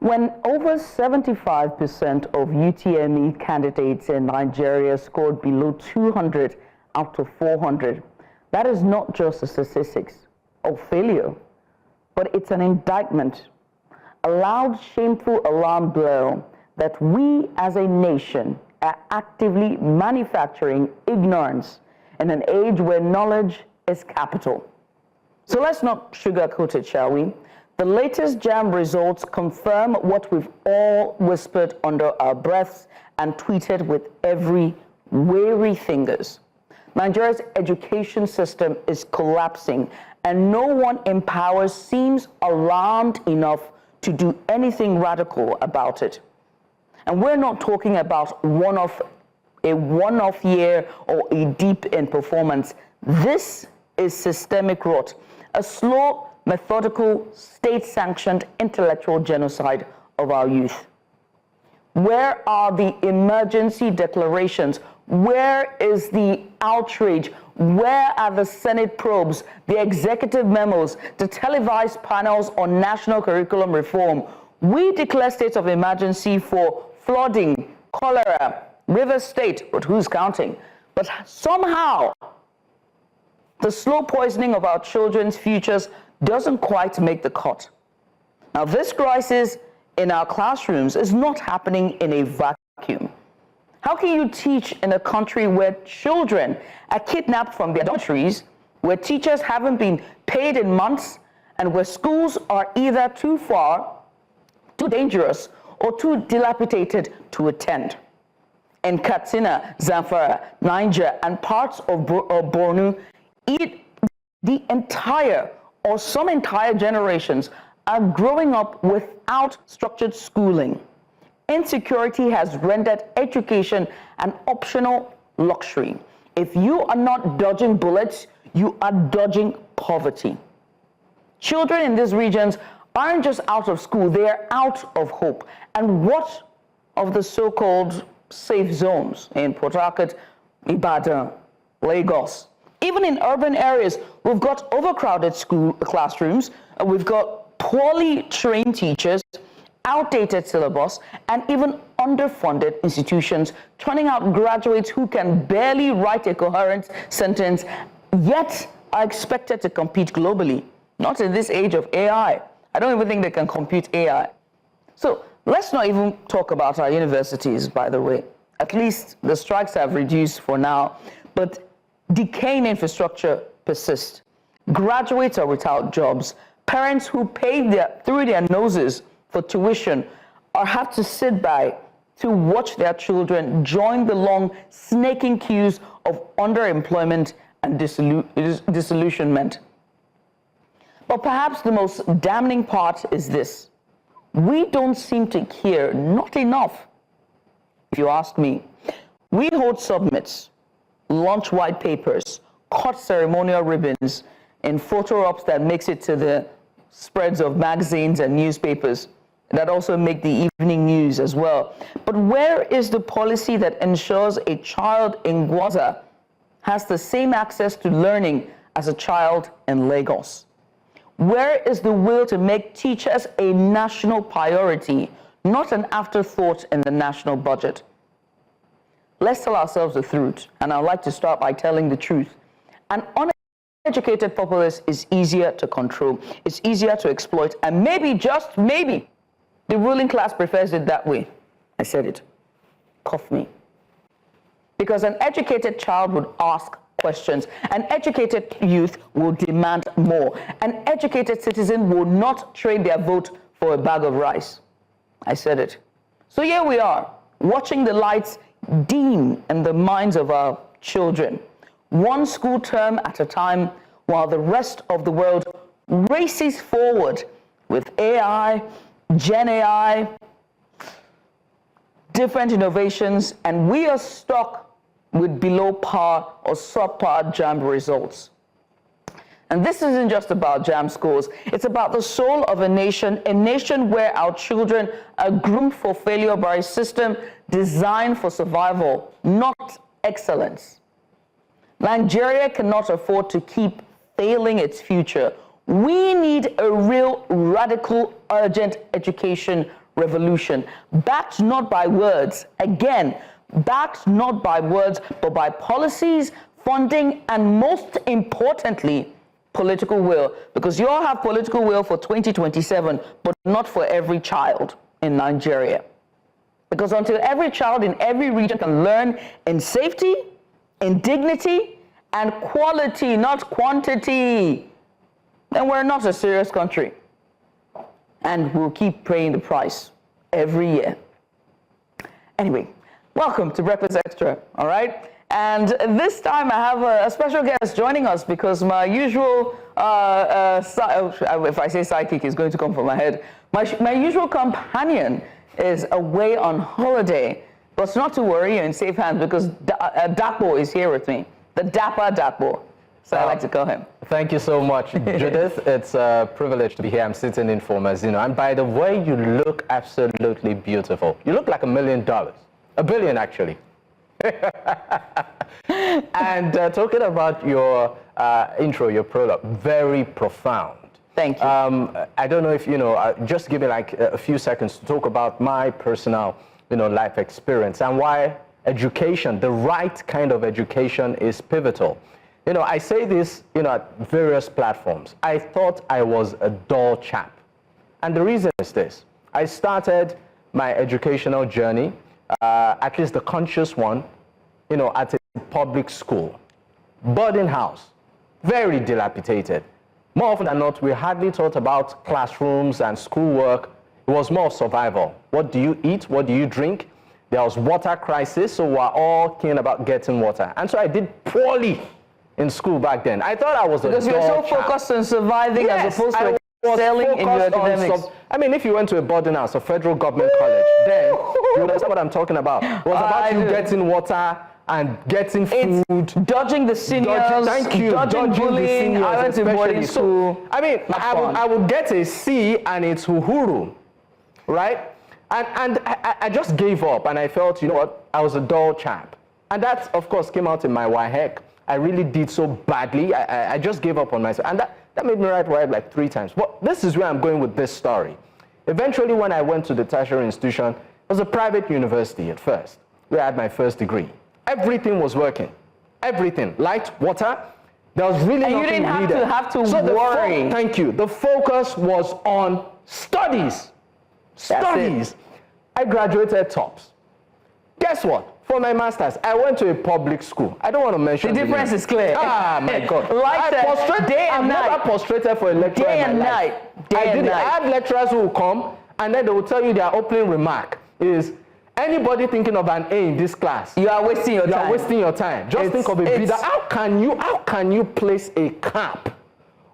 When over 75% of UTME candidates in Nigeria scored below 200 out of 400, that is not just a statistics of failure, but it's an indictment, a loud, shameful alarm bell that we as a nation are actively manufacturing ignorance in an age where knowledge is capital. So let's not sugarcoat it, shall we? The latest JAMB results confirm what we've all whispered under our breaths and tweeted with every weary fingers. Nigeria's education system is collapsing, and no one in power seems alarmed enough to do anything radical about it. And we're not talking about a one-off year or a dip in performance. This is systemic rot, a slow, methodical, state-sanctioned intellectual genocide of our youth. Where are the emergency declarations? Where is the outrage? Where are the Senate probes, the executive memos, the televised panels on national curriculum reform? We declare states of emergency for flooding, cholera, River State, but who's counting? But somehow, the slow poisoning of our children's futures doesn't quite make the cut. Now, this crisis in our classrooms is not happening in a vacuum. How can you teach in a country where children are kidnapped from their dormitories, where teachers haven't been paid in months, and where schools are either too far, too dangerous, or too dilapidated to attend? In Katsina, Zamfara, Niger, and parts of Borno, the entire or some entire generations are growing up without structured schooling. Insecurity has rendered education an optional luxury. If you are not dodging bullets, you are dodging poverty. Children in these regions aren't just out of school, they are out of hope. And what of the so-called safe zones in Port Harcourt, Ibadan, Lagos? Even in urban areas, we've got overcrowded school classrooms, we've got poorly trained teachers, outdated syllabus, and even underfunded institutions, turning out graduates who can barely write a coherent sentence, yet are expected to compete globally. Not in this age of AI. I don't even think they can compute AI. So let's not even talk about our universities, by the way. At least the strikes have reduced for now, but decaying infrastructure persists. Graduates are without jobs. Parents who paid through their noses for tuition or have to sit by to watch their children join the long, snaking queues of underemployment and disillusionment. But perhaps the most damning part is this. We don't seem to care, not enough, if you ask me. We hold summits, launch white papers, cut ceremonial ribbons in photo ops that makes it to the spreads of magazines and newspapers that also make the evening news as well. But where is the policy that ensures a child in Gwaza has the same access to learning as a child in Lagos? Where is the will to make teachers a national priority, not an afterthought in the national budget? Let's tell ourselves the truth, and I'd like to start by telling the truth. An uneducated populace is easier to control, it's easier to exploit, and maybe, just maybe, the ruling class prefers it that way. I said it. Cough me. Because an educated child would ask questions. An educated youth will demand more. An educated citizen will not trade their vote for a bag of rice. I said it. So here we are, watching the lights dim in the minds of our children, one school term at a time, while the rest of the world races forward with AI, Gen AI, different innovations, and we are stuck with below par or subpar JAMB results. And this isn't just about JAMB scores, it's about the soul of a nation where our children are groomed for failure by a system designed for survival, not excellence. Nigeria cannot afford to keep failing its future. We need a real, radical, urgent education revolution, backed not by words, again, backed not by words, but by policies, funding, and most importantly, political will. Because you all have political will for 2027, but not for every child in Nigeria. Because until every child in every region can learn in safety, in dignity, and quality, not quantity, then we're not a serious country. And we'll keep paying the price every year. Anyway, welcome to Breakfast Extra, all right? And this time I have a special guest joining us because my usual, if I say sidekick, is going to come from my head. My usual companion is away on holiday, but not to worry, you're in safe hands because Dakbo is here with me, the Dapper Dakbo. So I like to call him. Thank you so much, Judith. It's a privilege to be here. I'm sitting in for Mazino. And by the way, you look absolutely beautiful. You look like $1 million. $1 billion, actually. And talking about your intro, your prologue, very profound. Thank you. I don't know if, just give me like a few seconds to talk about my personal, life experience and why education, the right kind of education is pivotal. I say this, at various platforms. I thought I was a dull chap. And the reason is this. I started my educational journey, at least the conscious one, at a public school, boarding house, very dilapidated. More often than not, we hardly thought about classrooms and schoolwork. It was more survival. What do you eat? What do you drink? There was water crisis, so we're all keen about getting water. And so I did poorly in school back then. I thought I was because you're so focused on surviving as opposed to excelling in your academics. I mean, if you went to a boarding house, a federal government college, then you understand what I'm talking about. It was about you getting water and getting food. It's dodging the seniors, dodging bullying. I went to boarding school. So, I mean, I would get a C and it's uhuru, right? And I just gave up and I felt, you know what, I was a dull chap. And that, of course, came out in my WAHEC. I really did so badly. I just gave up on myself. And that made me write like 3 times. But this is where I'm going with this story. Eventually, when I went to the tertiary institution, it was a private university at first, where I had my first degree. Everything was working. Everything. Light, water. There was really nothing needed. And you didn't have to worry. Thank you. The focus was on studies. Studies. I graduated tops. Guess what? For my master's, I went to a public school. I don't want to mention the difference is clear. Ah, my God. I've never prostrated for a lecturer in my life. I had lecturers who will come and then they will tell you their opening remark is, anybody thinking of an A in this class, you are wasting your time. You are wasting your time. Just think of a bidder. How can you place a cap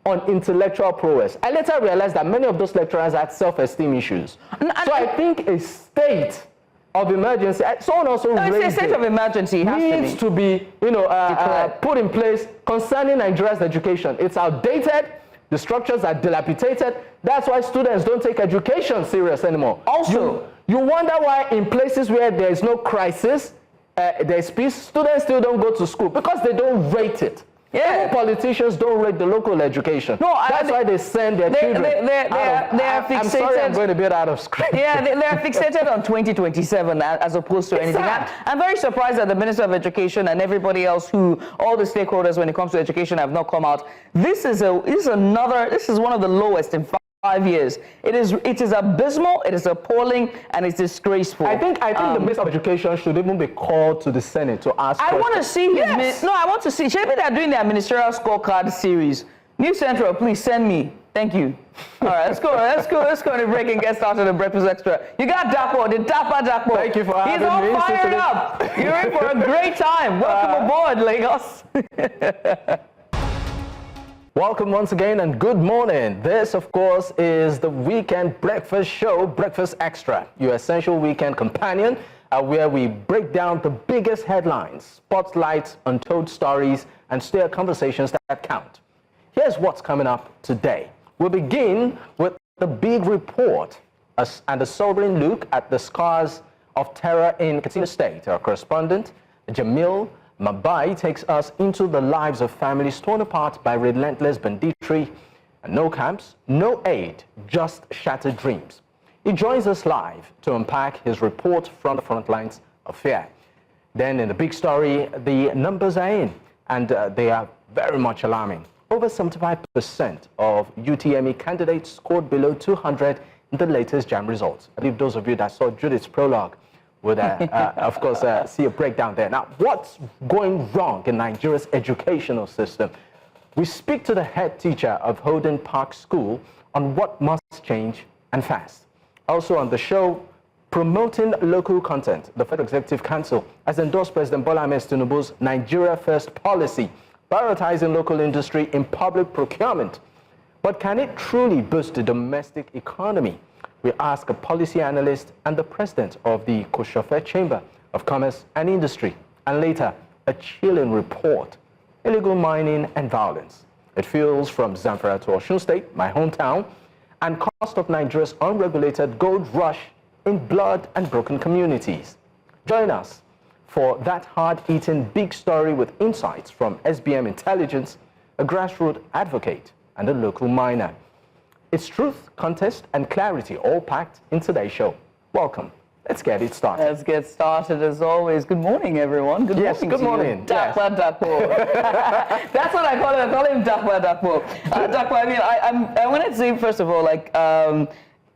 on intellectual prowess? I later realized that many of those lecturers had self-esteem issues. So I think a state of emergency, someone also raised it's a state of emergency. Needs to be put in place concerning Nigeria's education. It's outdated. The structures are dilapidated. That's why students don't take education serious anymore. Also, you wonder why in places where there is no crisis, there's peace, students still don't go to school because they don't rate it. Yeah. Even politicians don't rate the local education. No, that's why they send their children. They are fixated. I'm sorry, I'm going a bit out of script. Yeah, they are fixated on 2027 as opposed to anything. I'm very surprised that the Minister of Education and everybody else all the stakeholders when it comes to education have not come out. This is one of the lowest in 5 years. It is abysmal, it is appalling, and it's disgraceful. I think the Minister of Education should even be called to the Senate to ask questions. I want to see I want to see. Maybe they're doing their ministerial scorecard series. New Central, please send me. Thank you. All right, let's go on a break and get started on Breakfast Extra. You got Dapo, the Dapper Dapo. Thank you for having me. He's all fired up. You're in for a great time. Welcome aboard, Lagos. Welcome once again and good morning. This, of course, is the weekend breakfast show, Breakfast Extra, your essential weekend companion, where we break down the biggest headlines, spotlight untold stories, and steer conversations that count. Here's what's coming up today. We'll begin with the big report and a sobering look at the scars of terror in Katsina State. Our correspondent, Jamil Mabai, takes us into the lives of families torn apart by relentless banditry, and no camps, no aid, just shattered dreams. He joins us live to unpack his report from the front lines of fear. Then in the big story, the numbers are in, and they are very much alarming. Over 75% of UTME candidates scored below 200 in the latest JAM results. I believe those of you that saw Judith's prologue would, of course, see a breakdown there. Now, what's going wrong in Nigeria's educational system? We speak to the head teacher of Holden Park School on what must change and fast. Also on the show, promoting local content. The Federal Executive Council has endorsed President Bola Ahmed Tinubu's Nigeria First policy, prioritizing local industry in public procurement. But can it truly boost the domestic economy? We ask a policy analyst and the president of the Koshofe Chamber of Commerce and Industry. And later, a chilling report, illegal mining and violence. It feels from Zamfara to Osun State, my hometown, and cost of Nigeria's unregulated gold rush in blood and broken communities. Join us for that hard-eating big story with insights from SBM Intelligence, a grassroots advocate, and a local miner. It's truth, contest, and clarity all packed in today's show. Welcome. Let's get it started. Let's get started as always. Good morning, everyone. Good morning. Good morning. Dakwa Dakwa. That's what I call him. I call him Dakwa Dakwa. Dakwa, I mean, I wanted to say, first of all, like,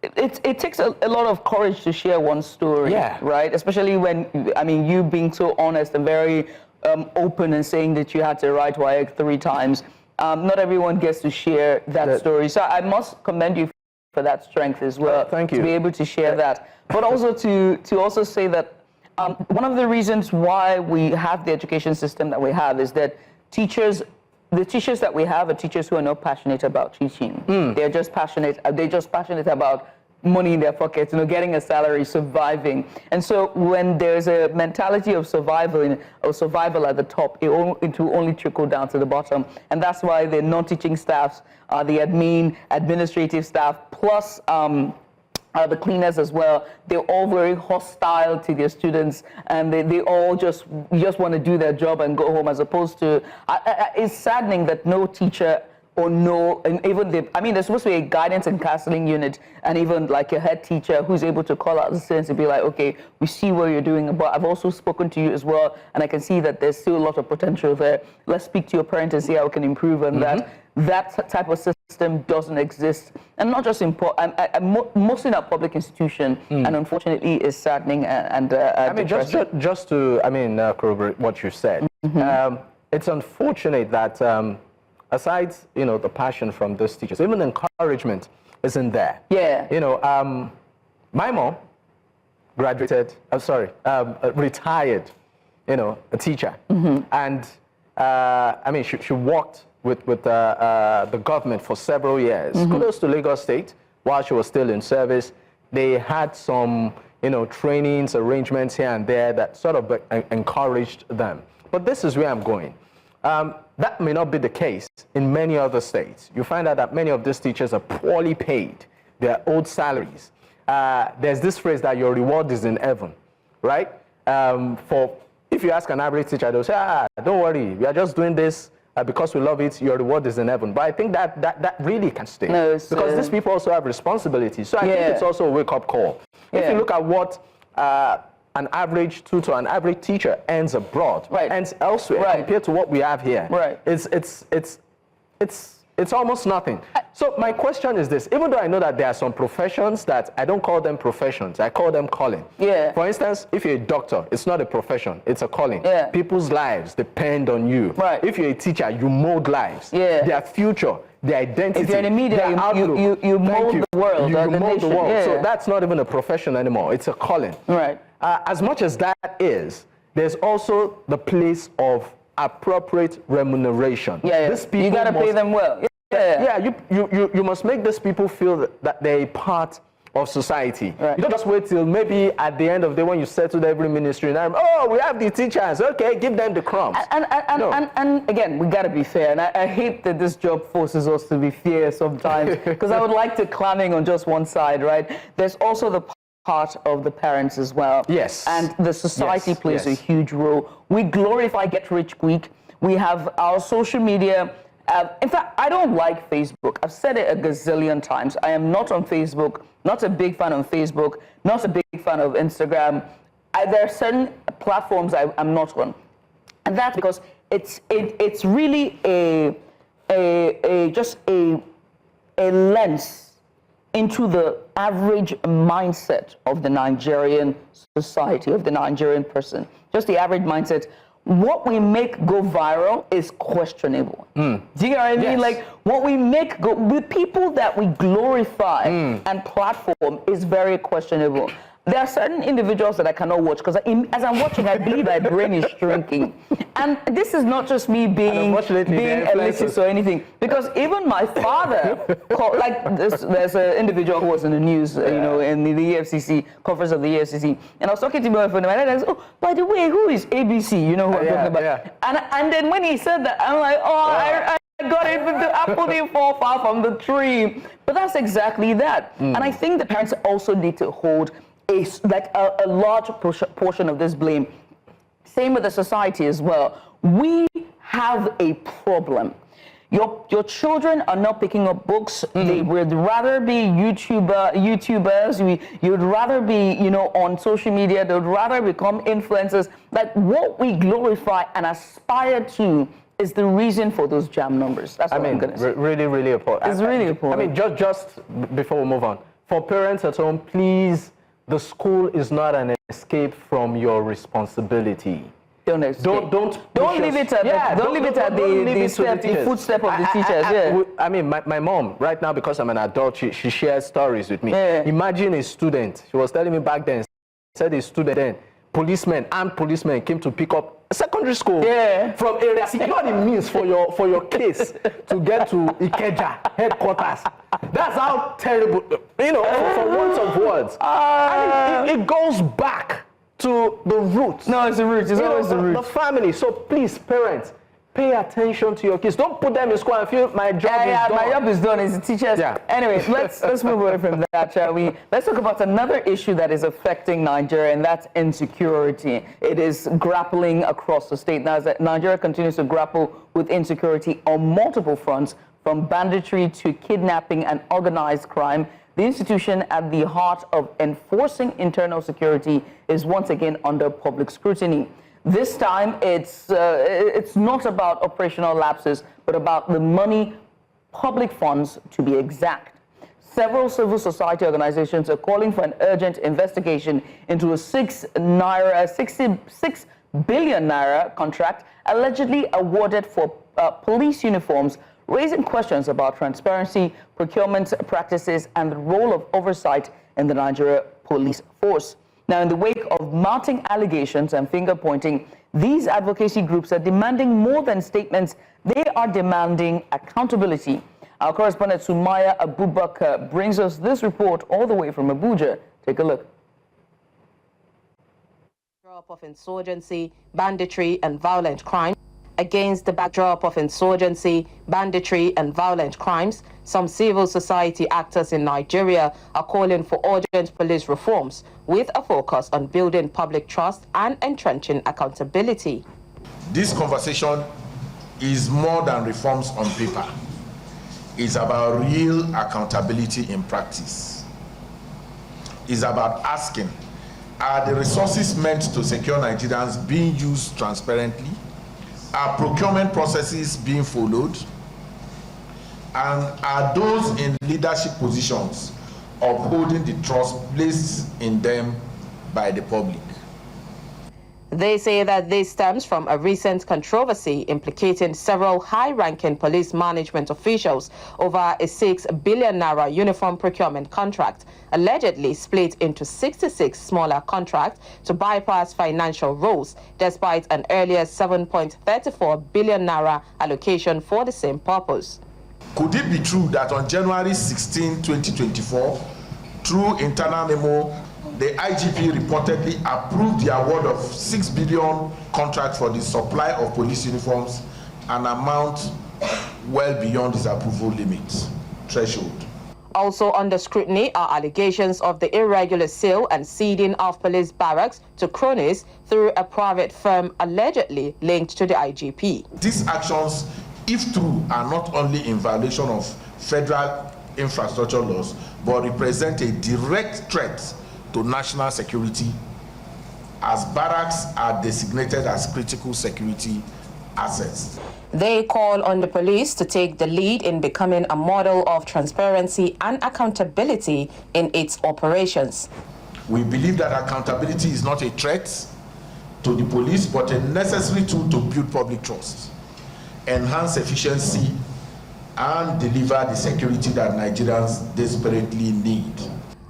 it takes a lot of courage to share one story, right? Especially when, I mean, you being so honest and very open and saying that you had to write WAEC 3 times. Not everyone gets to share that story. So I must commend you for that strength as well. Thank you. To be able to share that. But also to also say that one of the reasons why we have the education system that we have is that the teachers that we have are teachers who are not passionate about teaching. They're just passionate about money in their pockets, getting a salary, surviving. And so when there's a mentality of survival at the top, it will only trickle down to the bottom. And that's why the non-teaching staffs, the administrative staff, plus the cleaners as well, they're all very hostile to their students, and they all just want to do their job and go home, as opposed to, it's saddening that no teacher and even there's supposed to be a guidance and counseling unit, and even like a head teacher who's able to call out the students and be like, okay, we see what you're doing, but I've also spoken to you as well, and I can see that there's still a lot of potential there. Let's speak to your parent and see how we can improve on that. That type of system doesn't exist, and not just in mostly in our public institution, and unfortunately is saddening and depressing. just to corroborate what you said, it's unfortunate that aside, the passion from those teachers, even encouragement isn't there. Yeah. My mom graduated, retired, a teacher. And, she worked with the government for several years. Kudos to Lagos State. While she was still in service, they had some, trainings, arrangements here and there that sort of encouraged them. But this is where I'm going. That may not be the case in many other states. You find out that many of these teachers are poorly paid. They're owed salaries. There's this phrase that your reward is in heaven, right? If you ask an average teacher, they'll say, don't worry, we are just doing this because we love it, your reward is in heaven. But I think that really can stay. No, because these people also have responsibilities. So I think it's also a wake-up call. If you look at what an average tutor, an average teacher earns abroad, earns elsewhere, compared to what we have here, it's almost nothing. So my question is this: even though I know that there are some professions that I don't call them professions, I call them calling. For instance, if you're a doctor, it's not a profession, it's a calling. People's lives depend on you. If you're a teacher, you mold lives. Their future, their identity. If you're in the media, you mold the world. You mold the world. So that's not even a profession anymore. It's a calling. As much as that is, there's also the place of appropriate remuneration. These people you got to pay them well. You must make these people feel that they're a part of society. You don't just wait till maybe at the end of the day when you settle every ministry and we have the teachers, okay, give them the crumbs. And again, we got to be fair, and I hate that this job forces us to be fair sometimes, because I would like to clamming on just one side, right? There's also the part of the parents as well. And the society plays a huge role. We glorify get rich quick. We have our social media In fact, I don't like Facebook. I've said it a gazillion times. I am not on Facebook, not a big fan of Facebook, not a big fan of Instagram. There are certain platforms I'm not on. And that's because it's really just a lens into the average mindset of the Nigerian society, of the Nigerian person. Just the average mindset. What we make go viral is questionable. Do you know what I mean? Yes. Like, what we make go, the people that we glorify and platform is very questionable. There are certain individuals that I cannot watch because as I'm watching, I believe my brain is shrinking. And this is not just me being elitist or anything, because even my father, there's an individual who was in the news, you know, in the EFCC, conference of the EFCC, and I was talking to my friend, and I said, oh, by the way, who is ABC? You know who I'm talking about? Yeah. And then when he said that, I'm like, oh, I got it, but the apple didn't fall far from the tree. But that's exactly that. And I think the parents also need to hold a large portion of this blame. Same with the society as well. We have a problem. Your children are not picking up books. They would rather be YouTubers. You'd rather be, you know, on social media. They'd rather become influencers. Like, what we glorify and aspire to is the reason for those jam numbers. That's what I'm going to say. Really, really important. It's really important. I mean, just before we move on, for parents at home, please, the school is not an escape from your responsibility. Don't leave it at the footstep of the teachers. I mean, my mom, right now, because I'm an adult, she shares stories with me. Imagine a student. She was telling me back then, said a student then, armed policemen came to pick up a secondary school from areas. You know what it means for your case to get to Ikeja headquarters. That's how terrible, you know, for words of words. And it goes back to the roots. No, it's the roots. It's always the roots. The family. So please, parents, pay attention to your kids. Don't put them in school and feel my job is done. My job is done. It's the teachers. Anyway, let's move away from that, shall we? Let's talk about another issue that is affecting Nigeria, and that's insecurity. It is grappling across the state. Now, as Nigeria continues to grapple with insecurity on multiple fronts, from banditry to kidnapping and organized crime, the institution at the heart of enforcing internal security is once again under public scrutiny. This time, it's not about operational lapses, but about the money, public funds to be exact. Several civil society organizations are calling for an urgent investigation into a 66 billion naira contract allegedly awarded for police uniforms, raising questions about transparency, procurement practices, and the role of oversight in the Nigeria police force. Now, in the wake of mounting allegations and finger-pointing, these advocacy groups are demanding more than statements. They are demanding accountability. Our correspondent Sumaya Abubakar brings us this report all the way from Abuja. Take a look. Of insurgency, banditry, and violent crime. Against the backdrop of insurgency, banditry, and violent crimes, some civil society actors in Nigeria are calling for urgent police reforms with a focus on building public trust and entrenching accountability. This conversation is more than reforms on paper. It's about real accountability in practice. It's about asking, are the resources meant to secure Nigerians being used transparently? Are procurement processes being followed? And are those in leadership positions upholding the trust placed in them by the public? They say that this stems from a recent controversy implicating several high-ranking police management officials over a 6 billion naira uniform procurement contract, allegedly split into 66 smaller contracts to bypass financial rules, despite an earlier 7.34 billion naira allocation for the same purpose. Could it be true that on January 16, 2024, through internal memo, the IGP reportedly approved the award of 6 billion contract for the supply of police uniforms, an amount well beyond his approval limit threshold? Also under scrutiny are allegations of the irregular sale and ceding of police barracks to cronies through a private firm allegedly linked to the IGP. These actions, if true, are not only in violation of federal infrastructure laws, but represent a direct threat to national security, as barracks are designated as critical security assets. They call on the police to take the lead in becoming a model of transparency and accountability in its operations. We believe that accountability is not a threat to the police, but a necessary tool to build public trust, enhance efficiency, and deliver the security that Nigerians desperately need.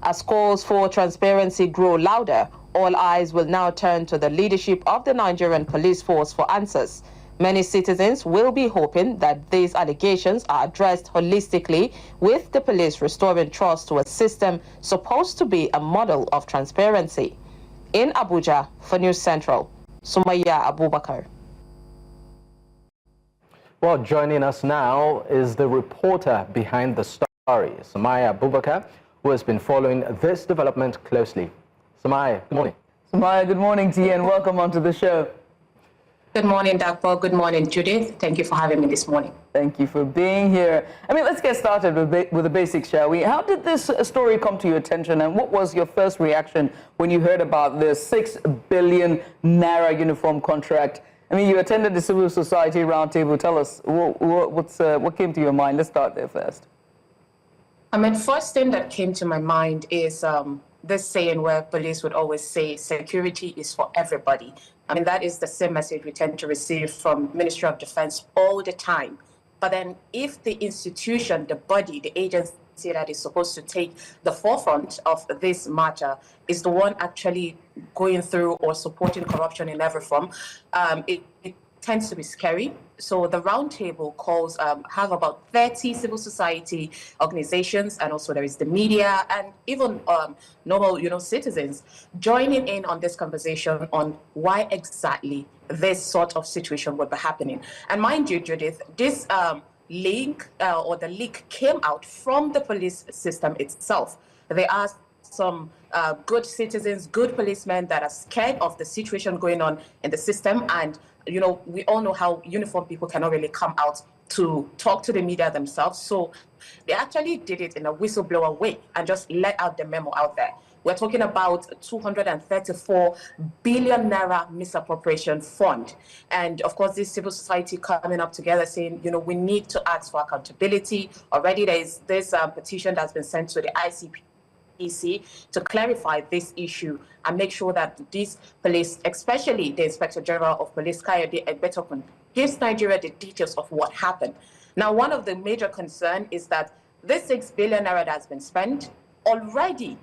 As calls for transparency grow louder, all eyes will now turn to the leadership of the Nigerian police force for answers. Many citizens will be hoping that these allegations are addressed holistically, with the police restoring trust to a system supposed to be a model of transparency. In Abuja, for News Central, Sumaya Abubakar. Well, joining us now is the reporter behind the story, Sumaya Abubakar, who has been following this development closely. Sumaya, good morning. Sumaya, good morning to you and welcome onto the show. Good morning, Dr. Good morning, Judith. Thank you for having me this morning. Thank you for being here. I mean, let's get started with the basics, shall we? How did this story come to your attention, and what was your first reaction when you heard about the 6 billion naira uniform contract? I mean, you attended the Civil Society Roundtable. Tell us, what came to your mind? Let's start there first. I mean, first thing that came to my mind is this saying where police would always say security is for everybody. I mean, that is the same message we tend to receive from Ministry of Defense all the time. But then if the institution, the body, the agency that is supposed to take the forefront of this matter is the one actually going through or supporting corruption in every form, it tends to be scary. So the roundtable calls have about 30 civil society organizations, and also there is the media and even normal, citizens joining in on this conversation on why exactly this sort of situation would be happening. And mind you, Judith, this link or the leak came out from the police system itself. They asked some good citizens, good policemen that are scared of the situation going on in the system. And, we all know how uniformed people cannot really come out to talk to the media themselves. So they actually did it in a whistleblower way and just let out the memo out there. We're talking about 234 billion naira misappropriation fund. And of course, this civil society coming up together saying, we need to ask for accountability. Already there's petition that's been sent to the ICPC to clarify this issue and make sure that these police, especially the Inspector General of Police, Kayode Egbetokun, gives Nigeria the details of what happened. Now, one of the major concerns is that this 6 billion naira that has been spent already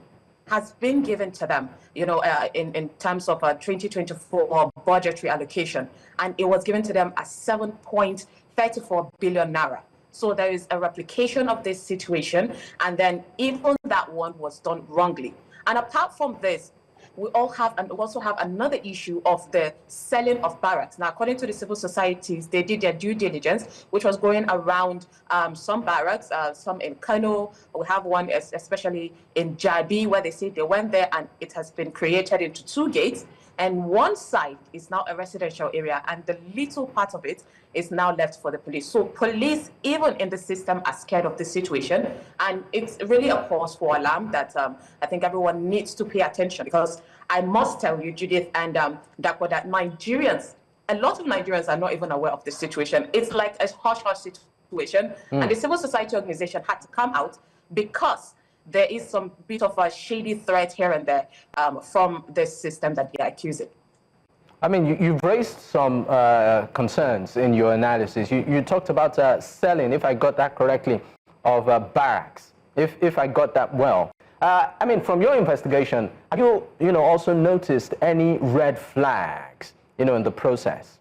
has been given to them, in terms of a 2024 budgetary allocation, and it was given to them as 7.34 billion naira. So there is a replication of this situation, and then even that one was done wrongly. And apart from this, we also have another issue of the selling of barracks. Now, according to the civil societies, they did their due diligence, which was going around some barracks, some in Kano. We have one especially in Jabi, where they say they went there and it has been created into 2 gates. And one side is now a residential area, and the little part of it is now left for the police. So police, even in the system, are scared of this situation. And it's really a cause for alarm that I think everyone needs to pay attention, because I must tell you, Judith and Dakwa, that a lot of Nigerians are not even aware of this situation. It's like a hush-hush situation. And the civil society organization had to come out because there is some bit of a shady threat here and there from this system that they are accusing. I mean, you've raised some concerns in your analysis. You talked about selling, if I got that correctly, of barracks, if I got that well. I mean, from your investigation, have you also noticed any red flags, in the process?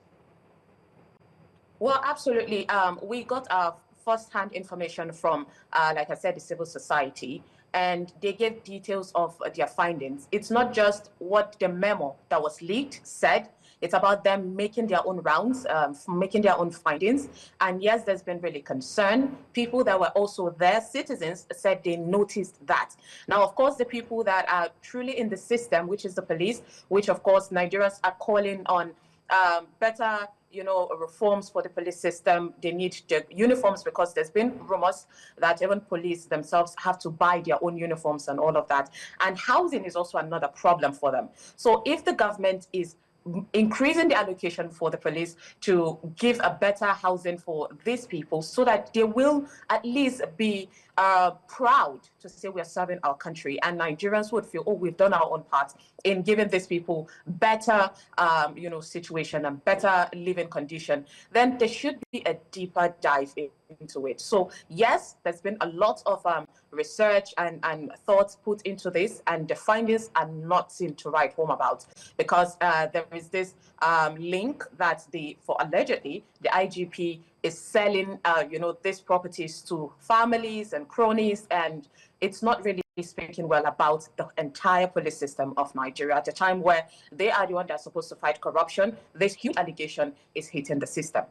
Well, absolutely. We got our first-hand information from, like I said, the civil society, and they gave details of their findings. It's not just what the memo that was leaked said. It's about them making their own rounds, making their own findings. And yes, there's been really concern. People that were also there, citizens, said they noticed that. Now, of course, the people that are truly in the system, which is the police, which of course Nigerians are calling on better reforms for the police system. They need the uniforms because there's been rumors that even police themselves have to buy their own uniforms and all of that. And housing is also another problem for them. So if the government is increasing the allocation for the police to give a better housing for these people so that they will at least be proud to say we are serving our country, and Nigerians would feel, oh, we've done our own part in giving these people better situation and better living condition, then there should be a deeper dive into it. So yes, there's been a lot of research and thoughts put into this, and the findings are not seen to write home about, because there is this link that allegedly the IGP is selling these properties to families and cronies, and it's not really speaking well about the entire police system of Nigeria at a time where they are the one that's supposed to fight corruption. This huge allegation is hitting the system.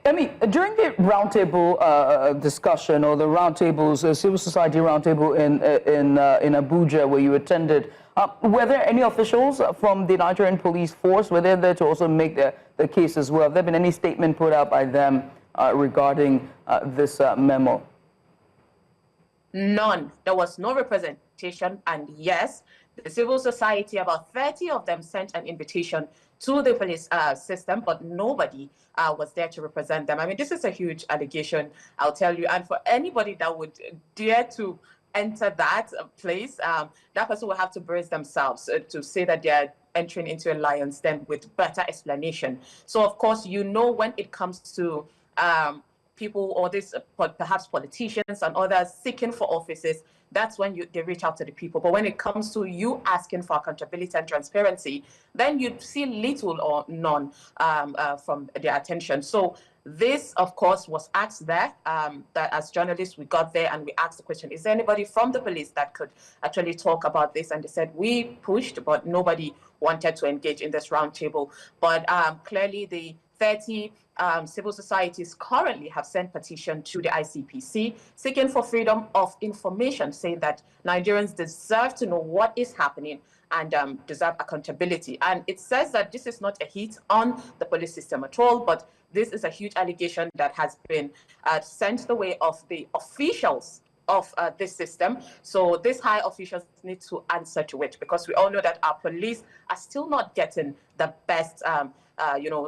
I mean, during the roundtable discussion, or the roundtables, civil society roundtable in Abuja, where you attended, were there any officials from the Nigerian police force? Were they there to also make the case as well? Have there been any statement put out by them regarding this memo? None. There was no representation. And yes, the civil society, about 30 of them, sent an invitation to the police system, but nobody was there to represent them. I mean, this is a huge allegation, I'll tell you. And for anybody that would dare to enter that place, that person will have to brace themselves to say that they are entering into a lion's den with better explanation. So, of course, when it comes to people or this perhaps politicians and others seeking for offices, that's when they reach out to the people. But when it comes to you asking for accountability and transparency, then you see little or none from their attention. So this, of course, was asked there, that as journalists, we got there and we asked the question, is there anybody from the police that could actually talk about this? And they said, we pushed, but nobody wanted to engage in this roundtable. But clearly the 30 civil societies currently have sent petition to the ICPC seeking for freedom of information, saying that Nigerians deserve to know what is happening and deserve accountability. And it says that this is not a hit on the police system at all, but this is a huge allegation that has been sent the way of the officials of this system. So these high officials need to answer to it, because we all know that our police are still not getting the best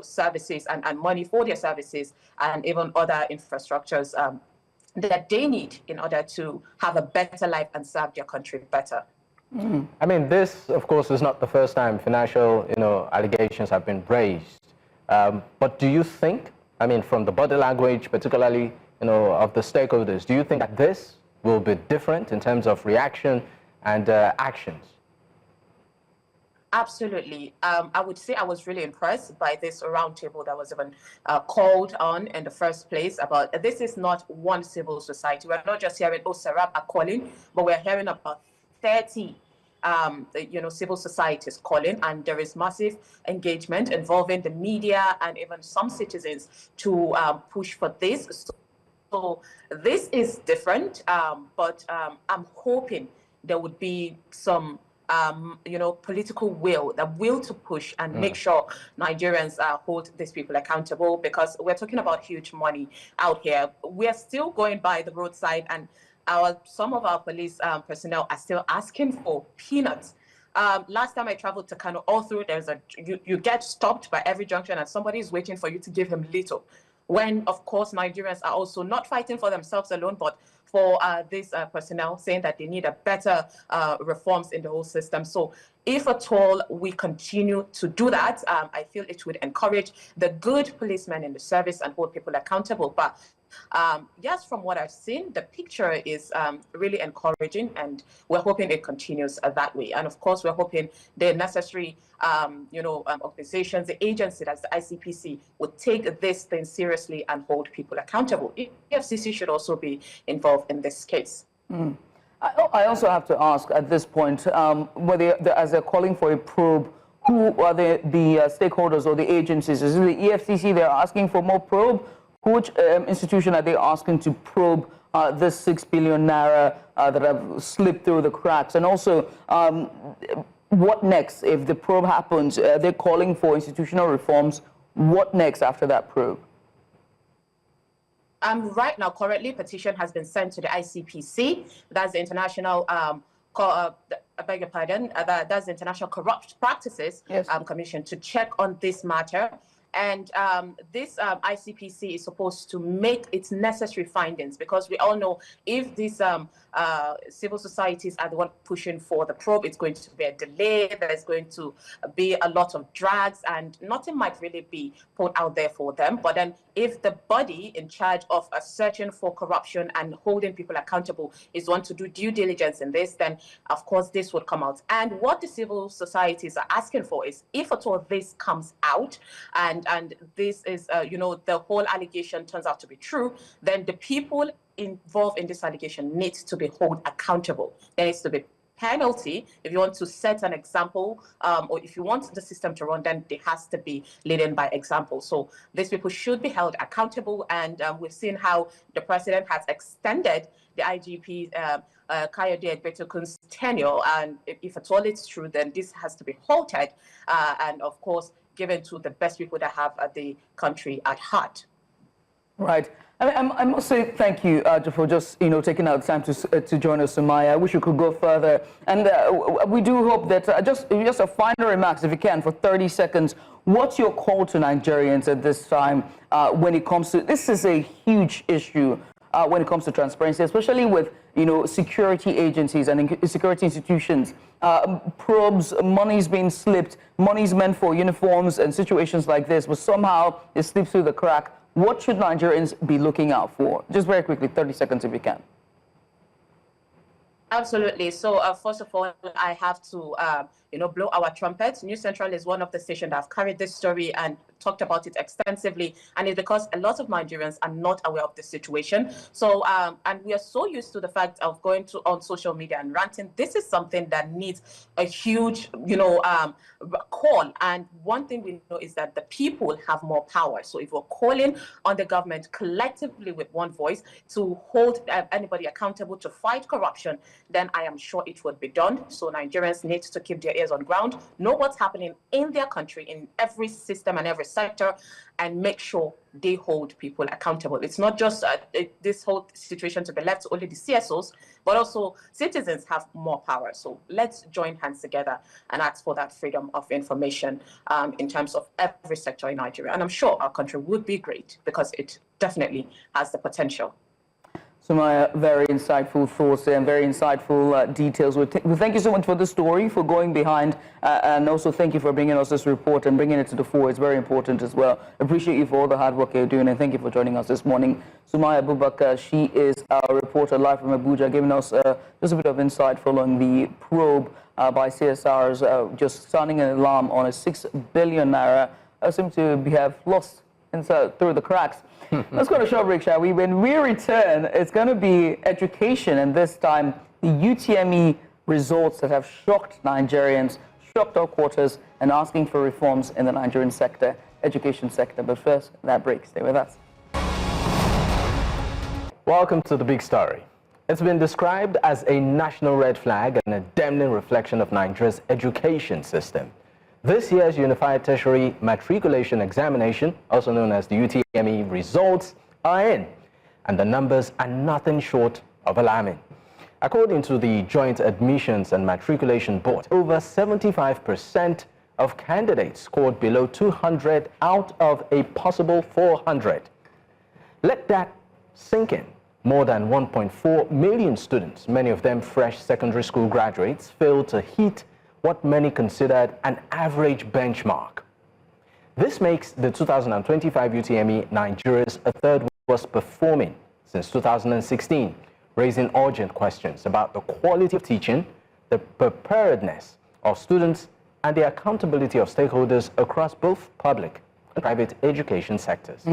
services and money for their services, and even other infrastructures that they need in order to have a better life and serve their country better. Mm. I mean, this, of course, is not the first time financial, allegations have been raised. But do you think, I mean, from the body language, particularly, of the stakeholders, do you think that this will be different in terms of reaction and actions? Absolutely. I would say I was really impressed by this roundtable that was even called on in the first place. About this is not one civil society. We're not just hearing, oh, Serap are calling, but we're hearing about 30 civil societies calling, and there is massive engagement involving the media and even some citizens to push for this. So this is different, but I'm hoping there would be some political will to push and make sure Nigerians hold these people accountable, because we're talking about huge money out here. We are still going by the roadside, and some of our police personnel are still asking for peanuts. Last time I traveled to Kano, all through you get stopped by every junction and somebody is waiting for you to give him little. When, of course, Nigerians are also not fighting for themselves alone, but for this personnel, saying that they need a better reforms in the whole system. So if at all we continue to do that, I feel it would encourage the good policemen in the service and hold people accountable. But yes, from what I've seen, the picture is really encouraging, and we're hoping it continues that way. And of course, we're hoping the necessary, organizations, the agency, that's the ICPC, would take this thing seriously and hold people accountable. EFCC should also be involved in this case. Mm. I also have to ask at this point, as they're calling for a probe, who are the stakeholders or the agencies? Is it the EFCC they're asking for more probe? Which institution are they asking to probe this 6 billion naira that have slipped through the cracks? And also, what next if the probe happens? They're calling for institutional reforms. What next after that probe? Right now, currently, petition has been sent to the ICPC. That's the International, I beg your pardon, that's the International Corrupt Practices Commission to check on this matter. And this ICPC is supposed to make its necessary findings, because we all know if these civil societies are the one pushing for the probe, it's going to be a delay, there's going to be a lot of drags, and nothing might really be put out there for them. But then if the body in charge of searching for corruption and holding people accountable is one to do due diligence in this, then of course this would come out. And what the civil societies are asking for is, if at all this comes out and this is, the whole allegation turns out to be true, then the people involved in this allegation needs to be held accountable. There needs to be penalty. If you want to set an example, or if you want the system to run, then there has to be leading by example. So these people should be held accountable, and we've seen how the president has extended the IGP Kayode Egbetokun's tenure, and if at all it's true, then this has to be halted, and of course given to the best people that have the country at heart. Right. I must say thank you for just taking out time to join us, Sumaya. I wish you could go further, and we do hope that just a final remarks, if you can, for 30 seconds. What's your call to Nigerians at this time when it comes to this? Is a huge issue when it comes to transparency, especially with security agencies and security institutions. Probes, money's being slipped, money's meant for uniforms and situations like this, but somehow it slips through the crack. What should Nigerians be looking out for? Just very quickly, 30 seconds if you can. Absolutely. So first of all, I have to, blow our trumpets. News Central is one of the stations that have carried this story and talked about it extensively. And it's because a lot of Nigerians are not aware of the situation. So, and we are so used to the fact of going on social media and ranting. This is something that needs a huge, call. And one thing we know is that the people have more power. So if we're calling on the government collectively with one voice to hold anybody accountable, to fight corruption, then I am sure it would be done. So Nigerians need to keep their ears on ground, know what's happening in their country, in every system and every sector, and make sure they hold people accountable. It's not just this whole situation to be left to only the CSOs, but also citizens have more power. So let's join hands together and ask for that freedom of information in terms of every sector in Nigeria. And I'm sure our country would be great, because it definitely has the potential. Sumaya, very insightful thoughts and very insightful details. We thank you so much for the story, for going behind, and also thank you for bringing us this report and bringing it to the fore. It's very important as well. Appreciate you for all the hard work you're doing, and thank you for joining us this morning. Sumaya Abubakar, she is our reporter live from Abuja, giving us just a bit of insight following the probe by CSRs, just sounding an alarm on a 6 billion naira seem to have lost through the cracks. Let's go to a short break, shall we? When we return, it's going to be education, and this time the UTME results that have shocked Nigerians, shocked our quarters, and asking for reforms in the Nigerian sector, education sector. But first, that break. Stay with us. Welcome to the big story. It's been described as a national red flag and a damning reflection of Nigeria's education system. This year's Unified Tertiary Matriculation Examination, also known as the UTME results, are in, and the numbers are nothing short of alarming. According to the Joint Admissions and Matriculation Board, over 75% of candidates scored below 200 out of a possible 400. Let that sink in. More than 1.4 million students, many of them fresh secondary school graduates, failed to hit what many considered an average benchmark. This makes the 2025 UTME Nigeria's third worst performing since 2016, raising urgent questions about the quality of teaching, the preparedness of students, and the accountability of stakeholders across both public and private education sectors.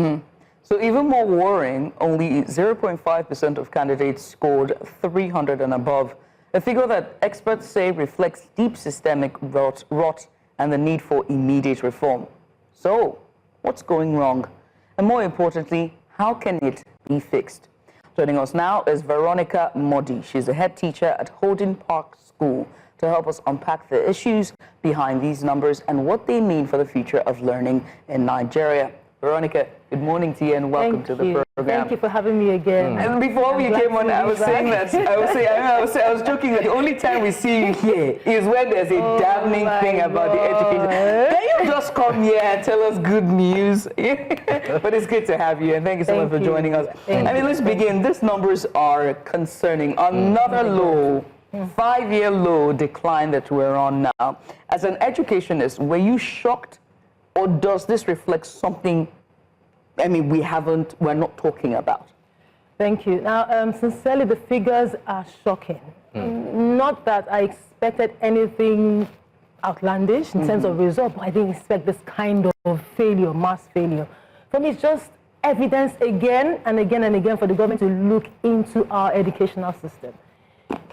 So even more worrying, only 0.5% of candidates scored 300 and above, a figure that experts say reflects deep systemic rot and the need for immediate reform. So, what's going wrong? And more importantly, how can it be fixed? Joining us now is Veronica Modi. She's a head teacher at Holden Park School to help us unpack the issues behind these numbers and what they mean for the future of learning in Nigeria. Veronica, good morning to you and welcome to the program. Thank you for having me again. And before we came on, I was saying that I was joking that the only time we see you here is when there's a damning thing about the education. Can you just come here and tell us good news? But it's good to have you, and thank you so much for joining us. I mean, let's begin. These numbers are concerning. Another low, 5-year low decline that we're on now. As an educationist, were you shocked? Or does this reflect something, I mean, we're not talking about? Thank you. Now, sincerely, the figures are shocking. Not that I expected anything outlandish in terms of result, but I didn't expect this kind of failure, mass failure. For me, it's just evidence again and again and again for the government to look into our educational system.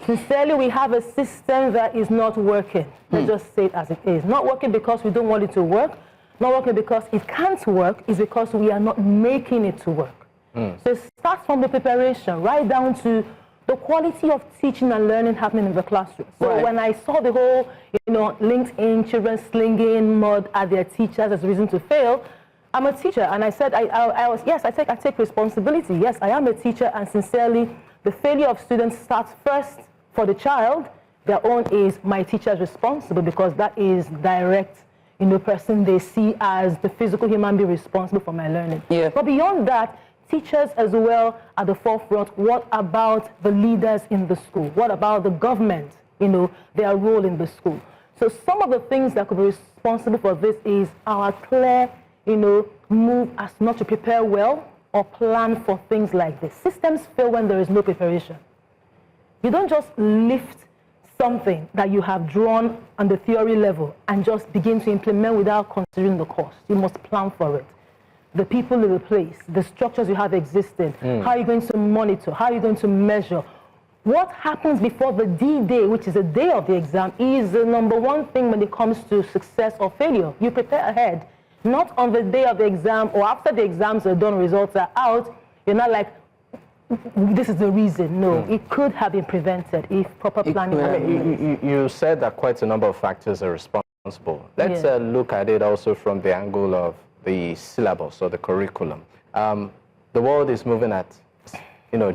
Sincerely, we have a system that is not working. Let's just say it as it is. Not working because we don't want it to work. Not working because it can't work, is because we are not making it to work. So it starts from the preparation, right down to the quality of teaching and learning happening in the classroom. So when I saw the whole, LinkedIn, children slinging mud at their teachers as a reason to fail, I'm a teacher, and I said, I take responsibility. Yes, I am a teacher, and sincerely, the failure of students starts first for the child. Their own is my teacher's responsible, because that is direct person they see as the physical human being responsible for my learning. But beyond that, teachers as well at the forefront. What about the leaders in the school? What about the government, their role in the school? So some of the things that could be responsible for this is our clear, move as not to prepare well or plan for things like this. Systems fail when there is no preparation. You don't just lift something that you have drawn on the theory level and just begin to implement without considering the cost. You must plan for it. The people in the place, the structures you have existing, how are you going to monitor, how are you going to measure? What happens before the D-Day, which is the day of the exam, is the number one thing when it comes to success or failure. You prepare ahead, not on the day of the exam or after the exams are done, results are out. You're not like, this is the reason. No, it could have been prevented if proper planning. You said that quite a number of factors are responsible. Let's look at it also from the angle of the syllabus or the curriculum. The world is moving at,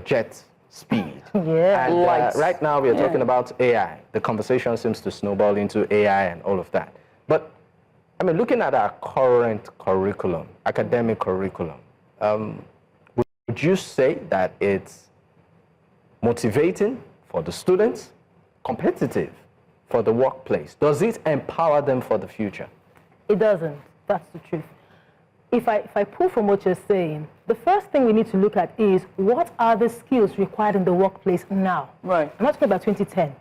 jet speed. And right now we are talking about AI. The conversation seems to snowball into AI and all of that. But I mean, looking at our current curriculum, academic curriculum, would you say that it's motivating for the students, competitive for the workplace? Does it empower them for the future? It doesn't. That's the truth. If I pull from what you're saying, the first thing we need to look at is what are the skills required in the workplace now? Right. I'm not talking about 2010.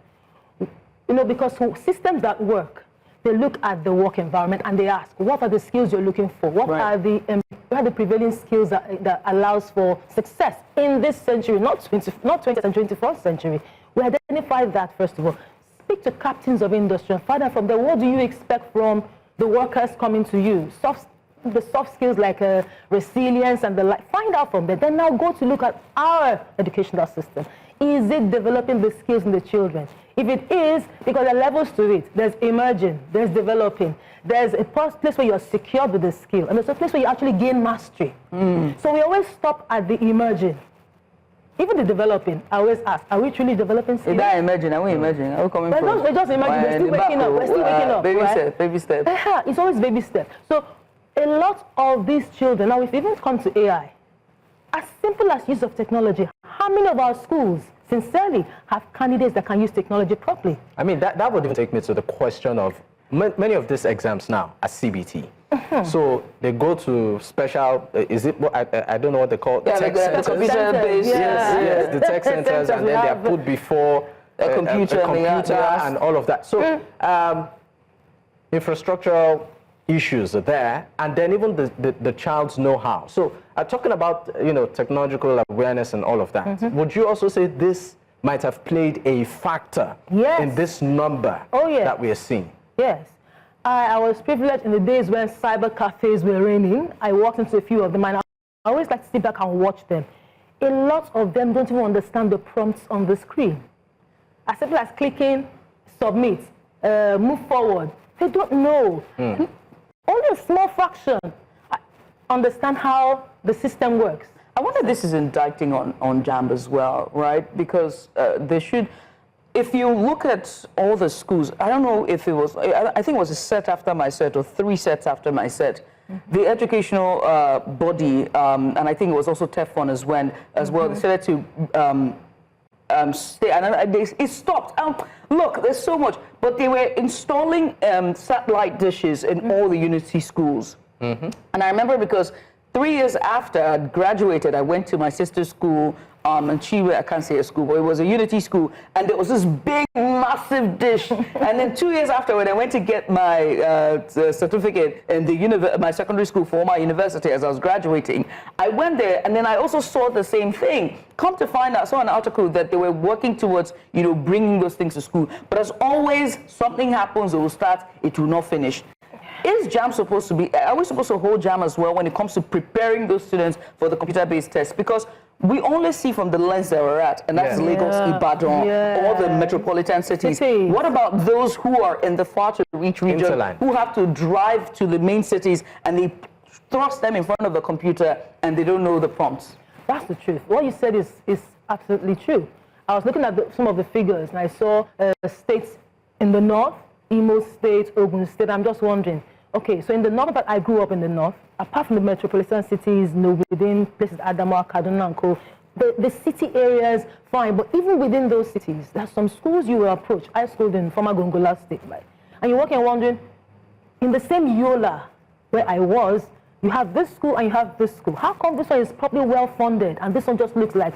Because systems that work, they look at the work environment and they ask, what are the skills you're looking for? What are the prevailing skills that allows for success in this century, not 20th and 21st century? We identify that, first of all. Speak to captains of industry and find out from them, what do you expect from the workers coming to you? The soft skills like resilience and the like, find out from them. Then now go to look at our educational system. Is it developing the skills in the children? If it is, because there are levels to it. There's emerging, there's developing. There's a place where you're secured with the skill, and there's a place where you actually gain mastery. So we always stop at the emerging. Even the developing, I always ask, are we truly developing skills? Is that emerging? Are we emerging? Are we coming from? We're just emerging. We're still waking up. We're still waking up. Baby step, baby step. It's always baby step. So a lot of these children, now if you even come to AI, as simple as use of technology, how many of our schools, sincerely, have candidates that can use technology properly? I mean, that would even take me to the question of many of these exams now are CBT. So they go to special, is it, I don't know what they call it, tech centers. Yes, the tech centers, and then they are put before a computer and all of that. So infrastructural issues are there, and then even the child's know-how. So talking about technological awareness and all of that, would you also say this might have played a factor in this number that we are seeing? Yes. I was privileged in the days when cyber cafes were reigning. I walked into a few of them, and I always like to sit back and watch them. A lot of them don't even understand the prompts on the screen. As simple as clicking submit, move forward. They don't know. Only a small fraction understand how the system works. I wonder if this is indicting on JAMB as well, right? Because they should, if you look at all the schools, I don't know if it was, I think it was a set after my set or 3 sets after my set. The educational body, and I think it was also TEFON as well, decided to stay, and it stopped. Look, there's so much, but they were installing satellite dishes in all the Unity schools. And I remember because 3 years after I graduated, I went to my sister's school, and I can't say a school, but it was a Unity school, and there was this big, massive dish. And then 2 years after, when I went to get my certificate in my secondary school for my university as I was graduating, I went there, and then I also saw the same thing. Come to find out, I saw an article that they were working towards, bringing those things to school. But as always, something happens, it will start, it will not finish. Is JAM supposed to be, are we supposed to hold JAM as well when it comes to preparing those students for the computer-based tests? Because we only see from the lens that we're at, and that's Lagos, Ibadan, all the metropolitan cities. What about those who are in the far-to-reach region, who have to drive to the main cities, and they thrust them in front of the computer, and they don't know the prompts? That's the truth. What you said is absolutely true. I was looking at some of the figures, and I saw states in the north, Imo State, Ogun State. I'm just wondering, okay, so in the north, that I grew up in the north, apart from the metropolitan cities, within places, Adamawa, Kaduna, and Co., the city areas, fine, but even within those cities, there are some schools you will approach. I schooled in former Gongola State, right? And you're walking and wondering, in the same Yola where I was, you have this school and you have this school. How come this one is probably well-funded and this one just looks like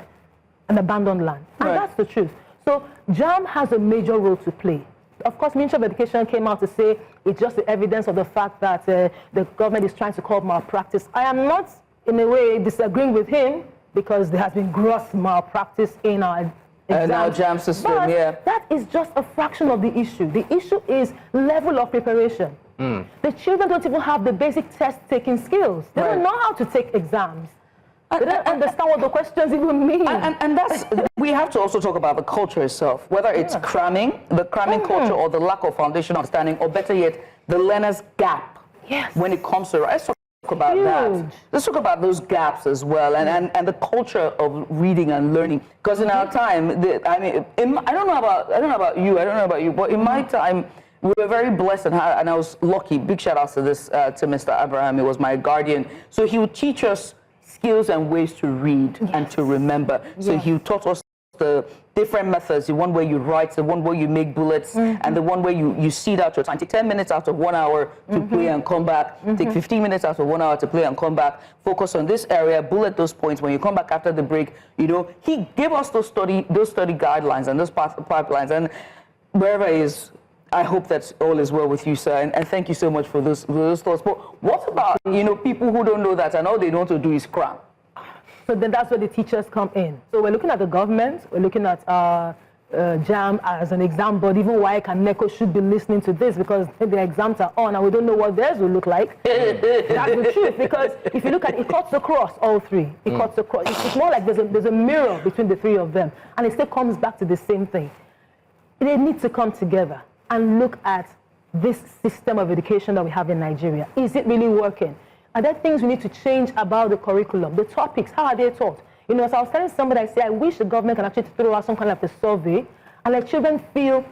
an abandoned land? And that's the truth. So JAM has a major role to play. Of course, Ministry of Education came out to say it's just the evidence of the fact that the government is trying to curb malpractice. I am not, in a way, disagreeing with him because there has been gross malpractice in our exams. And our JAM system, but that is just a fraction of the issue. The issue is level of preparation. The children don't even have the basic test-taking skills. They don't know how to take exams. They don't understand what the questions even mean. And that's, we have to also talk about the culture itself, whether it's cramming, the cramming culture, or the lack of foundational understanding, or better yet, the learner's gap when it comes to, let's talk about that. Let's talk about those gaps as well, and the culture of reading and learning. Because in our time, I don't know about you, but in my time, we were very blessed, and I was lucky. Big shout out to this, to Mr. Abraham. He was my guardian. So he would teach us skills and ways to read and to remember. So he taught us the different methods, the one where you write, the one where you make bullets, and the one where you seed out your time. Take 10 minutes out of 1 hour to play and come back. Take 15 minutes out of 1 hour to play and come back. Focus on this area, bullet those points. When you come back after the break, he gave us those study guidelines and those pipelines. And wherever he is, I hope that all is well with you, sir, and thank you so much for those thoughts. But what about, people who don't know that and all they know to do is cram? So then that's where the teachers come in. So we're looking at the government, we're looking at JAM as an exam board. Even WAEC and NECO should be listening to this because the exams are on and we don't know what theirs will look like. That's the truth, because if you look at it, it cuts across all three. It cuts across. It's more like there's a mirror between the three of them, and it still comes back to the same thing. They need to come together and look at this system of education that we have in Nigeria. Is it really working? Are there things we need to change about the curriculum, the topics, how are they taught? As I was telling somebody, I say, I wish the government can actually throw out some kind of a survey and let children feel,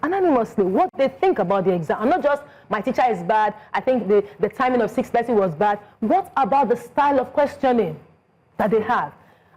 anonymously what they think about the exam. And not just, my teacher is bad, I think the timing of 6:30 was bad. What about the style of questioning that they have?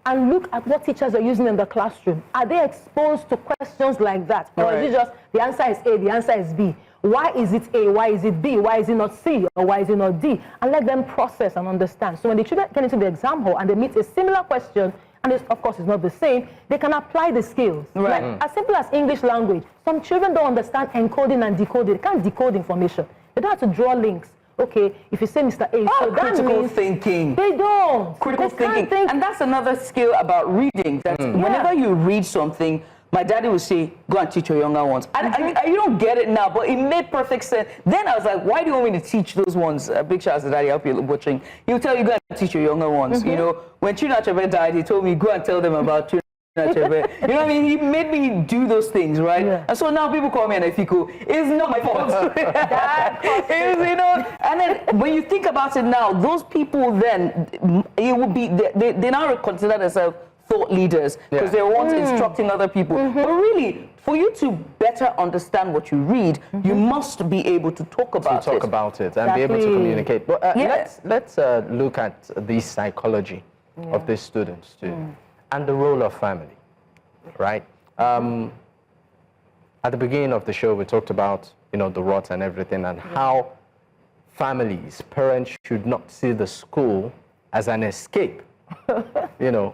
And look at what teachers are using in the classroom. Are they exposed to questions like that? Or is it just, the answer is A, the answer is B? Why is it A? Why is it B? Why is it not C? Or why is it not D? And let them process and understand. So when the children get into the exam hall and they meet a similar question, and of course it's not the same, they can apply the skills. Like, as simple as English language. Some children don't understand encoding and decoding. They can't decode information. They don't have to draw links. Okay, if you say Mr. A, so that critical means thinking. They don't. Critical thinking. And that's another skill about reading. That whenever you read something, my daddy would say, go and teach your younger ones. You don't get it now, but it made perfect sense. Then I was like, why do you want me to teach those ones? Big shout out to daddy, I hope you're watching. He'll tell you, go and teach your younger ones. When Chinua Achebe died, he told me, go and tell them about Achebe. You know what I mean? He made me do those things, right? Yeah. And so now people call me an Efiko. It's not my fault. It's, you know, and then when you think about it now, those people then, it would be, they now consider themselves thought leaders because they're once instructing other people. But really, for you to better understand what you read, you must be able to talk about it. And be able to communicate. But let's look at the psychology of these students too, and the role of family, right? At the beginning of the show, we talked about, you know, the rots and everything, and how families, parents should not see the school as an escape, you know,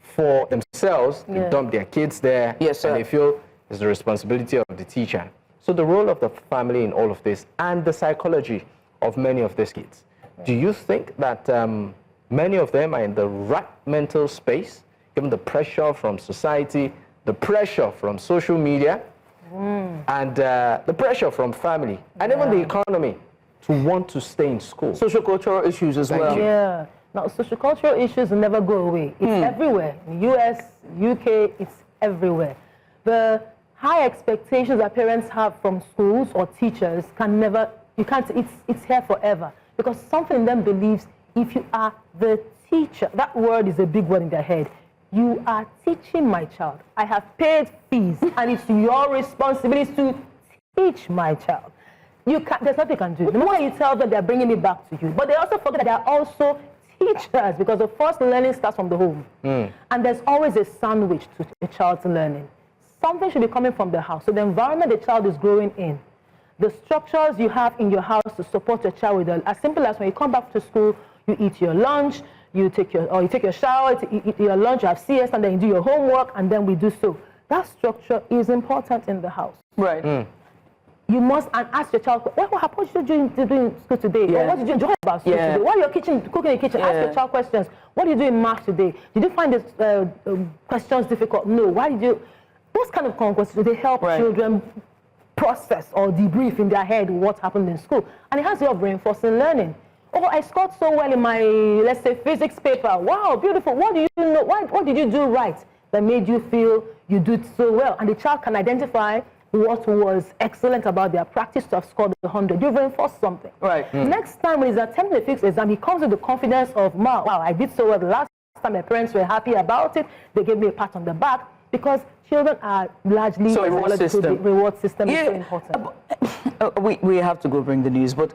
for themselves. They dump their kids there, and they feel it's the responsibility of the teacher. So the role of the family in all of this, and the psychology of many of these kids. Do you think that many of them are in the right mental space, given the pressure from society, the pressure from social media, and the pressure from family, and even the economy, to want to stay in school? Social cultural issues as well. Yeah. Now, social cultural issues never go away. It's everywhere. In the US, UK, it's everywhere. The high expectations that parents have from schools or teachers can never, it's here forever. Because something in them believes if you are the teacher, that word is a big word in their head. You are teaching my child. I have paid fees, and it's your responsibility to teach my child. There's nothing you can do. The moment you tell them, they're bringing it back to you. But they also forget that they're also teachers, because the first learning starts from the home. And there's always a sandwich to a child's learning. Something should be coming from the house. So the environment the child is growing in, the structures you have in your house to support your child with, as simple as when you come back to school, you eat your lunch, you take your shower, you eat your lunch, you have CS, and then you do your homework, and then we do so. That structure is important in the house. Right. You must ask your child, what did you do in school today? Or what did you enjoy about school today? While you're cooking in the kitchen, ask your child questions. What did you do in math today? Did you find the questions difficult? No. Why did you? Those kind of questions, they help children process or debrief in their head what happened in school. And it has a way of reinforcing learning. Oh, I scored so well in my, let's say, physics paper. Wow, beautiful. What do you know? What did you do right that made you feel you did so well? And the child can identify what was excellent about their practice to have scored 100. You've reinforced something. Right. Next time when he's attempting a fixed exam, he comes with the confidence of, wow, I did so well the last time. My parents were happy about it. They gave me a pat on the back, because children are largely So reward system. The reward system is so important. We have to go bring the news, but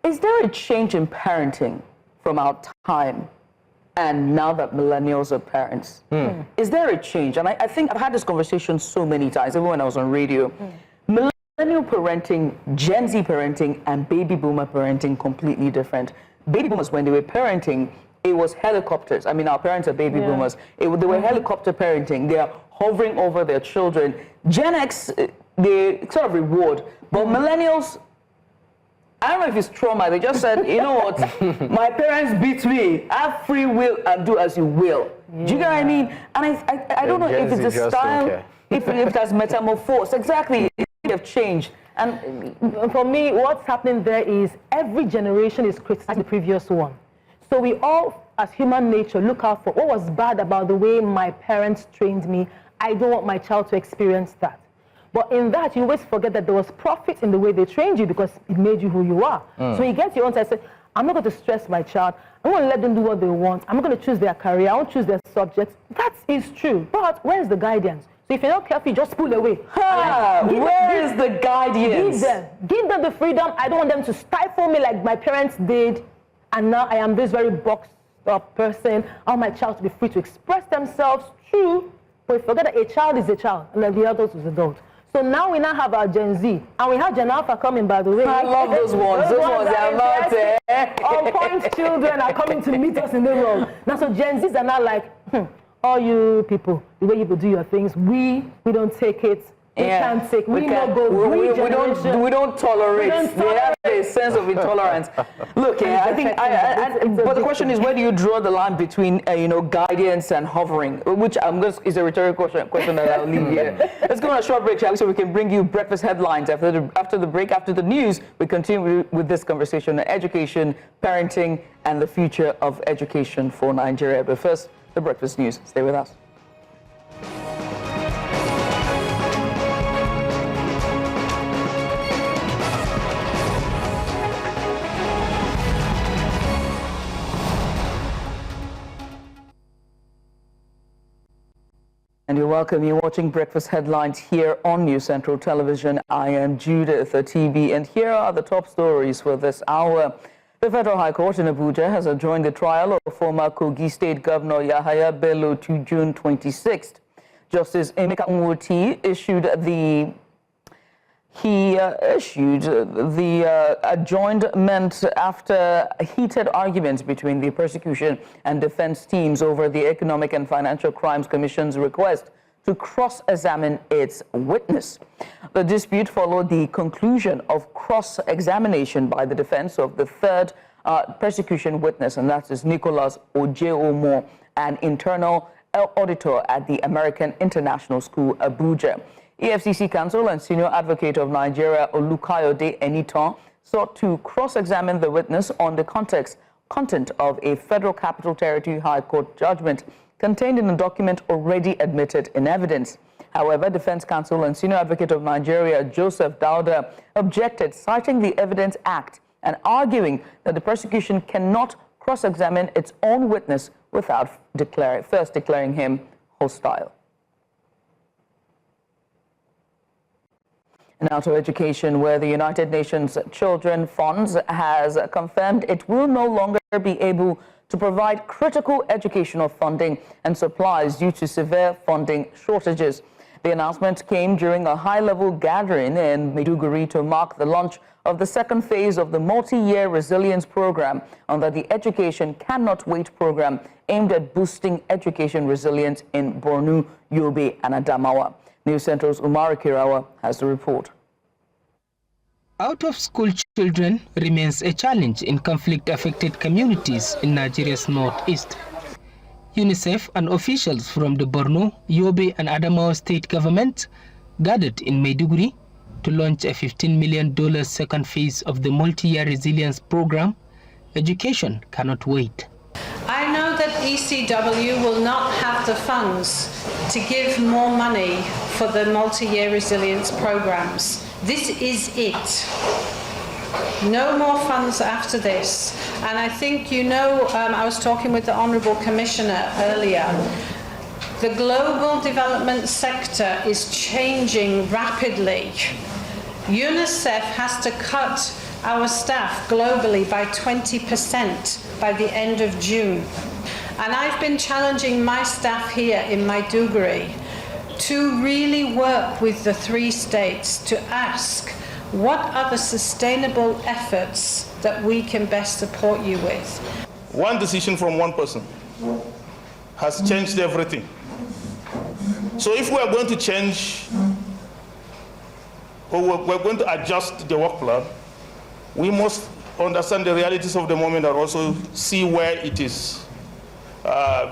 is there a change in parenting from our time and now that millennials are parents? Is there a change? And I think I've had this conversation so many times, even when I was on radio. Millennial parenting, Gen Z parenting, and baby boomer parenting, completely different. Baby boomers, when they were parenting, it was helicopters. I mean, our parents are baby boomers. They were helicopter parenting. They are hovering over their children. Gen X, they sort of reward. But millennials, I don't know if it's trauma. They just said, you know what? My parents beat me. Have free will and do as you will. Do you get what I mean? And I don't know if it's a style, if that's metamorphosed. Exactly. They've changed. And for me, what's happening there is every generation is criticizing the previous one. So we all, as human nature, look out for what was bad about the way my parents trained me. I don't want my child to experience that. But in that, you always forget that there was profit in the way they trained you, because it made you who you are. So you get your own side, say, I'm not going to stress my child. I'm going to let them do what they want. I'm not going to choose their career. I won't choose their subjects. That is true. But where's the guidance? So if you're not careful, you just pull away. Where is the guidance? Give them the freedom. I don't want them to stifle me like my parents did. And now I am this very boxed up person. I want my child to be free to express themselves. True. But we forget that a child is a child, and then the adult is adult. So now we now have our Gen Z, and we have Gen Alpha coming, by the way. I love those ones. Those ones are out there. On point children are coming to meet us in the road. Now, so Gen Zs are now like, all you people, the way you do your things, we don't take it. We can't take. We don't tolerate. They have a sense of intolerance. Look, I think. But the question is, where do you draw the line between guidance and hovering? Which is a rhetorical question that I'll leave here. Let's go on a short break, shall we, so we can bring you breakfast headlines after the break. After the news, we continue with this conversation on education, parenting, and the future of education for Nigeria. But first, the breakfast news. Stay with us. And you're welcome. You're watching Breakfast Headlines here on News Central Television. I am Judith TB, and here are the top stories for this hour. The Federal High Court in Abuja has adjourned the trial of former Kogi State Governor Yahaya Bello to June 26th. Justice Emeka Nwoti issued the adjournment after heated arguments between the prosecution and defense teams over the Economic and Financial Crimes Commission's request to cross-examine its witness. The dispute followed the conclusion of cross-examination by the defense of the third prosecution witness, and that is Nicholas Ojeomo, an internal auditor at the American International School, Abuja. EFCC counsel and senior advocate of Nigeria, Olukayode Enitan, sought to cross-examine the witness on the content of a Federal Capital Territory High Court judgment contained in a document already admitted in evidence. However, defense counsel and senior advocate of Nigeria, Joseph Dauda, objected, citing the Evidence Act and arguing that the prosecution cannot cross-examine its own witness without first declaring him hostile. Now to education, where the United Nations Children Fund has confirmed it will no longer be able to provide critical educational funding and supplies due to severe funding shortages. The announcement came during a high-level gathering in Maiduguri to mark the launch of the second phase of the multi-year resilience program under the Education Cannot Wait program aimed at boosting education resilience in Borno, Yobe, and Adamawa. News Central's Umar Kirawa has the report. Out-of-school children remains a challenge in conflict-affected communities in Nigeria's northeast. UNICEF and officials from the Borno, Yobe, and Adamawa state government gathered in Maiduguri to launch a $15 million second phase of the multi-year resilience program. Education Cannot Wait. I know that ECW will not have the funds to give more money for the multi-year resilience programs. This is it. No more funds after this. And I think I was talking with the Honourable Commissioner earlier. The global development sector is changing rapidly. UNICEF has to cut our staff globally by 20% by the end of June. And I've been challenging my staff here in Maiduguri to really work with the 3 states to ask what are the sustainable efforts that we can best support you with. One decision from one person has changed everything. So if we are going to change, or we're going to adjust the work plan, we must understand the realities of the moment and also see where it is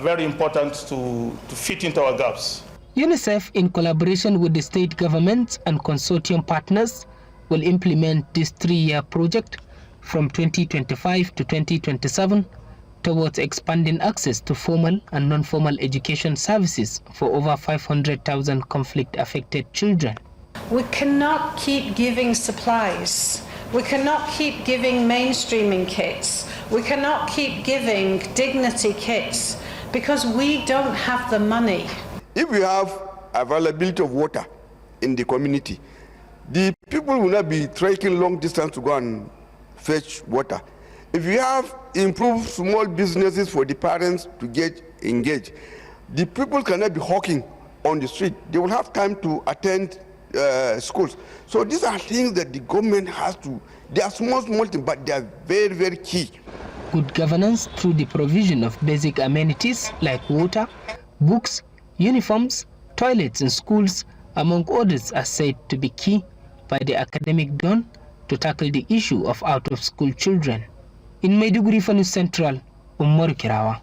very important to fit into our gaps. UNICEF, in collaboration with the state governments and consortium partners, will implement this 3-year project from 2025 to 2027 towards expanding access to formal and non-formal education services for over 500,000 conflict-affected children. We cannot keep giving supplies. We cannot keep giving mainstreaming kits. We cannot keep giving dignity kits because we don't have the money. If we have availability of water in the community, the people will not be trekking long distance to go and fetch water. If we have improved small businesses for the parents to get engaged, the people cannot be hawking on the street. They will have time to attend schools. So these are things that the government has to, they are small things, but they are very, very key. Good governance through the provision of basic amenities like water, books, uniforms, toilets in schools, among others, are said to be key by the academic dawn to tackle the issue of out-of-school children. In Maiduguri for News Central, Umar Kirawa.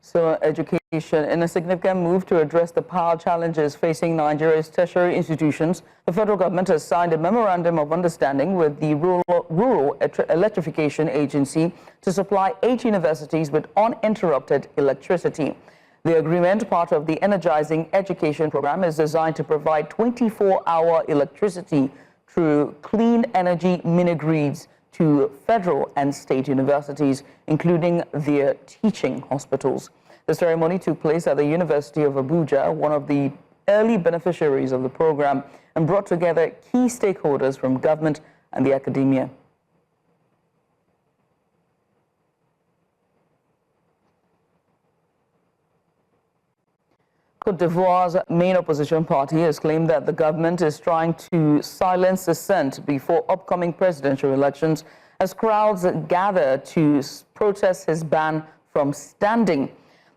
So education, in a significant move to address the power challenges facing Nigeria's tertiary institutions, the federal government has signed a memorandum of understanding with the Rural Electrification Agency to supply 8 universities with uninterrupted electricity. The agreement, part of the Energizing Education program, is designed to provide 24-hour electricity through clean energy mini-grids to federal and state universities, including their teaching hospitals. The ceremony took place at the University of Abuja, one of the early beneficiaries of the program, and brought together key stakeholders from government and the academia. Côte d'Ivoire's main opposition party has claimed that the government is trying to silence dissent before upcoming presidential elections as crowds gather to protest his ban from standing.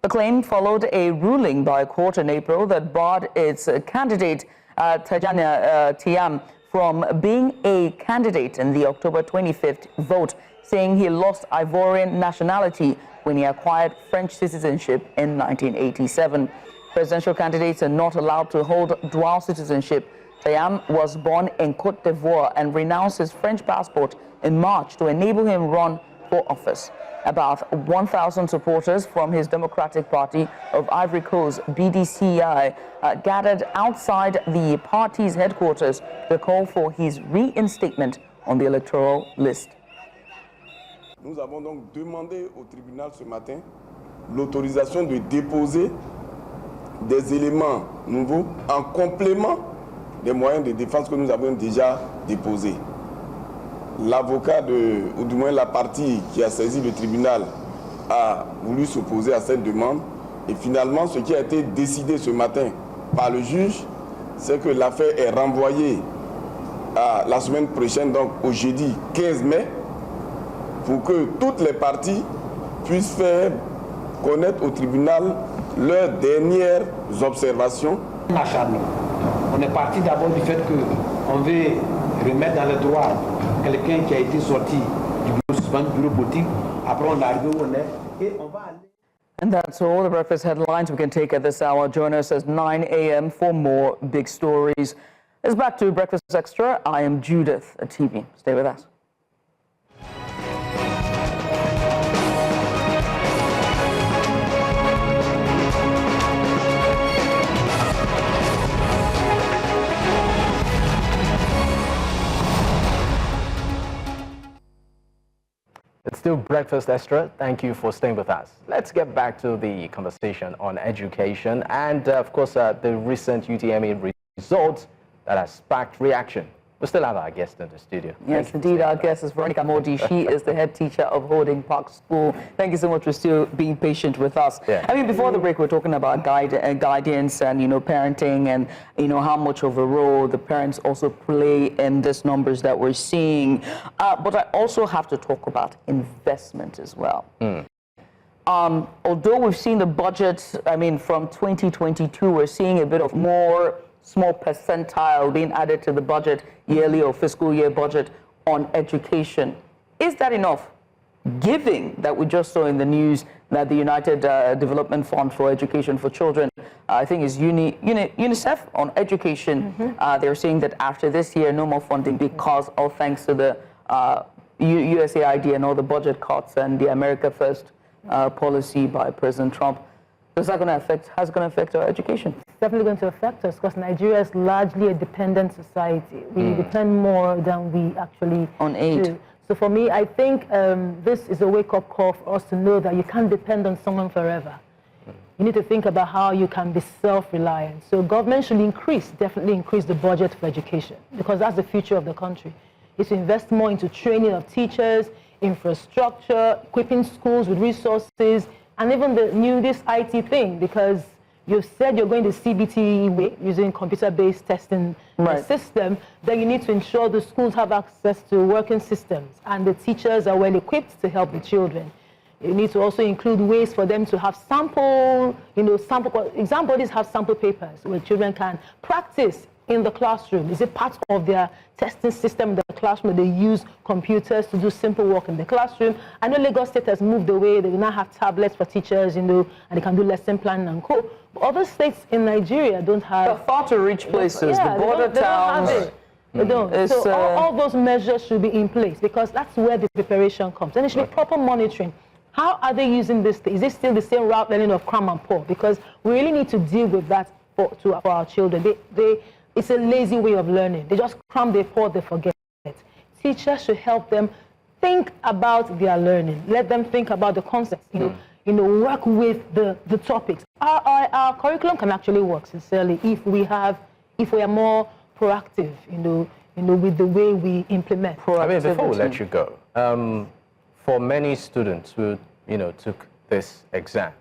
The claim followed a ruling by a court in April that barred its candidate, Tiam, from being a candidate in the October 25th vote, saying he lost Ivorian nationality when he acquired French citizenship in 1987. Presidential candidates are not allowed to hold dual citizenship. Tiam was born in Côte d'Ivoire and renounced his French passport in March to enable him run for office. About 1,000 supporters from his Democratic Party of Ivory Coast, BDCI, gathered outside the party's headquarters to call for his reinstatement on the electoral list. Nous avons donc demandé au tribunal ce matin l'autorisation de déposer des éléments nouveaux en complément des moyens de défense que nous avons déjà déposés. L'avocat, ou du moins la partie qui a saisi le tribunal, a voulu s'opposer à cette demande. Et finalement, ce qui a été décidé ce matin par le juge, c'est que l'affaire est renvoyée à la semaine prochaine, donc au jeudi 15 mai, pour que toutes les parties puissent faire connaître au tribunal leurs dernières observations. On est parti d'abord du fait qu'on veut remettre dans le droit quelqu'un qui a été sorti du bureau suspendu, du bureau politique. Après, on est arrivé où on est et on va aller. And that's all the breakfast headlines we can take at this hour. Join us at 9 a.m. for more big stories. It's back to Breakfast Extra. I am Judith at TV. Stay with us. It's still Breakfast Extra. Thank you for staying with us. Let's get back to the conversation on education and, of course, the recent UTME results that has sparked reaction. We still have our guest in the studio. Yes, indeed. Our guest is Veronica Modi. She is the head teacher of Holding Park School. Thank you so much for still being patient with us. Yeah. I mean, before the break, we're talking about guidance and, parenting and, how much of a role the parents also play in these numbers that we're seeing. But I also have to talk about investment as well. Although we've seen the budget, from 2022, we're seeing a bit of more small percentile being added to the budget, yearly or fiscal year budget on education. Is that enough? Given that we just saw in the news that the United Development Fund for Education for Children, I think is UNICEF on education, they're saying that after this year, no more funding because of thanks to the USAID and all the budget cuts and the America First policy by President Trump. How's it going to affect our education? It's definitely going to affect us because Nigeria is largely a dependent society. We depend more than we actually on aid. Do. So for me, I think this is a wake-up call for us to know that you can't depend on someone forever. You need to think about how you can be self-reliant. So government should definitely increase the budget for education because that's the future of the country. It's to invest more into training of teachers, infrastructure, equipping schools with resources, and even this IT thing, because you said you're going the CBT way, using computer-based testing system, then you need to ensure the schools have access to working systems and the teachers are well equipped to help the children. You need to also include ways for them to have exam bodies have sample papers where children can practice in the classroom. Is it part of their testing system in the classroom? They use computers to do simple work in the classroom. I know Lagos State has moved away. They now have tablets for teachers, and they can do lesson planning and co. But other states in Nigeria don't have. They're far to reach places. The border towns. They don't. So all those measures should be in place because that's where the preparation comes. And it should be proper monitoring. How are they using this? Is it still the same route learning of cram and pour? Because we really need to deal with that for our children. It's a lazy way of learning. They just cram, they pour, they forget. Teachers should help them think about their learning. Let them think about the concepts. work with the topics. Our curriculum can actually work, sincerely, if we are more proactive, with the way we implement. I mean, before we let you go, for many students who, took this exam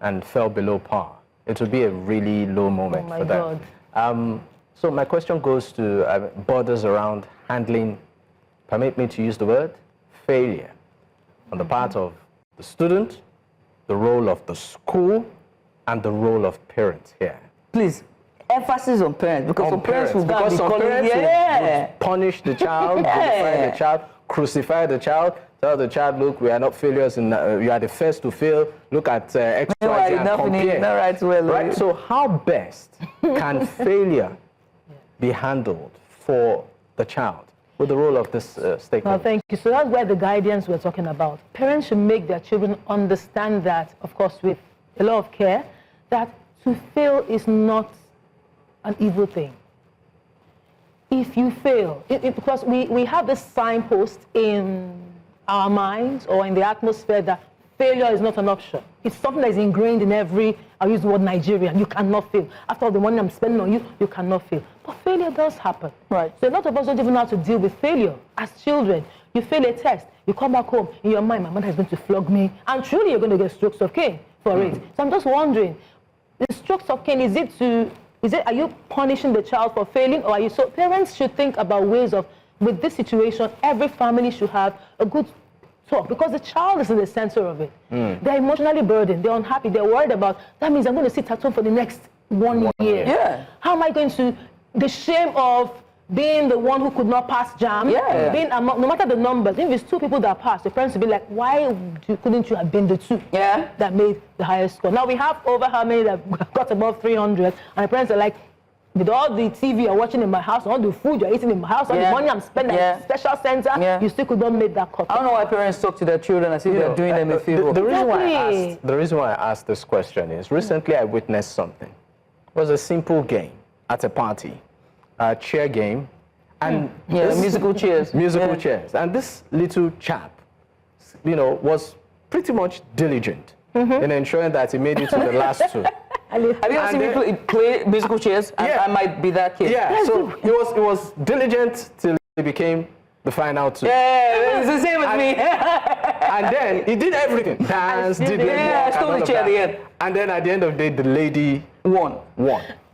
and fell below par, it would be a really low moment for them. God. So my question goes to borders around handling, permit me to use the word, failure on the part of the student, the role of the school, and the role of parents here. Please, emphasis on parents, because some parents will would punish the child, vilify the child, crucify the child, tell the child, look, we are not failures, and you are the first to fail. Look at X, Y, Z, and compare. Right? So how best can failure be handled for the child with the role of this stakeholder? Well, thank you. So that's where the guidance we're talking about. Parents should make their children understand that, of course, with a lot of care, that to fail is not an evil thing. If you fail, because we have this signpost in our minds or in the atmosphere that failure is not an option. It's something that is ingrained in I'll use the word Nigerian. You cannot fail. After all the money I'm spending on you, you cannot fail. But failure does happen. Right. So a lot of us don't even know how to deal with failure. As children, you fail a test, you come back home, in your mind, my mother is going to flog me, and truly you're going to get strokes of cane for it. So I'm just wondering, the strokes of cane, are you punishing the child for failing, or are you? So parents should think about ways of, with this situation, every family should have a good talk, because the child is in the center of it. They're emotionally burdened, they're unhappy, they're worried about, that means I'm going to sit at home for the next one year. Yeah. How am I going to, the shame of being the one who could not pass JAM, being among, no matter the numbers, if it's two people that pass, the parents will be like, why couldn't you have been the two that made the highest score? Now we have over how many that got above 300, and the parents are like, with all the TV you're watching in my house, all the food you're eating in my house, all the money I'm spending at the special center, you still could not make that cut. I don't know why parents talk to their children as if they're doing them a favor. The reason why I asked this question is, recently I witnessed something. It was a simple game at a party, a chair game, and musical chairs. Musical chairs. And this little chap, was pretty much diligent in ensuring that he made it to the last two. Have you ever seen me play musical chairs? I might be that kid. Yeah, so he was diligent till he became the final two. Yeah, it's the same as me. And then he did everything. Dance, did I stole the chair at the end. And then at the end of the day, the lady won.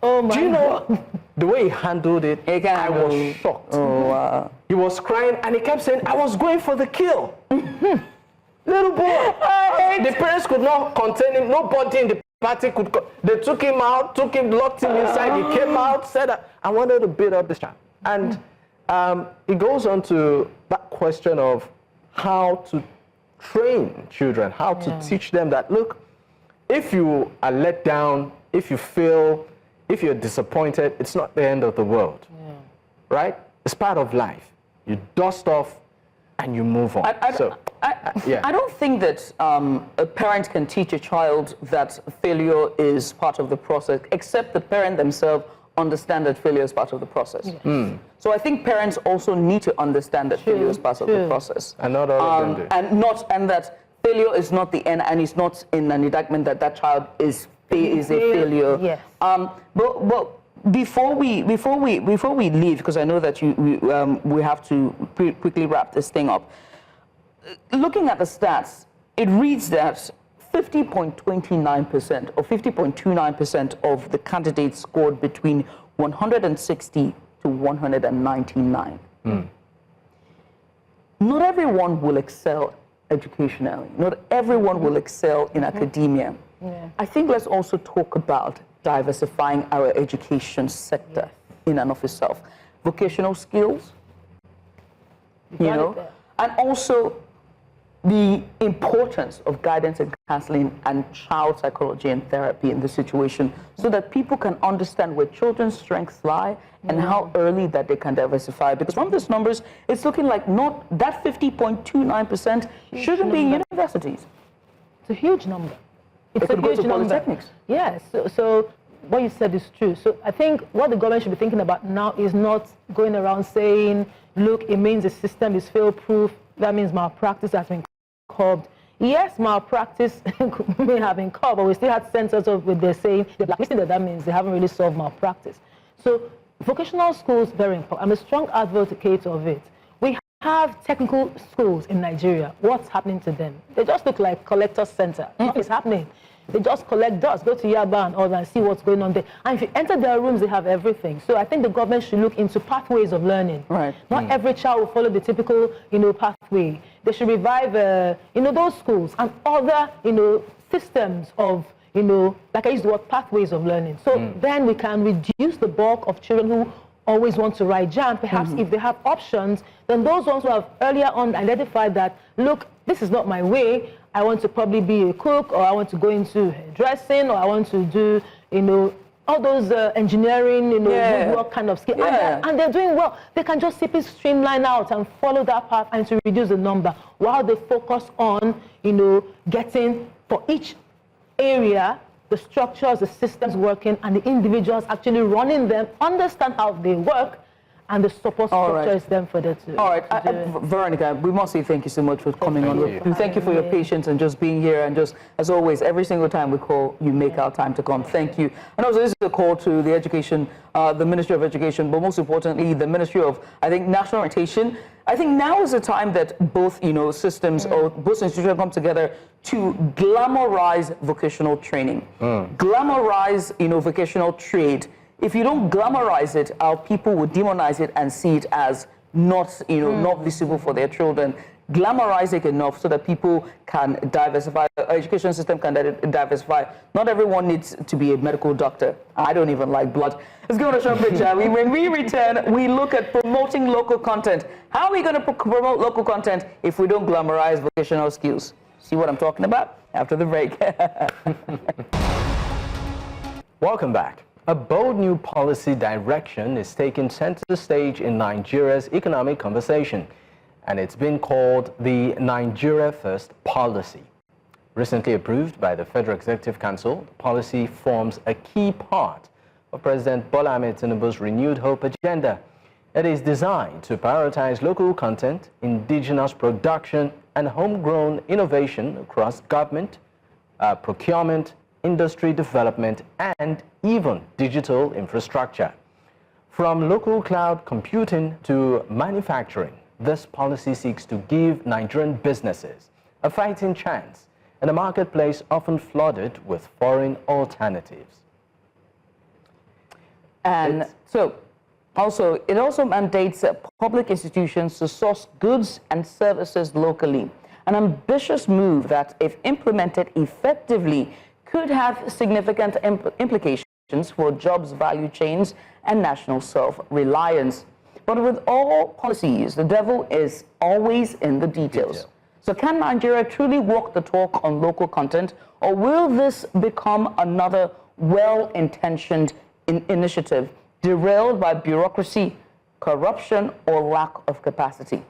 Oh my God. Do you know the way he handled it? I was shocked. Oh, wow. He was crying and he kept saying, I was going for the kill. Little boy. The parents could not contain him. Nobody in the party could. They took him out, locked him inside. He came out, said, I wanted to beat up this child. And it goes on to that question of how to train children, how to teach them that, look, if you are let down, if you fail, if you're disappointed, it's not the end of the world, right? It's part of life. You dust off and you move on. I don't think that a parent can teach a child that failure is part of the process, except the parent themselves understand that failure is part of the process. So I think parents also need to understand that failure is part of the process. And not all of them do. And that failure is not the end, and it's not in an indictment that child is a failure. Yes. But before we leave, because I know that we have to quickly wrap this thing up. Looking at the stats, it reads that 50.29% or 50.29% of the candidates scored between 160 to 199. Not everyone will excel educationally. Not everyone will excel in academia. I think let's also talk about diversifying our education sector in and of itself. Vocational skills, and also the importance of guidance and counseling and child psychology and therapy in this situation, so that people can understand where children's strengths lie and how early that they can diversify. Because from these numbers, it's looking like not that 50.29% shouldn't be universities. It's a huge number. It's a huge number. Polytechnics. Yes. So what you said is true. So I think what the government should be thinking about now is not going around saying, look, it means the system is fail-proof. That means malpractice has been curbed. Yes, malpractice may have been caught, but we still had centers of what they're saying, the blacklisting that means they haven't really solved malpractice. So vocational schools, very important. I'm a strong advocate of it. We have technical schools in Nigeria. What's happening to them? They just look like collector center. Nothing's happening. They just collect dust, go to Yaba and all that and see what's going on there. And if you enter their rooms, they have everything. So I think the government should look into pathways of learning. Right. Not every child will follow the typical, pathway. They should revive, those schools and other, systems of, like I used the word pathways of learning. So then we can reduce the bulk of children who always want to write JAMB. Perhaps if they have options, then those ones who have earlier on identified that, look, this is not my way. I want to probably be a cook, or I want to go into dressing, or I want to do, all those engineering, woodwork kind of skill. And they're doing well. They can just simply streamline out and follow that path and to reduce the number while they focus on, getting for each area the structures, the systems working, and the individuals actually running them, understand how they work, and the support structure is them for that too. All right, Veronica, we must say thank you so much for coming on. Thank you for your patience and just being here, and just, as always, every single time we call, you make our time to come. Thank you. And also, this is a call to the education, the Ministry of Education, but most importantly, the Ministry of, I think, National Orientation. I think now is the time that both, systems or both institutions come together to glamorize vocational training, glamorize, vocational trade. If you don't glamorize it, our people will demonize it and see it as not, not visible for their children. Glamorize it enough so that people can diversify, the education system can diversify. Not everyone needs to be a medical doctor. I don't even like blood. Let's go on a short break, shall we? When we return, we look at promoting local content. How are we going to promote local content if we don't glamorize vocational skills? See what I'm talking about? After the break. Welcome back. A bold new policy direction is taking center stage in Nigeria's economic conversation, and it's been called the Nigeria First policy. Recently approved by the Federal Executive Council, the policy forms a key part of President Bola Ahmed Tinubu's renewed hope agenda. It is designed to prioritize local content, indigenous production, and homegrown innovation across government, procurement, industry development, and even digital infrastructure. From local cloud computing to manufacturing, this policy seeks to give Nigerian businesses a fighting chance in a marketplace often flooded with foreign alternatives. And it also mandates public institutions to source goods and services locally. An ambitious move that, if implemented effectively, could have significant implications for jobs, value chains, and national self-reliance. But with all policies, the devil is always in the details. So can Nigeria truly walk the talk on local content, or will this become another well-intentioned initiative derailed by bureaucracy, corruption, or lack of capacity?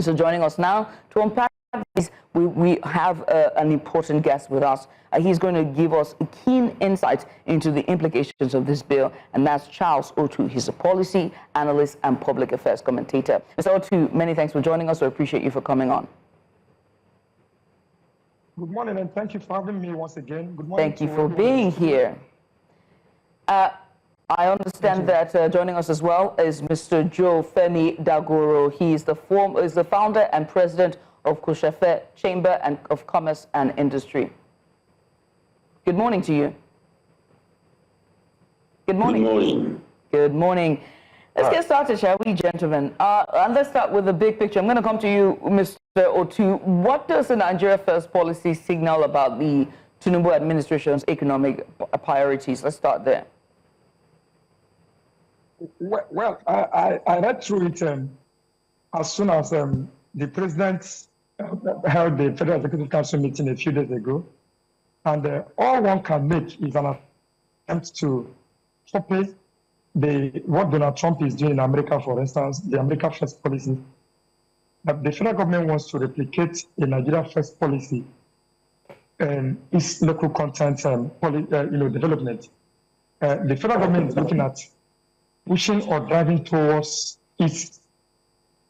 So joining us now to unpack this, we have an important guest with us. He's going to give us a keen insight into the implications of this bill, and that's Charles Otu. He's a policy analyst and public affairs commentator. Mr. Otu, many thanks for joining us. We appreciate you for coming on. Good morning, and thank you for having me once again. Good morning. Thank you for being here. I understand that joining us as well is Mr. Joe Femi Dagoro. He is the founder and president of Koshefe Chamber of Commerce and Industry. Good morning to you. Good morning. Good morning. Good morning. Let's get started, shall we, gentlemen? And let's start with the big picture. I'm going to come to you, Mr. Otu. What does the Nigeria First policy signal about the Tinubu administration's economic priorities? Let's start there. Well, I read through it as soon as the president held the Federal Executive Council meeting a few days ago. And all one can make is an attempt to copy what Donald Trump is doing in America, for instance, the America First policy. But the federal government wants to replicate the Nigeria First policy and its local content development. The federal government is looking at pushing or driving towards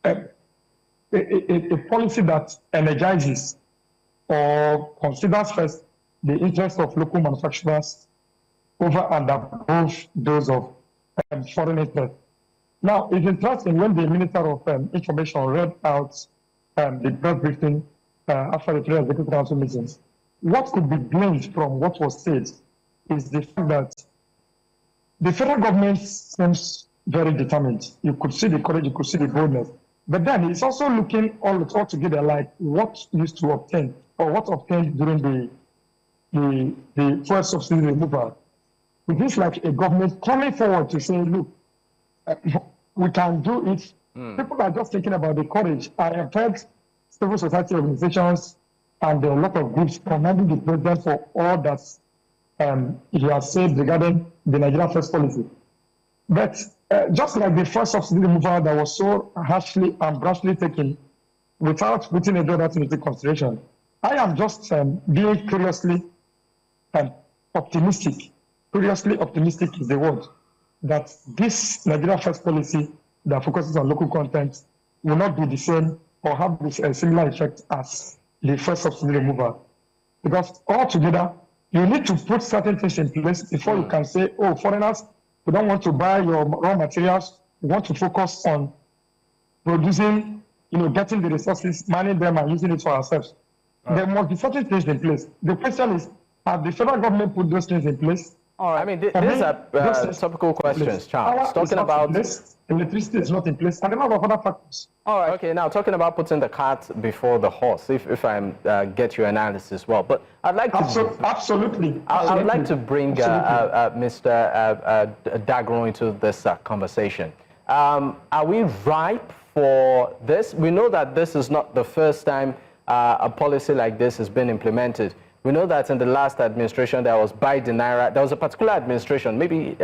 a policy that energizes or considers first the interest of local manufacturers over and above those of foreign interests. Now, it's interesting when the Minister of Information read out the press briefing after the Federal Executive Council meetings. What could be gleaned from what was said is the fact that the federal government seems very determined. You could see the courage, you could see the boldness. But then it's also looking all together like what used to obtain or what obtained during the first subsidy removal. It is like a government coming forward to say, look, we can do it. People are just thinking about the courage. I have heard civil society organizations and a lot of groups commending the president for all that he has said regarding the Nigerian first policy. But just like the first subsidy removal that was so harshly and brashly taken without putting a other thing into consideration, I am just being curiously optimistic. Curiously optimistic is the word, that this Nigeria first policy that focuses on local content will not be the same or have a similar effect as the first subsidy removal. Because altogether, you need to put certain things in place before you can say, oh, foreigners, we don't want to buy your raw materials. We want to focus on producing, getting the resources, managing them and using it for ourselves. There must be certain things in place. The question is, have the federal government put those things in place? All right. I mean, these are topical questions, Charles. Talking about electricity is not in place, and a lot of other factors. All right. Okay. Now, talking about putting the cart before the horse, if I get your analysis well, but I'd like to absolutely. I'd like to bring Mr. Dagro into this conversation. Are we ripe for this? We know that this is not the first time a policy like this has been implemented. We know that in the last administration there was buy the naira. There was a particular administration, maybe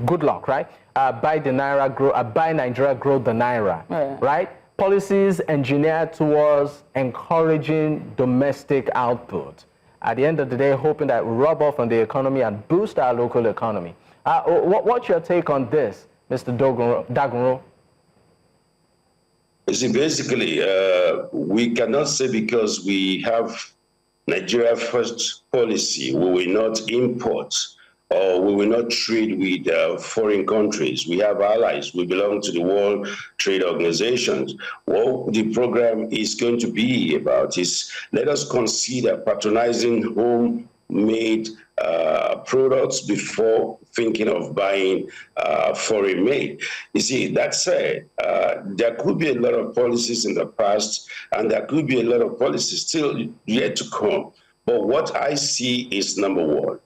good luck, right? Buy the naira, buy Nigeria, grow the naira, right? Policies engineered towards encouraging domestic output. At the end of the day, hoping that we rub off on the economy and boost our local economy. What's your take on this, Mr. Dagro? You see, basically, we cannot say because we have Nigeria first policy, we will not import or we will not trade with foreign countries. We have allies. We belong to the World Trade Organization. What the program is going to be about is let us consider patronizing homemade products before thinking of buying foreign made. You see, that said, there could be a lot of policies in the past, and there could be a lot of policies still yet to come. But what I see is, number one,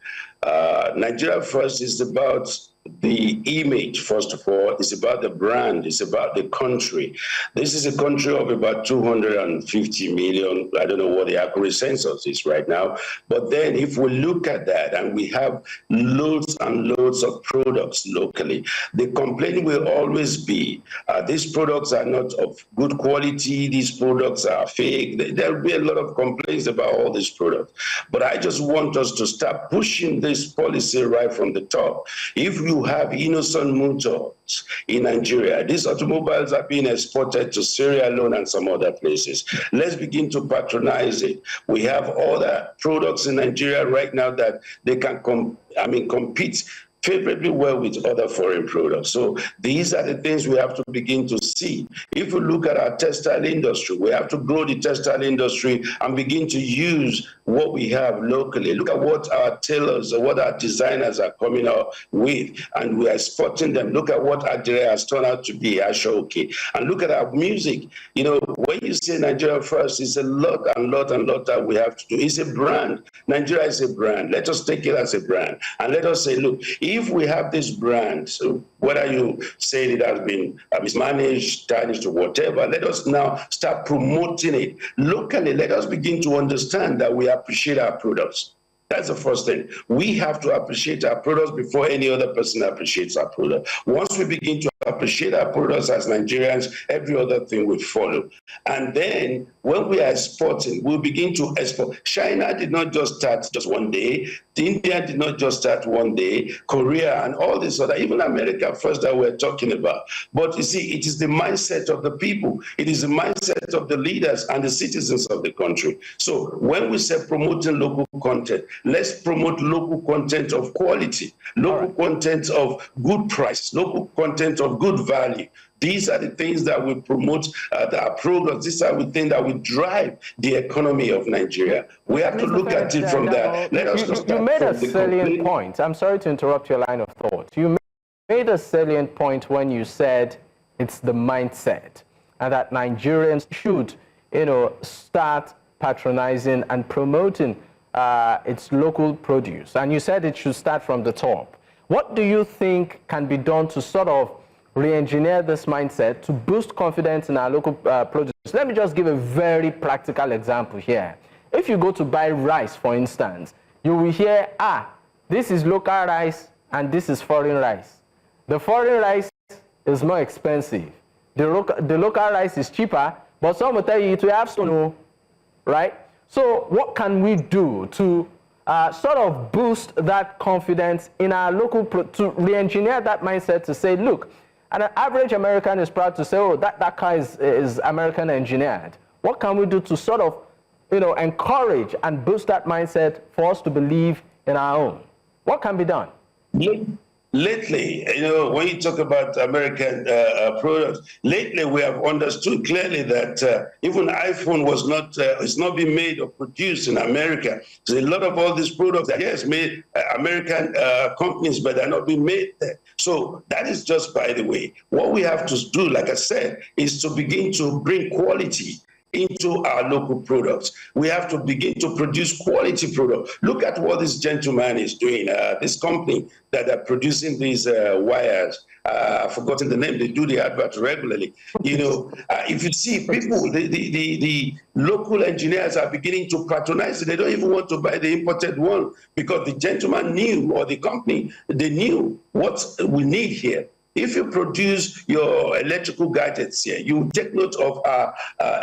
Nigeria First is about the image, first of all. It's about the brand. It's about the country. This is a country of about 250 million. I don't know what the accurate census is right now. But then if we look at that and we have loads and loads of products locally, the complaint will always be, these products are not of good quality. These products are fake. There will be a lot of complaints about all these products. But I just want us to start pushing this policy right from the top. If you have innocent motors in Nigeria, these automobiles are being exported to Sierra Leone and some other places. Let's begin to patronize it. We have other products in Nigeria right now that they can compete favorably well with other foreign products. So these are the things we have to begin to see. If we look at our textile industry, we have to grow the textile industry and begin to use what we have locally. Look at what our tailors or what our designers are coming out with, and we are exporting them. Look at what Nigeria has turned out to be, Ashoke. And look at our music. You know, when you say Nigeria First, it's a lot and lot and lot that we have to do. It's a brand. Nigeria is a brand. Let us take it as a brand. And let us say, look, if we have this brand, so whether you say it has been mismanaged, tarnished, or whatever, let us now start promoting it locally. Let us begin to understand that we appreciate our products. That's the first thing. We have to appreciate our products before any other person appreciates our product. Once we begin to appreciate our products as Nigerians, every other thing will follow. And then when we are exporting, we'll begin to export. China did not just start just one day. India did not just start one day. Korea and all this other, even America first that we're talking about. But you see, it is the mindset of the people. It is the mindset of the leaders and the citizens of the country. So when we say promoting local content, let's promote local content of quality, local content of good price, local content of good value. These are the things that will promote our progress. These are the things that will drive the economy of Nigeria. We have to look at it from that. Let us you made a salient point. I'm sorry to interrupt your line of thought. You made a salient point when you said it's the mindset, and that Nigerians should, start patronizing and promoting its local produce. And you said it should start from the top. What do you think can be done to sort of re-engineer this mindset to boost confidence in our local produce? Let me just give a very practical example here. If you go to buy rice, for instance, you will hear, this is local rice and this is foreign rice. The foreign rice is more expensive. The local rice is cheaper, but some will tell you it will have snow, right? So what can we do to sort of boost that confidence in our local, to re-engineer that mindset to say, look, and an average American is proud to say, oh, that car is American engineered. What can we do to sort of, encourage and boost that mindset for us to believe in our own? What can be done? Lately, when you talk about American products, lately we have understood clearly that even iPhone was not, it's not being made or produced in America. So a lot of all these products are, yes, made American companies, but they're not being made there. So that is just by the way. What we have to do, like I said, is to begin to bring quality into our local products. We have to begin to produce quality products. Look at what this gentleman is doing, this company that are producing these wires. I've forgotten the name, they do the advert regularly. If you see people, the local engineers are beginning to patronize it. They don't even want to buy the imported one because the gentleman knew, or the company, they knew what we need here. If you produce your electrical gadgets here, you take note of our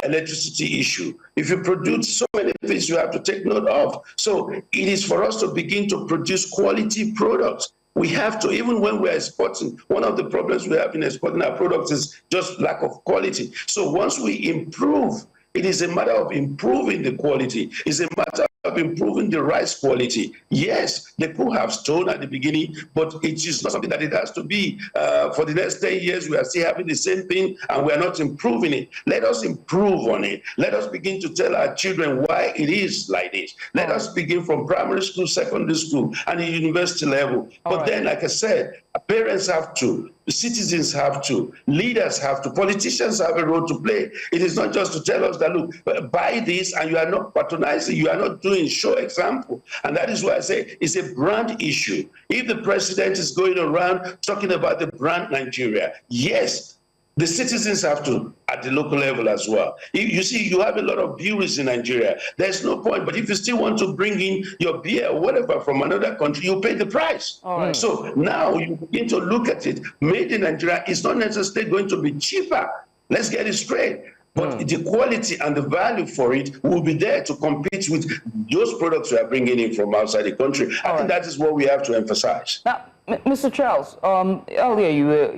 electricity issue. If you produce so many things, you have to take note of. So it is for us to begin to produce quality products. We have to, even when we're exporting, one of the problems we have in exporting our products is just lack of quality. So once we improve, it is a matter of improving the quality. It's a matter of improving the rice quality. Yes, they could have stone at the beginning, but it is not something that it has to be. For the next 10 years, we are still having the same thing, and we are not improving it. Let us improve on it. Let us begin to tell our children why it is like this. Let us begin from primary school, secondary school, and the university level. But then, like I said, parents have to, citizens have to, leaders have to, politicians have a role to play. It is not just to tell us that, look, buy this, and you are not patronizing, you are not doing show example. And that is why I say it's a brand issue. If the president is going around talking about the brand Nigeria, yes, the citizens have to at the local level as well. You see, you have a lot of breweries in Nigeria. There's no point. But if you still want to bring in your beer or whatever from another country, you pay the price. Right. So now you begin to look at it. Made in Nigeria is not necessarily going to be cheaper. Let's get it straight. But the quality and the value for it will be there to compete with those products we are bringing in from outside the country. I think that is what we have to emphasize. Now, Mr. Charles, earlier you were,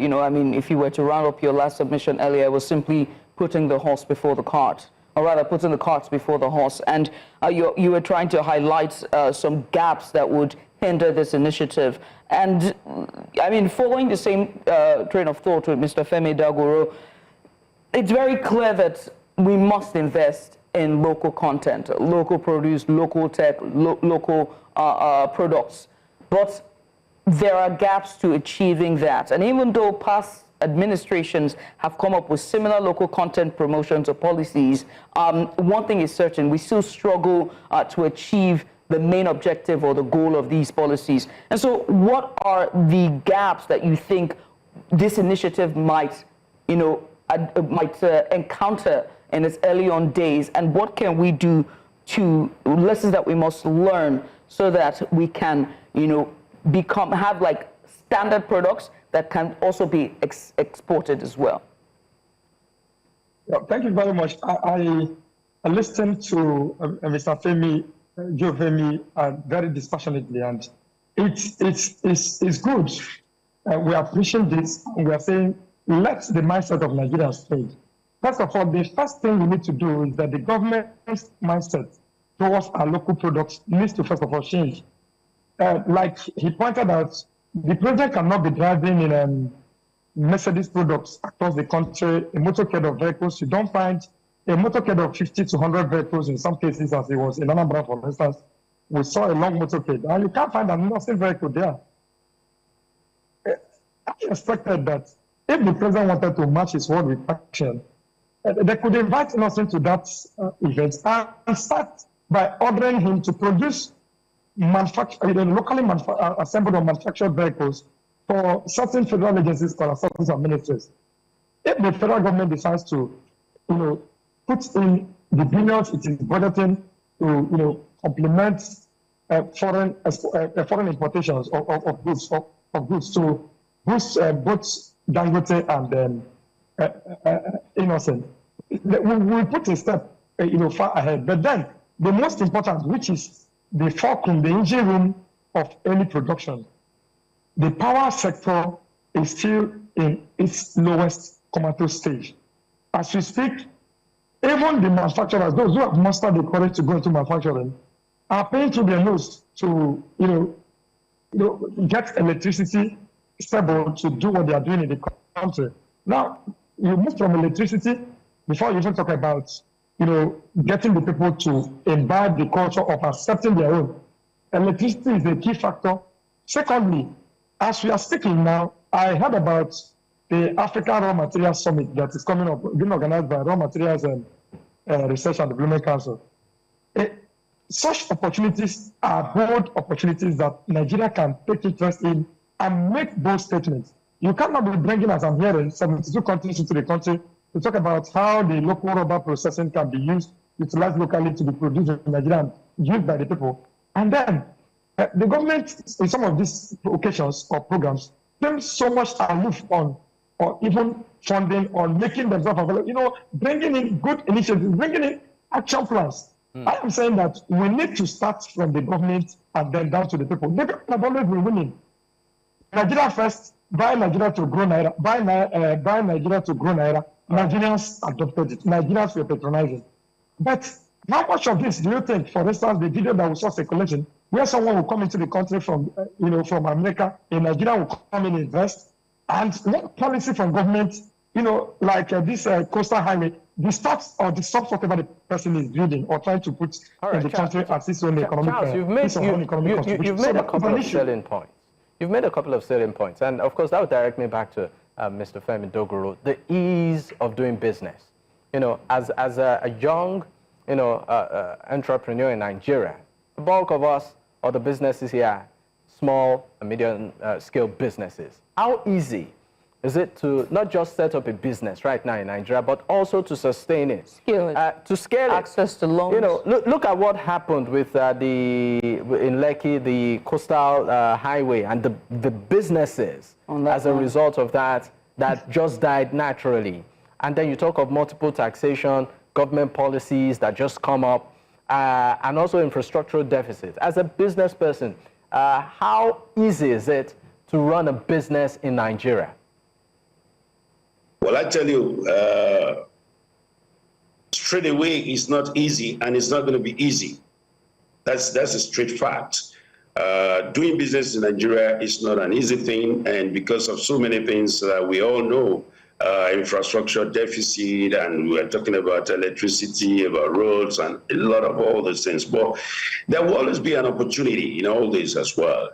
if you were to round up your last submission earlier, it was simply putting the horse before the cart, or rather putting the cart before the horse. And you were trying to highlight some gaps that would hinder this initiative. And following the same train of thought with Mr. Femi Dagoro, it's very clear that we must invest in local content, local produce, local tech, local products. But there are gaps to achieving that. And even though past administrations have come up with similar local content promotions or policies, one thing is certain, we still struggle to achieve the main objective or the goal of these policies. And so what are the gaps that you think this initiative might encounter in its early on days, and what can we do to, lessons that we must learn so that we can, have like standard products that can also be exported as well? Well, thank you very much. I listened to Mr. Femi, Joe Femi, very dispassionately, and it's good. We are pushing this, and we are saying, let the mindset of Nigerians change. First of all, the first thing we need to do is that the government's mindset towards our local products needs to first of all change. Like he pointed out, the president cannot be driving in Mercedes products across the country, a motorcade of vehicles. You don't find a motorcade of 50 to 100 vehicles in some cases, as it was in Anambra, for instance. We saw a long motorcade, and you can't find an innocent vehicle there. I expected that if the president wanted to match his word with action, they could invite innocent to that event and start by ordering him to produce locally assembled or manufactured vehicles for certain federal agencies, consultants, and ministries. If the federal government decides to, put in the billions it is budgeting to, complement foreign importations of goods to boost both Dangote and Innocent, we put a step far ahead. But then the most important, which is the fulcrum, the engine room of any production, the power sector is still in its lowest comatose stage. As we speak, even the manufacturers, those who have mustered the courage to go into manufacturing, are paying through their nose to get electricity stable to do what they are doing in the country. Now, you move from electricity before you even talk about, getting the people to imbibe the culture of accepting their own. Electricity is a key factor. Secondly, as we are speaking now, I heard about the Africa Raw Materials Summit that is coming up, being organized by Raw Materials and Research and Development Council. Such opportunities are bold opportunities that Nigeria can take interest in and make bold statements. You cannot be bringing, as I'm hearing, 72 countries into the country to talk about how the local rubber processing can be utilized locally to be produced in Nigeria and used by the people. And then the government, in some of these occasions or programs, seems so much aloof on, or even funding, or making themselves available, bringing in good initiatives, bringing in action plans. I am saying that we need to start from the government and then down to the people. The people have always been winning. Nigeria first, buy Nigeria to grow Naira, buy Nigeria to grow Naira. Nigerians adopted it. Nigerians were patronizing. But how much of this do you think, for instance, the video that we saw circulation, where someone will come into the country from, from America, in Nigeria will come and invest, and what policy from government, like this coastal highway, the stops whatever the person is building or trying to put in the country as its own economic. Charles, you've made a couple of selling points. You've made a couple of selling points, and of course that would direct me back to Mr. Femi Dogoro, the ease of doing business. As a young, entrepreneur in Nigeria, the bulk of us, or the businesses here, small and medium scale businesses. How easy is it to not just set up a business right now in Nigeria, but also to sustain it? To scale it. Access to loans. Look at what happened with in Lekki, the coastal highway, and the businesses as a result of that just died naturally. And then you talk of multiple taxation, government policies that just come up, and also infrastructural deficits. As a business person, how easy is it to run a business in Nigeria? Well, I tell you, straight away, it's not easy, and it's not going to be easy. That's a straight fact. Doing business in Nigeria is not an easy thing, and because of so many things that we all know, infrastructure deficit, and we're talking about electricity, about roads, and a lot of all those things. But there will always be an opportunity in all this as well.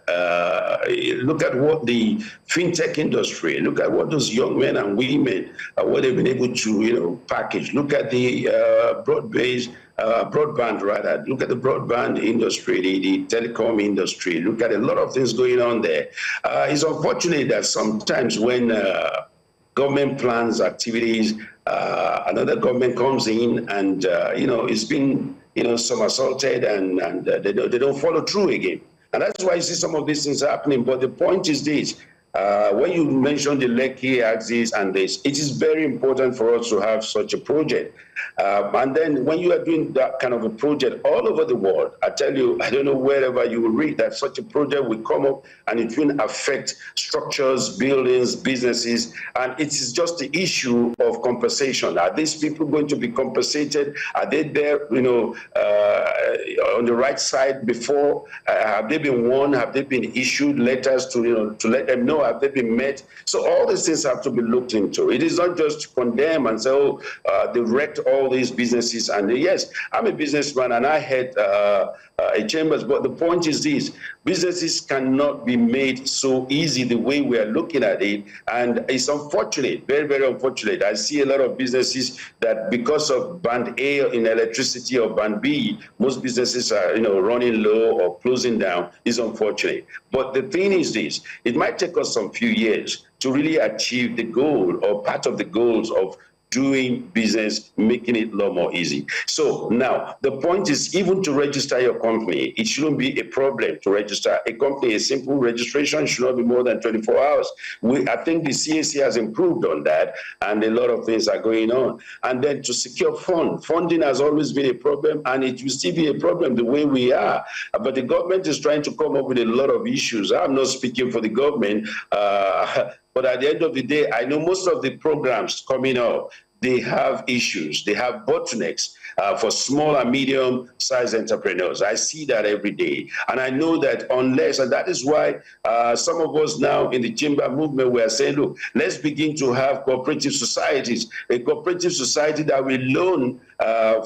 Look at what the fintech industry, look at what those young men and women, what they've been able to, package. Look at the broadband, rather. Look at the broadband industry, the telecom industry. Look at a lot of things going on there. It's unfortunate that sometimes when government plans activities, another government comes in and, it's been somersaulted and they don't follow through again. And that's why you see some of these things happening. But the point is this. When you mention the Lekki axis and this, it is very important for us to have such a project. And then when you are doing that kind of a project all over the world, I tell you, I don't know wherever you will read that such a project will come up and it will affect structures, buildings, businesses. And it is just the issue of compensation. Are these people going to be compensated? Are they there, on the right side before? Have they been warned? Have they been issued letters to let them know? Have they been met? So all these things have to be looked into. It is not just to condemn and say, they wrecked all these businesses. And yes, I'm a businessman and I head a chambers, but the point is this: businesses cannot be made so easy the way we are looking at it. And it's unfortunate, very, very unfortunate. I see a lot of businesses that because of band A in electricity or band B, most businesses are running low or closing down. It's unfortunate. But the thing is this: it might take us some few years to really achieve the goal or part of the goals of doing business, making it a lot more easy. So now the point is, even to register your company, it shouldn't be a problem to register a company. A simple registration should not be more than 24 hours. I think the CAC has improved on that, and a lot of things are going on. And then to secure funding has always been a problem, and it will still be a problem the way we are. But the government is trying to come up with a lot of issues. I'm not speaking for the government, but at the end of the day, I know most of the programs coming up, they have issues. They have bottlenecks for small and medium-sized entrepreneurs. I see that every day. And I know that unless, and that is why some of us now in the chamber movement, we are saying, look, let's begin to have cooperative societies, a cooperative society that will loan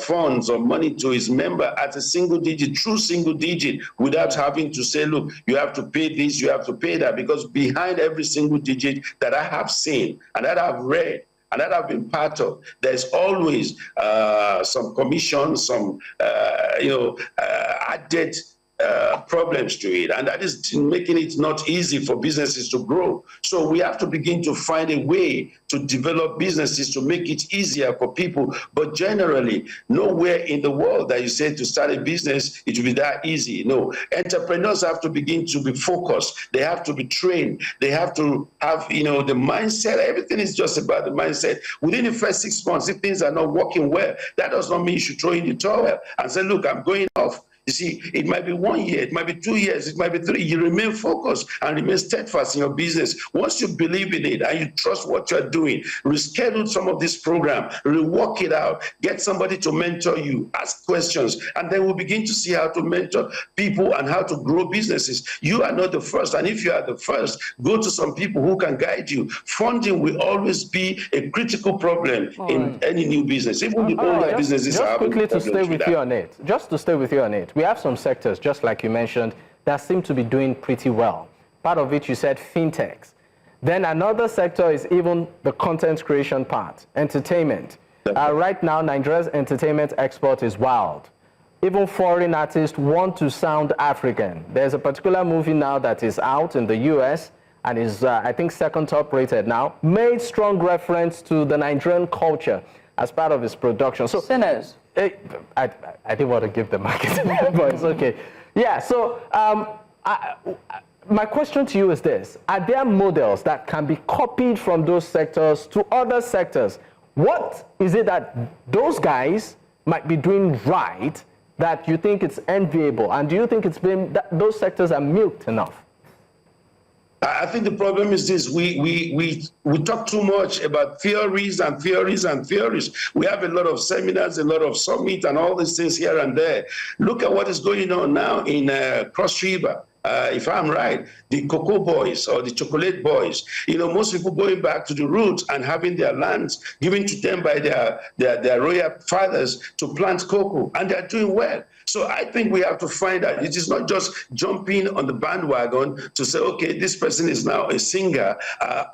funds or money to its member at a single digit, true single digit, without having to say, look, you have to pay this, you have to pay that, because behind every single digit that I have seen and that I've read and that I've been part of, there's always some commission, some added problems to it, and that is making it not easy for businesses to grow. So we have to begin to find a way to develop businesses to make it easier for people. But generally, nowhere in the world that you say to start a business, it will be that easy. No, entrepreneurs have to begin to be focused. They have to be trained. They have to have, the mindset. Everything is just about the mindset. Within the first 6 months, if things are not working well, that does not mean you should throw in the towel and say, look, I'm going off. You see, it might be 1 year, it might be 2 years, it might be 3. You remain focused and remain steadfast in your business. Once you believe in it and you trust what you're doing, reschedule some of this program, rework it out, get somebody to mentor you, ask questions, and then we'll begin to see how to mentor people and how to grow businesses. You are not the first, and if you are the first, go to some people who can guide you. Funding will always be a critical problem in any new business. Even the older businesses are having quickly to stay with you on it. Just to stay with you on it. We have some sectors, just like you mentioned, that seem to be doing pretty well. Part of it, you said fintechs. Then another sector is even the content creation part, entertainment. Right now, Nigeria's entertainment export is wild. Even foreign artists want to sound African. There's a particular movie now that is out in the US and is, I think, second top rated now, made strong reference to the Nigerian culture as part of its production. So, Sinners. I didn't want to give the marketing, but it's okay. Yeah, so my question to you is this. Are there models that can be copied from those sectors to other sectors? What is it that those guys might be doing right that you think it's enviable? And do you think that those sectors are milked enough? I think the problem is this: we talk too much about theories and theories and theories. We have a lot of seminars, a lot of summits, and all these things here and there. Look at what is going on now in Cross River. If I'm right, the cocoa boys or the chocolate boys, most people going back to the roots and having their lands given to them by their royal fathers to plant cocoa, and they're doing well. So I think we have to find out. It is not just jumping on the bandwagon to say, okay, this person is now a singer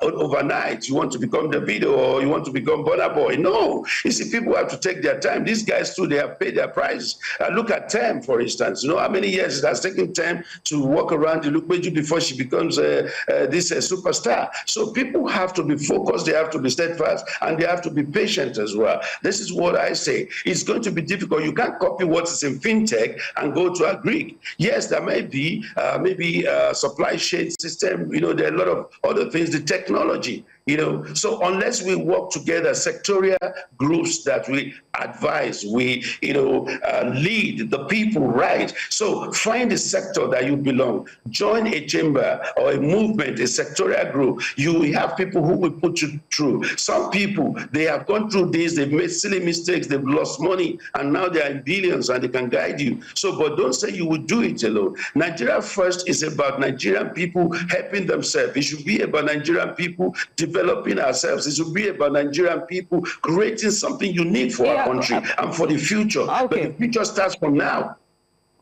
overnight. You want to become Davido or you want to become Burna Boy. No, you see, people have to take their time. These guys too, they have paid their price. Look at Tem, for instance. You know how many years it has taken Tem to walk around the Lukbeju before she becomes this superstar. So people have to be focused, they have to be steadfast, and they have to be patient as well. This is what I say. It's going to be difficult. You can't copy what is in fintech and go to agri. Yes, there may be maybe supply chain system. You know, there are a lot of other things, the technology. You know, so unless we work together, sectorial groups that we advise, we, lead the people, right? So find a sector that you belong. Join a chamber or a movement, a sectorial group. You have people who will put you through. Some people, they have gone through this, they've made silly mistakes, they've lost money, and now they are in billions and they can guide you. So, but don't say you will do it alone. Nigeria First is about Nigerian people helping themselves. It should be about Nigerian people developing ourselves. It should be about Nigerian people creating something unique for our country and for the future. Okay. But the future starts from now.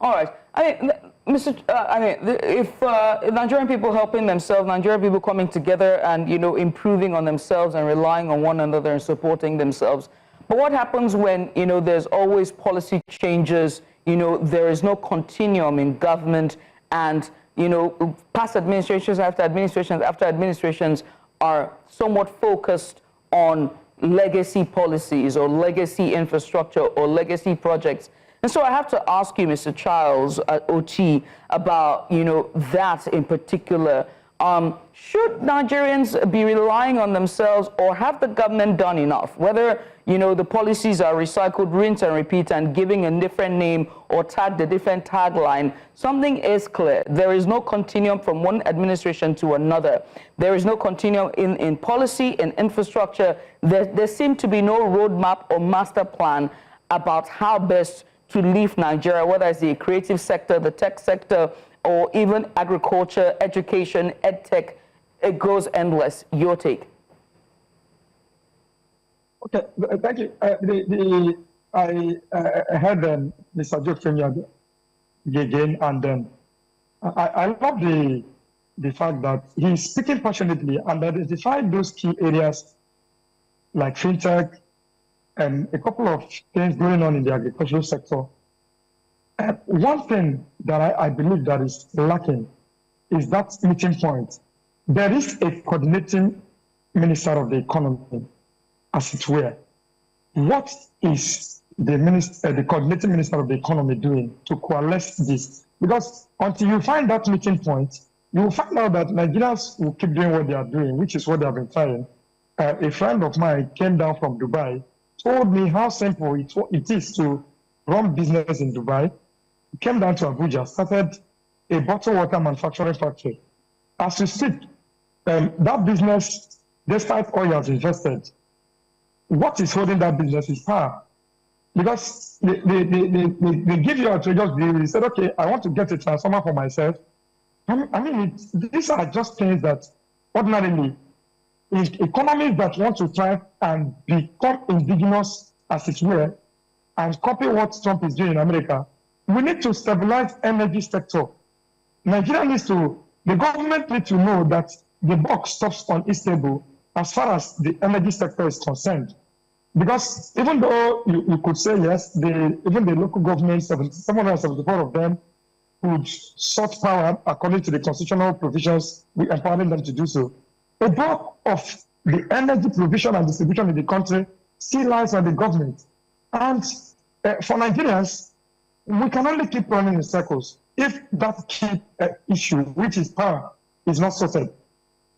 All right. If Nigerian people helping themselves, Nigerian people coming together and, improving on themselves and relying on one another and supporting themselves. But what happens when, there's always policy changes, there is no continuum in government and, past administrations after administrations are somewhat focused on legacy policies or legacy infrastructure or legacy projects. And so I have to ask you, Mr. Charles Oti, about, that in particular. Should Nigerians be relying on themselves or have the government done enough? Whether, the policies are recycled, rinse and repeat and giving a different name or tagged a different tagline, something is clear. There is no continuum from one administration to another. There is no continuum in policy, in infrastructure. There seems to be no roadmap or master plan about how best to leave Nigeria, whether it's the creative sector, the tech sector, or even agriculture, education, edtech. It goes endless. Your take. Okay, thank you. I heard Mr. Jofremia again, and I love the fact that he's speaking passionately and identified those key areas like fintech and a couple of things going on in the agricultural sector. One thing that I believe that is lacking is that meeting point. There is a coordinating minister of the economy, as it were. What is the coordinating minister of the economy doing to coalesce this? Because until you find that meeting point, you will find out that Nigerians will keep doing what they are doing, which is what they have been trying. A friend of mine came down from Dubai, told me how simple it is to run business in Dubai. He came down to Abuja, started a bottled water manufacturing factory. As we speak, that business, despite all he has invested, what is holding that business is power. Because they give you a treasure deal. He said, okay, I want to get a transformer for myself. These are just things that ordinarily, economies that want to thrive and become indigenous, as it were, and copy what Trump is doing in America, we need to stabilize energy sector. The government needs to know that the buck stops on its table as far as the energy sector is concerned. Because even though you could say yes, even the local governments, 774 of them, would sort power according to the constitutional provisions, we empowering them to do so. A bulk of the energy provision and distribution in the country still lies on the government. And for Nigerians, we can only keep running in circles if that key issue, which is power, is not sorted.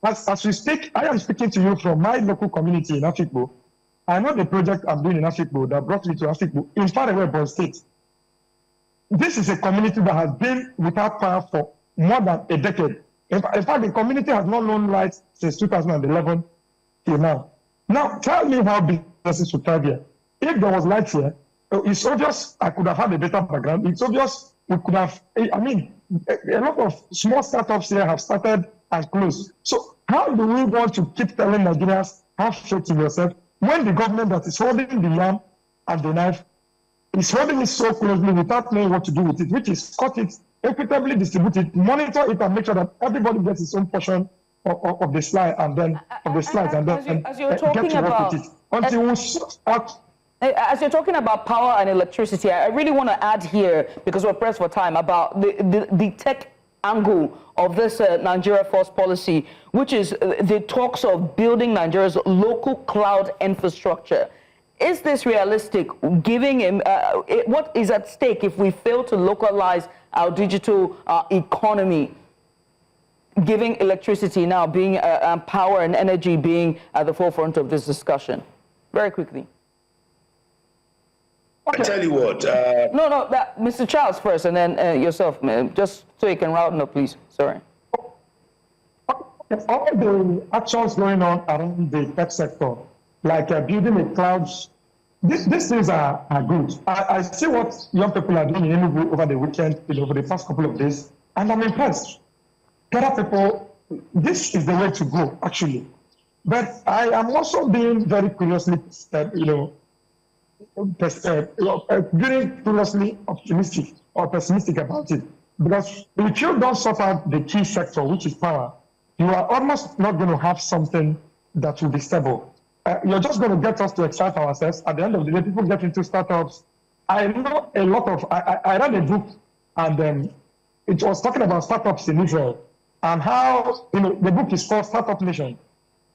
As we speak, I am speaking to you from my local community in Afikpo. I know the project I'm doing in Afikpo that brought me to Afikpo in faraway Borno State. This is a community that has been without power for more than a decade. In fact, the community has not known light since 2011 till now. Now, tell me how businesses would thrive here. If there was light here, it's obvious I could have had a better background. It's obvious we could have, a lot of small startups here have started and closed. So how do we want to keep telling Nigerians, have faith in yourself, when the government that is holding the lamb and the knife is holding it so closely without knowing what to do with it, which is cut it, equitably distribute it, monitor it, and make sure that everybody gets his own portion of the slide, and then as you're talking get to work about with it until we sort out. As you're talking about power and electricity, I really want to add here, because we're pressed for time, about the tech angle of this Nigeria First policy, which is the talks of building Nigeria's local cloud infrastructure. Is this realistic, giving him what is at stake if we fail to localize our digital economy, giving electricity now being power and energy being at the forefront of this discussion? Very quickly. I tell you what. Mr. Charles first, and then yourself, just so you can round up, please. Sorry. All the actions going on around the tech sector, like building the clouds, these things are good. I see what young people are doing in Tinubu over the weekend, over the past couple of days, and I'm impressed. Other people, this is the way to go, actually. But I am also being very curiously, very curiously optimistic or pessimistic about it. Because if you don't sort out the key sector, which is power, you are almost not going to have something that will be stable. You're just going to get us to excite ourselves. At the end of the day, people get into startups. I know a lot of, I read a book, and it was talking about startups in Israel, and how, the book is called Startup Nation.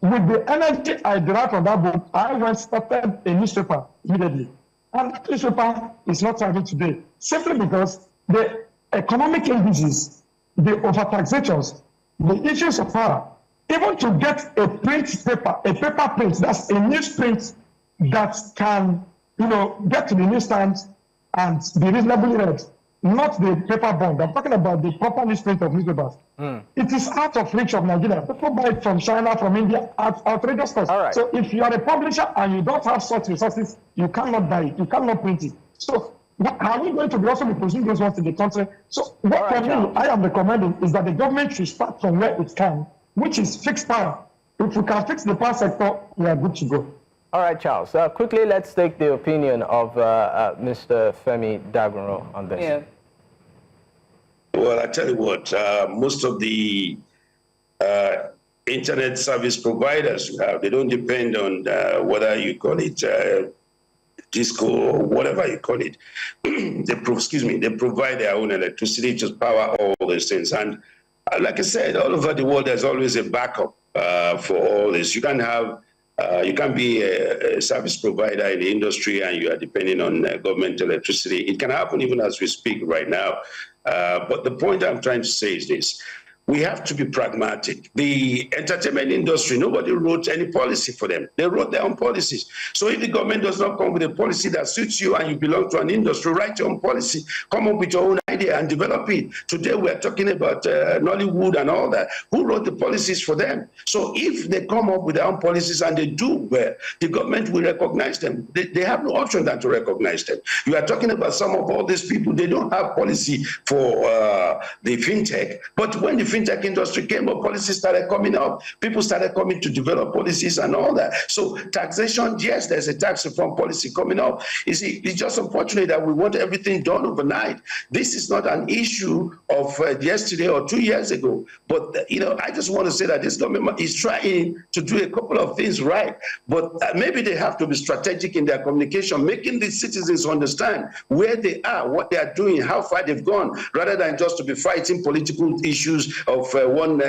With the energy I derived from that book, I went started a newspaper immediately. And that newspaper is not thriving today, simply because the economic indices, the overtaxations, the issues of power, even to get a print paper, a paper print, that's a newsprint that can, get to the newsstands and be reasonably read, not the paper bond. I'm talking about the proper newsprint of newspapers. It is out of reach of Nigeria. People buy it from China, from India, at outrageous cost. Right. So if you are a publisher and you don't have such resources, you cannot buy it, you cannot print it. So are we going to be also be producing those ones in the country? So what I am recommending is that the government should start from where it can, which is fixed power. If we can fix the power sector, we are good to go. All right, Charles. Quickly, let's take the opinion of Mr. Femi Dagunro on this. Yeah. Well, I tell you what, most of the internet service providers you have, they don't depend on whether you call it disco or whatever you call it. They provide their own electricity to power all these things. And like I said, all over the world, there's always a backup for all this. You can't be a service provider in the industry and you are depending on government electricity. It can happen even as we speak right now. But the point I'm trying to say is this. We have to be pragmatic. The entertainment industry, nobody wrote any policy for them. They wrote their own policies. So if the government does not come with a policy that suits you and you belong to an industry, write your own policy, come up with your own idea and develop it. Today we're talking about Nollywood and all that. Who wrote the policies for them? So if they come up with their own policies and they do well, the government will recognize them. They have no option than to recognize them. You are talking about some of all these people, they don't have policy for the fintech, but when the fintech industry came up, policies started coming up. People started coming to develop policies and all that. So taxation, yes, there's a tax reform policy coming up. You see, it's just unfortunate that we want everything done overnight. This is not an issue of yesterday or 2 years ago. But, I just want to say that this government is trying to do a couple of things right. But maybe they have to be strategic in their communication, making the citizens understand where they are, what they are doing, how far they've gone, rather than just to be fighting political issues of one,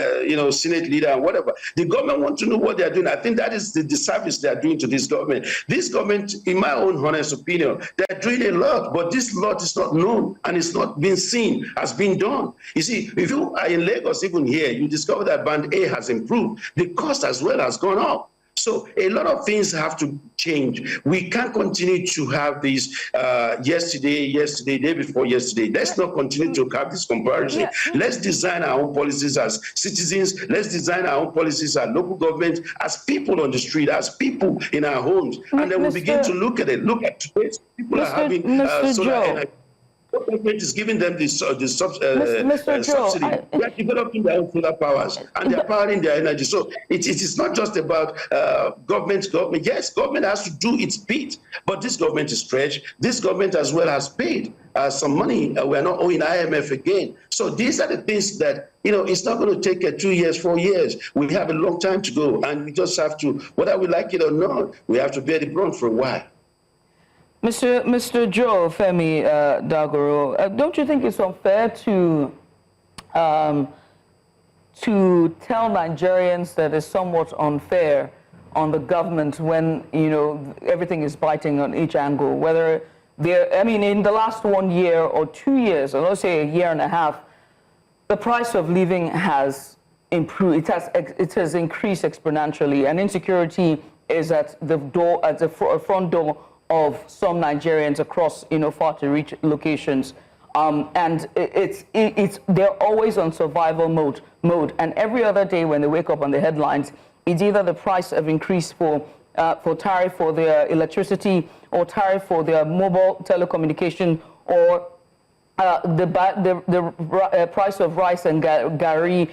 Senate leader and whatever. The government wants to know what they are doing. I think that is the disservice they are doing to this government. This government, in my own honest opinion, they are doing a lot, but this lot is not known and it's not being seen as being done. You see, if you are in Lagos, even here, you discover that Band A has improved. The cost as well has gone up. So a lot of things have to change. We can't continue to have these yesterday, day before yesterday. Let's not continue to have this comparison. Yeah. Let's design our own policies as citizens. Let's design our own policies as local government, as people on the street, as people in our homes. And then we begin to look at it. Look at today's people are having solar energy. What government is giving them this Mr. subsidy? They are developing their own solar powers and they are powering their energy. So it is not just about government. Yes, government has to do its bit, but this government is stretched. This government as well has paid some money. We are not owing IMF again. So these are the things that, it's not going to take 2 years, 4 years. We have a long time to go, and we just have to, whether we like it or not, we have to bear the brunt for a while. Mr. Joe Femi Dagoro, don't you think it's unfair to tell Nigerians that it's somewhat unfair on the government when, everything is biting on each angle? Whether in the last 1 year or 2 years, or let's say a year and a half, the price of living has improved. It has increased exponentially, and insecurity is at the door, at the front door of some Nigerians across, far-to-reach locations, and they're always on survival mode. And every other day when they wake up on the headlines, it's either the price of increase for tariff for their electricity, or tariff for their mobile telecommunication, or the price of rice and gari.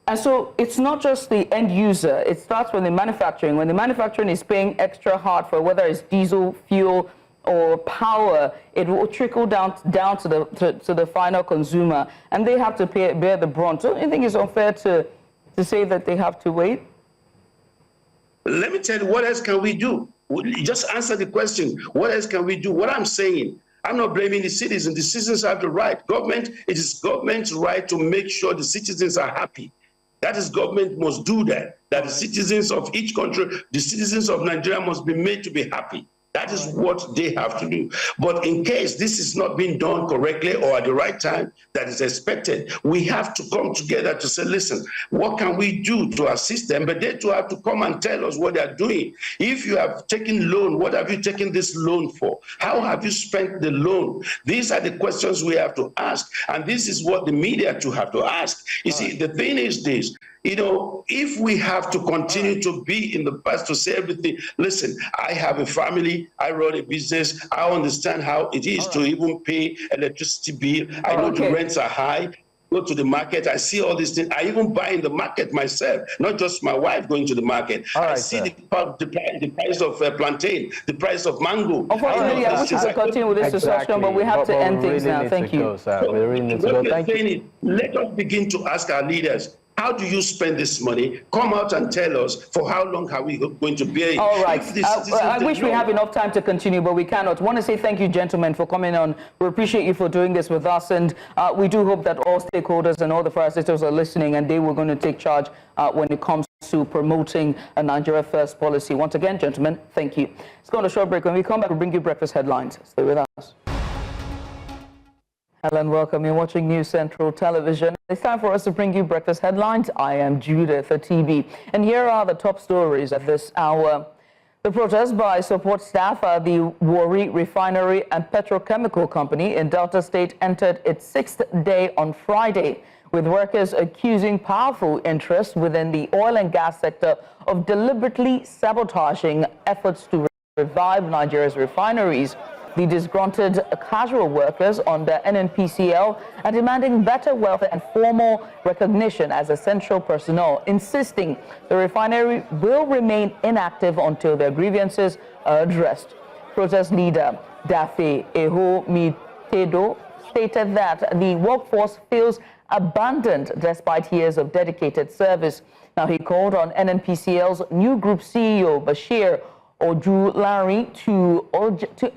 And so it's not just the end user. It starts with the manufacturing. When the manufacturing is paying extra hard for whether it's diesel, fuel, or power, it will trickle down to the final consumer, and they have to bear the brunt. Don't you think it's unfair to say that they have to wait? Let me tell you, what else can we do? Just answer the question. What else can we do? What I'm saying, I'm not blaming the citizens. The citizens have the right. It is government's right to make sure the citizens are happy. That is, government must do that. That the citizens of each country, the citizens of Nigeria must be made to be happy. That is what they have to do. But in case this is not being done correctly or at the right time that is expected, we have to come together to say, listen, what can we do to assist them? But they too have to come and tell us what they're doing. If you have taken loan, what have you taken this loan for? How have you spent the loan? These are the questions we have to ask. And this is what the media too have to ask. You see, the thing is this, if we have to continue to be in the past to say everything, listen, I have a family, I run a business, I understand how it is to even pay electricity bill. I know the rents are high. Go to the market, I see all these things. I even buy in the market myself, not just my wife going to the market. I see the price of plantain, the price of mango. Unfortunately, I wish we could continue with this discussion, but we have to end things now. Thank you. We really need to go. Thank you. Let us begin to ask our leaders, how do you spend this money? Come out and tell us for how long are we going to bear it. All right. I wish we have enough time to continue, but we cannot. I want to say thank you, gentlemen, for coming on. We appreciate you for doing this with us, and we do hope that all stakeholders and all the parastatals are listening, and they were going to take charge when it comes to promoting a Nigeria First policy. Once again, gentlemen, thank you. Let's go on a short break. When we come back, we'll bring you breakfast headlines. Stay with us. Hello and welcome. You're watching News Central Television. It's time for us to bring you breakfast headlines. I am Judith TV, and here are the top stories at this hour. The protest by support staff at the Warri Refinery and Petrochemical Company in Delta State entered its 6th day on Friday, with workers accusing powerful interests within the oil and gas sector of deliberately sabotaging efforts to revive Nigeria's refineries. The disgruntled casual workers under NNPCL are demanding better welfare and formal recognition as essential personnel, insisting the refinery will remain inactive until their grievances are addressed. Protest leader Dafe Eho Mitedo stated that the workforce feels abandoned despite years of dedicated service. Now, he called on NNPCL's new group CEO Bashir Ojulari to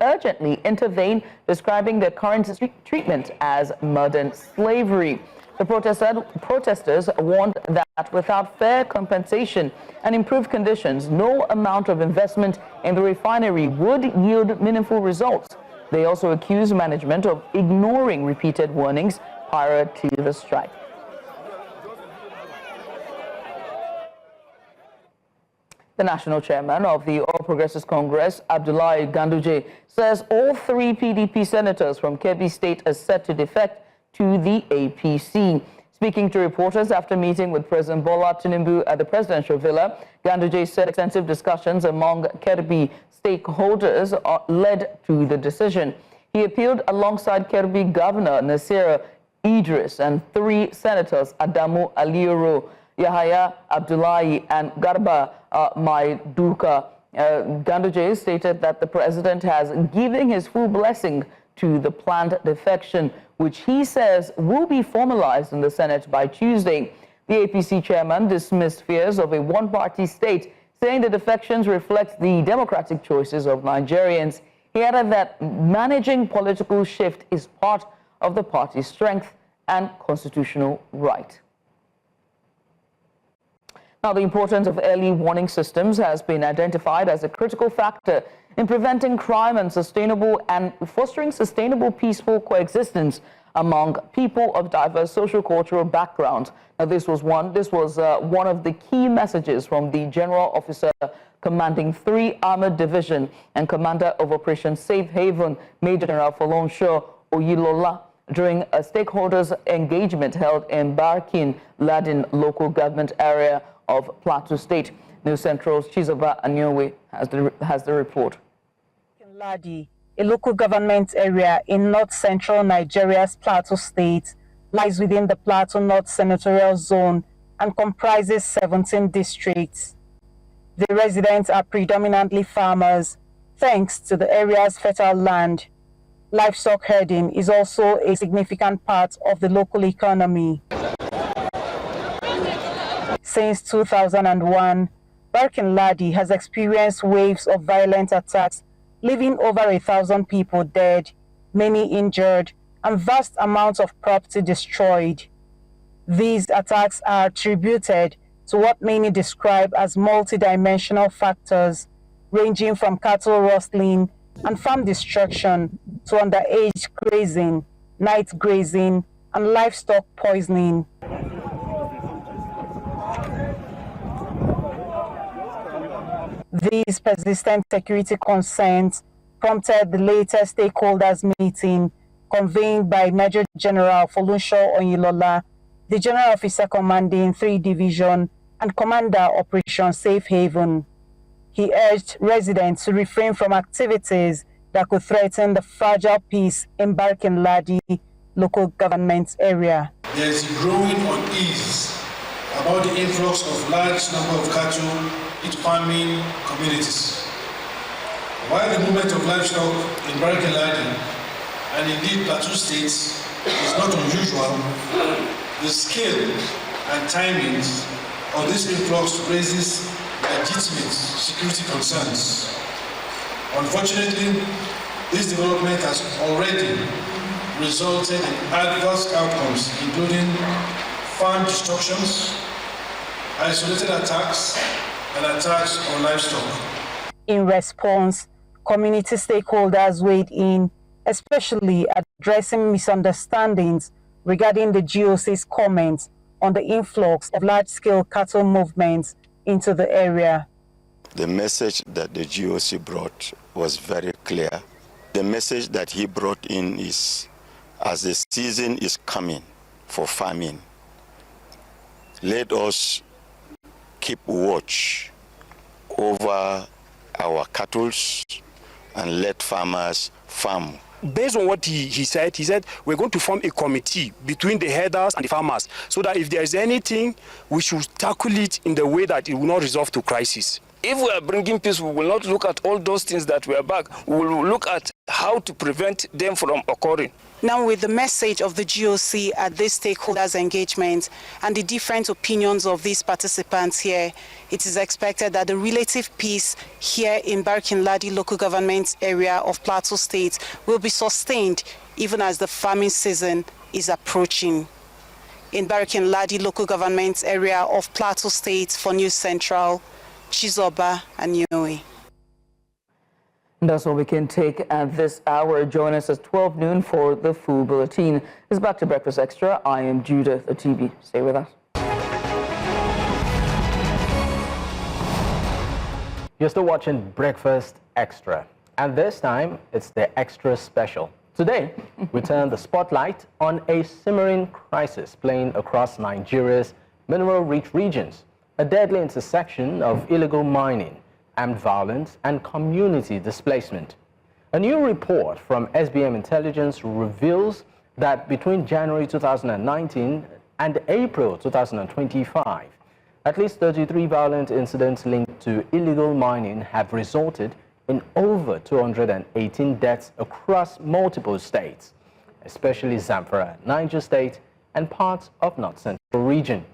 urgently intervene, describing the current treatment as modern slavery. The protesters warned that without fair compensation and improved conditions, no amount of investment in the refinery would yield meaningful results. They also accused management of ignoring repeated warnings prior to the strike. The national chairman of the All Progressives Congress, Abdullahi Ganduje, says all 3 PDP senators from Kebbi State are set to defect to the APC. Speaking to reporters after meeting with President Bola Tinubu at the presidential villa, Ganduje said extensive discussions among Kebbi stakeholders led to the decision. He appealed alongside Kebbi Governor Nasir Idris and 3 senators, Adamu Aliuru, Yahaya Abdullahi, and Garba Maiduka. Ganduje stated that the president has given his full blessing to the planned defection, which he says will be formalized in the Senate by Tuesday. The APC chairman dismissed fears of a one-party state, saying the defections reflect the democratic choices of Nigerians. He added that managing political shift is part of the party's strength and constitutional right. Now, the importance of early warning systems has been identified as a critical factor in preventing crime and fostering sustainable, peaceful coexistence among people of diverse socio-cultural backgrounds. Now, this was one of the key messages from the General Officer commanding 3 Armored Division and Commander of Operation Safe Haven, Major General Folonsho Oyilola, during a stakeholders engagement held in Barkin Ladin local government area of Plateau State. News Central's Chizoba Anyowe has the report. Ladi, a local government area in north-central Nigeria's Plateau State, lies within the Plateau North Senatorial Zone and comprises 17 districts. The residents are predominantly farmers, thanks to the area's fertile land. Livestock herding is also a significant part of the local economy. Since 2001, Barkin Ladi has experienced waves of violent attacks, leaving over 1,000 people dead, many injured, and vast amounts of property destroyed. These attacks are attributed to what many describe as multidimensional factors, ranging from cattle rustling and farm destruction to underage grazing, night grazing, and livestock poisoning. These persistent security concerns prompted the latest stakeholders meeting convened by Major General Folonsho Oyilola, the General Officer commanding 3 Division and Commander Operation Safe Haven. He urged residents to refrain from activities that could threaten the fragile peace in Barkin Ladi local government area. There is a growing unease about the influx of large number of cattle into farming communities. While the movement of livestock in Barkin Ladi and indeed Plateau states is not unusual, the scale and timings of this influx raises legitimate security concerns. Unfortunately, this development has already resulted in adverse outcomes, including farm destructions, isolated attacks, and attacks on livestock. In response, community stakeholders weighed in, especially addressing misunderstandings regarding the GOC's comments on the influx of large-scale cattle movements into the area. The message that the GOC brought was very clear. The message that he brought in is, as the season is coming for farming, let us keep watch over our cattle and let farmers farm. Based on what he said we're going to form a committee between the herders and the farmers so that if there is anything, we should tackle it in the way that it will not resolve to crisis. If we are bringing peace, we will not look at all those things that we are back. We will look at how to prevent them from occurring. Now, with the message of the GOC at this stakeholders engagement and the different opinions of these participants here, it is expected that the relative peace here in Barkin Ladi local government area of Plateau State will be sustained even as the farming season is approaching. In Barkin Ladi local government area of Plateau State, for News Central, Chizoba Anyowe. That's all we can take at this hour. Join us at 12 noon for the full bulletin. It's back to Breakfast Extra. I am Judith Atibi. Stay with us. You're still watching Breakfast Extra, and this time it's the extra special. Today, we turn the spotlight on a simmering crisis playing across Nigeria's mineral-rich regions, a deadly intersection of illegal mining, armed violence, and community displacement. A new report from SBM Intelligence reveals that between January 2019 and April 2025, at least 33 violent incidents linked to illegal mining have resulted in over 218 deaths across multiple states, especially Zamfara, Niger State, and parts of North Central region.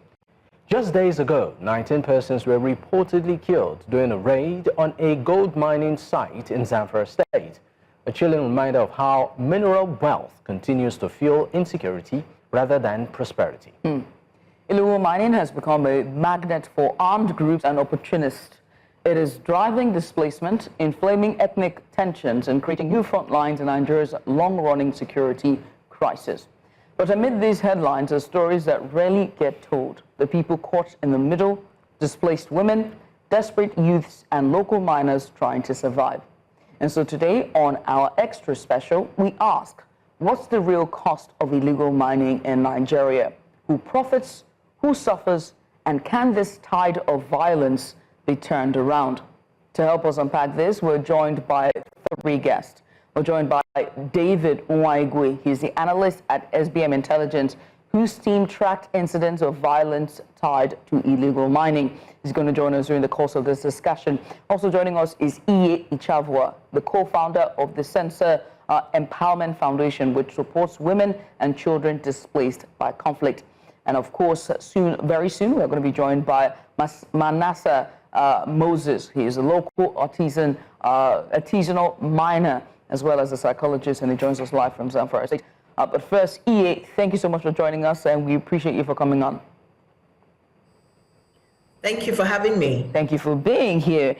Just days ago, 19 persons were reportedly killed during a raid on a gold mining site in Zamfara State, a chilling reminder of how mineral wealth continues to fuel insecurity rather than prosperity. Illegal mining has become a magnet for armed groups and opportunists. It is driving displacement, inflaming ethnic tensions, and creating new front lines in Nigeria's long-running security crisis. But amid these headlines are stories that rarely get told. The people caught in the middle, displaced women, desperate youths, and local miners trying to survive. And so today on our extra special, we ask, what's the real cost of illegal mining in Nigeria? Who profits? Who suffers? And can this tide of violence be turned around? To help us unpack this, we're joined by three guests. We're joined by David Nwaigwe. He's the analyst at SBM Intelligence, whose team tracked incidents of violence tied to illegal mining. He's going to join us during the course of this discussion. Also joining us is Iye Ichavua, the co-founder of the Sensor Empowerment Foundation, which supports women and children displaced by conflict. And of course, very soon, we're going to be joined by Manasseh Moses. He is a local artisanal miner, as well as a psychologist, and he joins us live from Zamfara State. But first, Iye, thank you so much for joining us, and we appreciate you for coming on. Thank you for having me. Thank you for being here.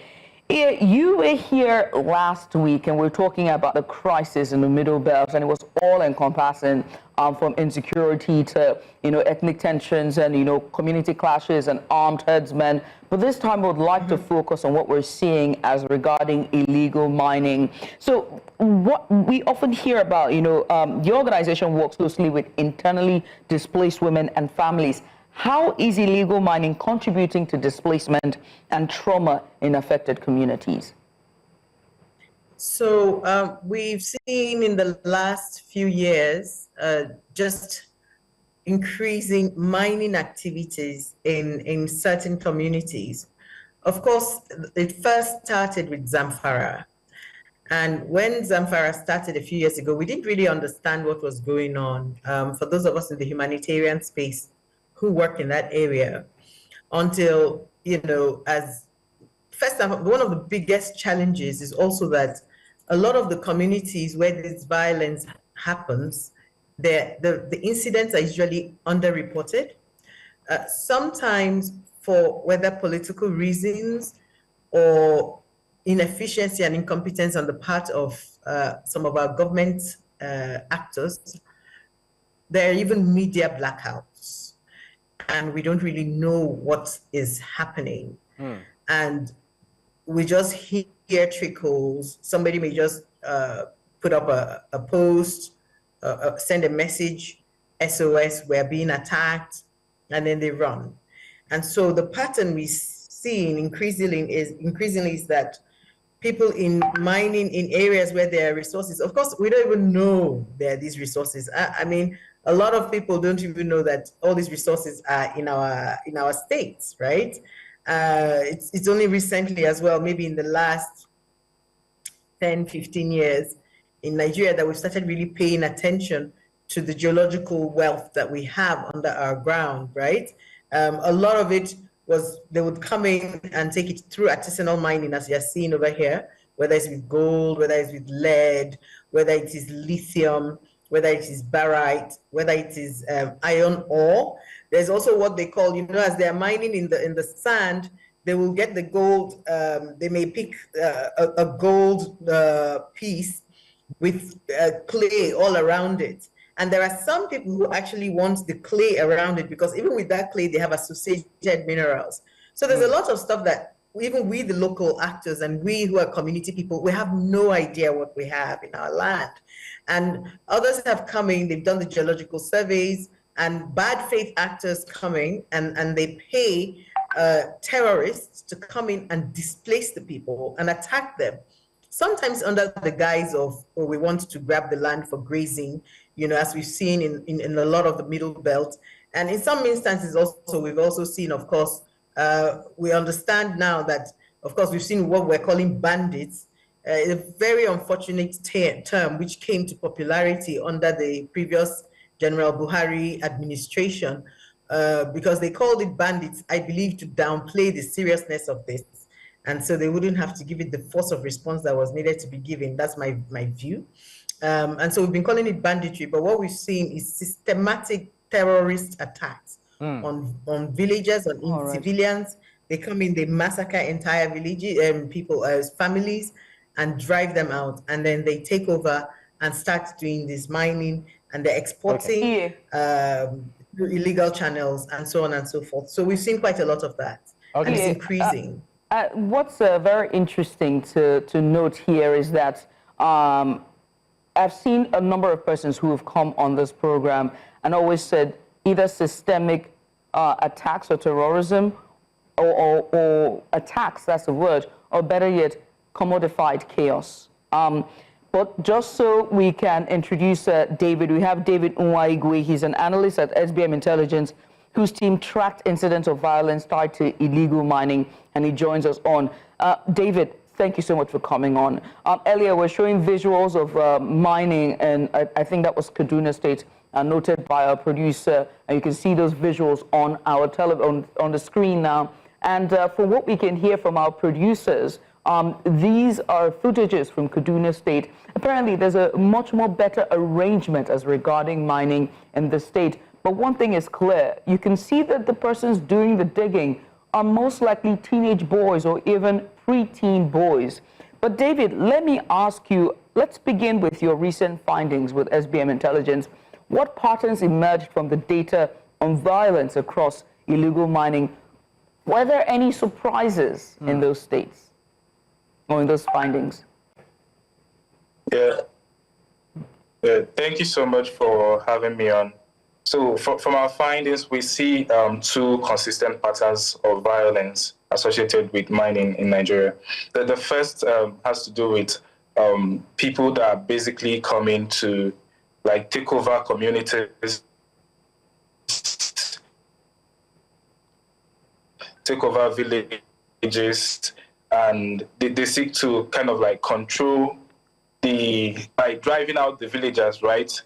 Iye, you were here last week, and we were talking about the crisis in the Middle Belt, and it was all-encompassing, from insecurity to, ethnic tensions and, community clashes and armed herdsmen. But this time, I would like to focus on what we're seeing as regarding illegal mining. So what we often hear about, the organization works closely with internally displaced women and families. How is illegal mining contributing to displacement and trauma in affected communities? So we've seen in the last few years just increasing mining activities in certain communities. Of course, it first started with Zamfara. And when Zamfara started a few years ago, we didn't really understand what was going on. For those of us in the humanitarian space who work in that area, until, as first time, one of the biggest challenges is also that a lot of the communities where this violence happens, the incidents are usually underreported. Sometimes for whether political reasons or inefficiency and incompetence on the part of some of our government actors, there are even media blackouts, and we don't really know what is happening. And we just hear trickles. Somebody may just put up a post, send a message, SOS, we're being attacked, and then they run. And so the pattern we see increasingly is that people in mining in areas where there are resources, of course, we don't even know there are these resources. I mean, a lot of people don't even know that all these resources are in our states, right? It's only recently as well, maybe in the last 10, 15 years in Nigeria, that we've started really paying attention to the geological wealth that we have under our ground, right? A lot of it was, they would come in and take it through artisanal mining, as you're seeing over here, whether it's with gold, whether it's with lead, whether it is lithium, whether it is barite, whether it is iron ore. There's also what they call, as they're mining in the sand, they will get the gold, they may pick a gold piece with clay all around it. And there are some people who actually want the clay around it, because even with that clay, they have associated minerals. So there's a lot of stuff that even we, the local actors, and we who are community people, we have no idea what we have in our land. And others have come in, they've done the geological surveys, and bad faith actors coming and they pay terrorists to come in and displace the people and attack them sometimes under the guise of, oh, we want to grab the land for grazing, as we've seen in a lot of the Middle Belt. And in some instances also, we've also seen, of course, we understand now that, of course, we've seen what we're calling bandits, a very unfortunate term which came to popularity under the previous General Buhari administration, because they called it bandits, I believe, to downplay the seriousness of this. And so they wouldn't have to give it the force of response that was needed to be given. That's my view. And so we've been calling it banditry, but what we've seen is systematic terrorist attacks on villagers, on civilians. They come in, they massacre entire villages, people, families, and drive them out. And then they take over and start doing this mining, and they're exporting through illegal channels and so on and so forth. So we've seen quite a lot of that, and it's increasing. What's very interesting to note here is that I've seen a number of persons who have come on this program and always said either systemic attacks or terrorism or attacks, that's the word, or better yet, commodified chaos. But just so we can introduce David, we have David Nwaigwe. He's an analyst at SBM Intelligence, whose team tracked incidents of violence tied to illegal mining, and he joins us on. David, thank you so much for coming on. Earlier, we're showing visuals of mining, and I think that was Kaduna State, noted by our producer, and you can see those visuals on our on the screen now. And from what we can hear from our producers, these are footages from Kaduna State. Apparently, there's a much more better arrangement as regarding mining in the state. But one thing is clear, you can see that the persons doing the digging are most likely teenage boys or even preteen boys. But David, let me ask you, let's begin with your recent findings with SBM Intelligence. What patterns emerged from the data on violence across illegal mining? Were there any surprises in those states or in those findings? Yeah. Thank you so much for having me on. So from our findings, we see two consistent patterns of violence associated with mining in Nigeria. The first has to do with people that are basically coming to take over communities, take over villages, and they seek to kind of control by driving out the villagers, right?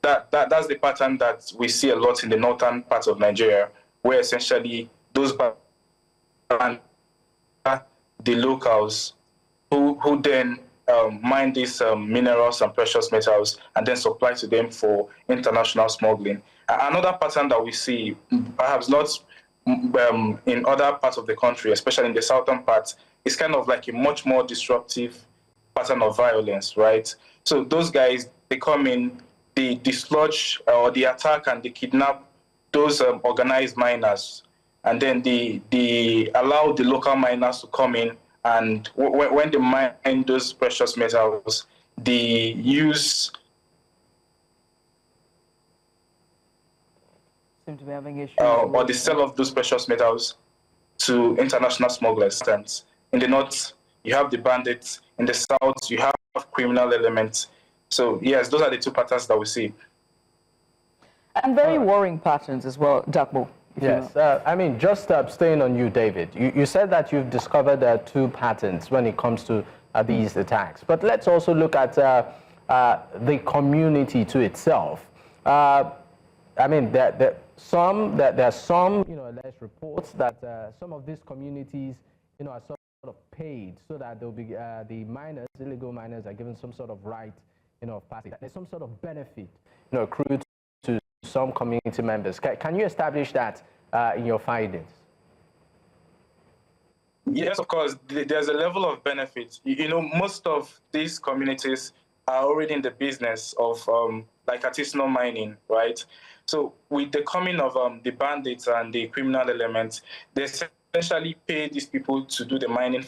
That's the pattern that we see a lot in the northern parts of Nigeria, where essentially those the locals who then mine these minerals and precious metals and then supply to them for international smuggling. Another pattern that we see, perhaps not in other parts of the country, especially in the southern part, is kind of like a much more disruptive pattern of violence, right? So those guys, they come in, they dislodge or they attack and they kidnap those organized miners, and then they allow the local miners to come in, and when they mine those precious metals, they use... Seem to be having issues. Or they sell off those precious metals to international smugglers. In the north, you have the bandits. In the south, you have criminal elements. So yes, those are the two patterns that we see. And very worrying patterns as well, Dakbo. Yes, I mean, just staying on you, David, you said that you've discovered two patterns when it comes to these attacks. But let's also look at the community to itself. I mean, there are some alleged reports that some of these communities, are sort of paid so that there'll be the miners, illegal miners, are given some sort of right, of passage. There's some sort of benefit, accrued to some community members. Can you establish that in your findings? Yes, of course. There's a level of benefit. Most of these communities are already in the business of artisanal mining, right? So with the coming of the bandits and the criminal elements, they essentially pay these people to do the mining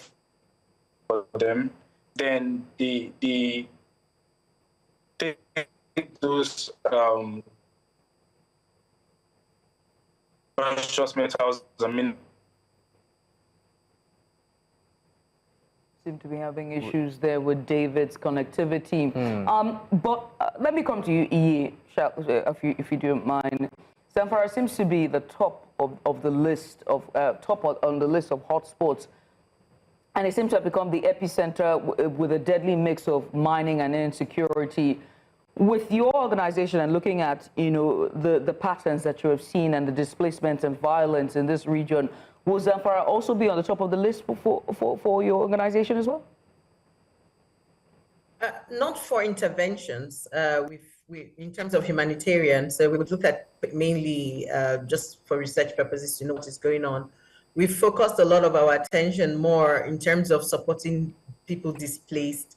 for them. Then they take those precious metals and minerals. seem to be having issues there with David's connectivity. But let me come to you, Iye, if you don't mind. Zamfara seems to be the top of the list of on the list of hotspots, and it seems to have become the epicenter with a deadly mix of mining and insecurity. With your organization and looking at the patterns that you have seen and the displacement and violence in this region, will Zamfara also be on the top of the list for your organization as well? Not for interventions. In terms of humanitarian, so we would look at mainly just for research purposes to know what is going on. We've focused a lot of our attention more in terms of supporting people displaced